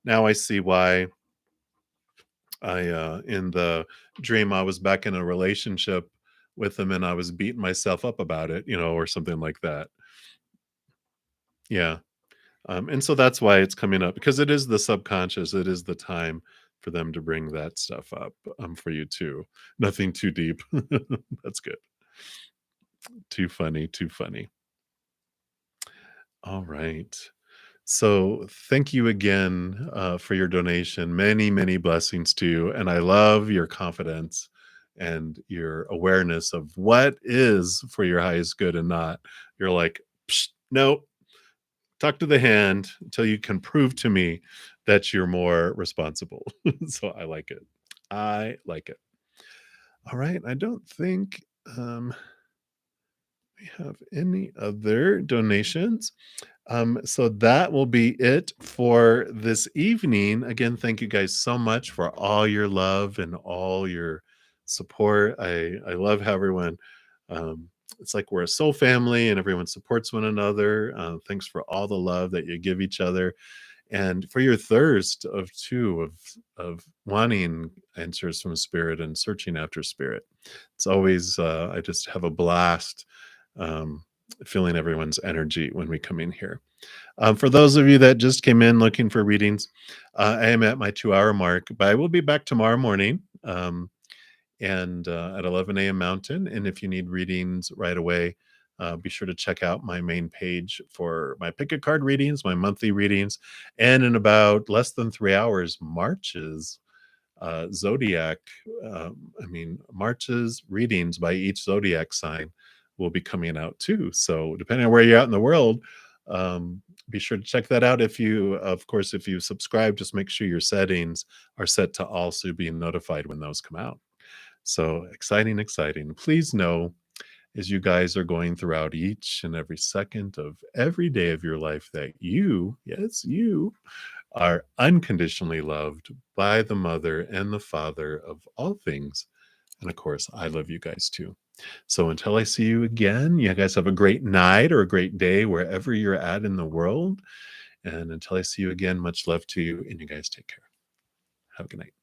now I see why in the dream, I was back in a relationship with him and I was beating myself up about it, or something like that. Yeah. And so that's why it's coming up because it is the subconscious. It is the time for them to bring that stuff up for you too. Nothing too deep. That's good. Too funny. Too funny. All right. So thank you again for your donation. Many, many blessings to you. And I love your confidence and your awareness of what is for your highest good and not. You're like, "Psh, no, talk to the hand until you can prove to me that you're more responsible." So I like it. I like it. All right. I don't think we have any other donations. So that will be it for this evening. Again, thank you guys so much for all your love and all your support. I love how everyone. It's like we're a soul family and everyone supports one another. Thanks for all the love that you give each other and for your thirst of wanting answers from spirit and searching after spirit. It's always I just have a blast um, feeling everyone's energy when we come in here. For those of you that just came in looking for readings, I am at my 2 hour mark, but I will be back tomorrow morning and at 11 a.m. Mountain. And if you need readings right away, be sure to check out my main page for my pick a card readings, my monthly readings. And in about less than 3 hours, March's zodiac, March's readings by each zodiac sign will be coming out too. So depending on where you're at in the world, be sure to check that out. If you subscribe, just make sure your settings are set to all so you'll be notified when those come out. So exciting, exciting. Please know as you guys are going throughout each and every second of every day of your life that you, yes, you are unconditionally loved by the mother and the father of all things. And of course, I love you guys too. So until I see you again, you guys have a great night or a great day wherever you're at in the world. And until I see you again, much love to you, and you guys take care. Have a good night.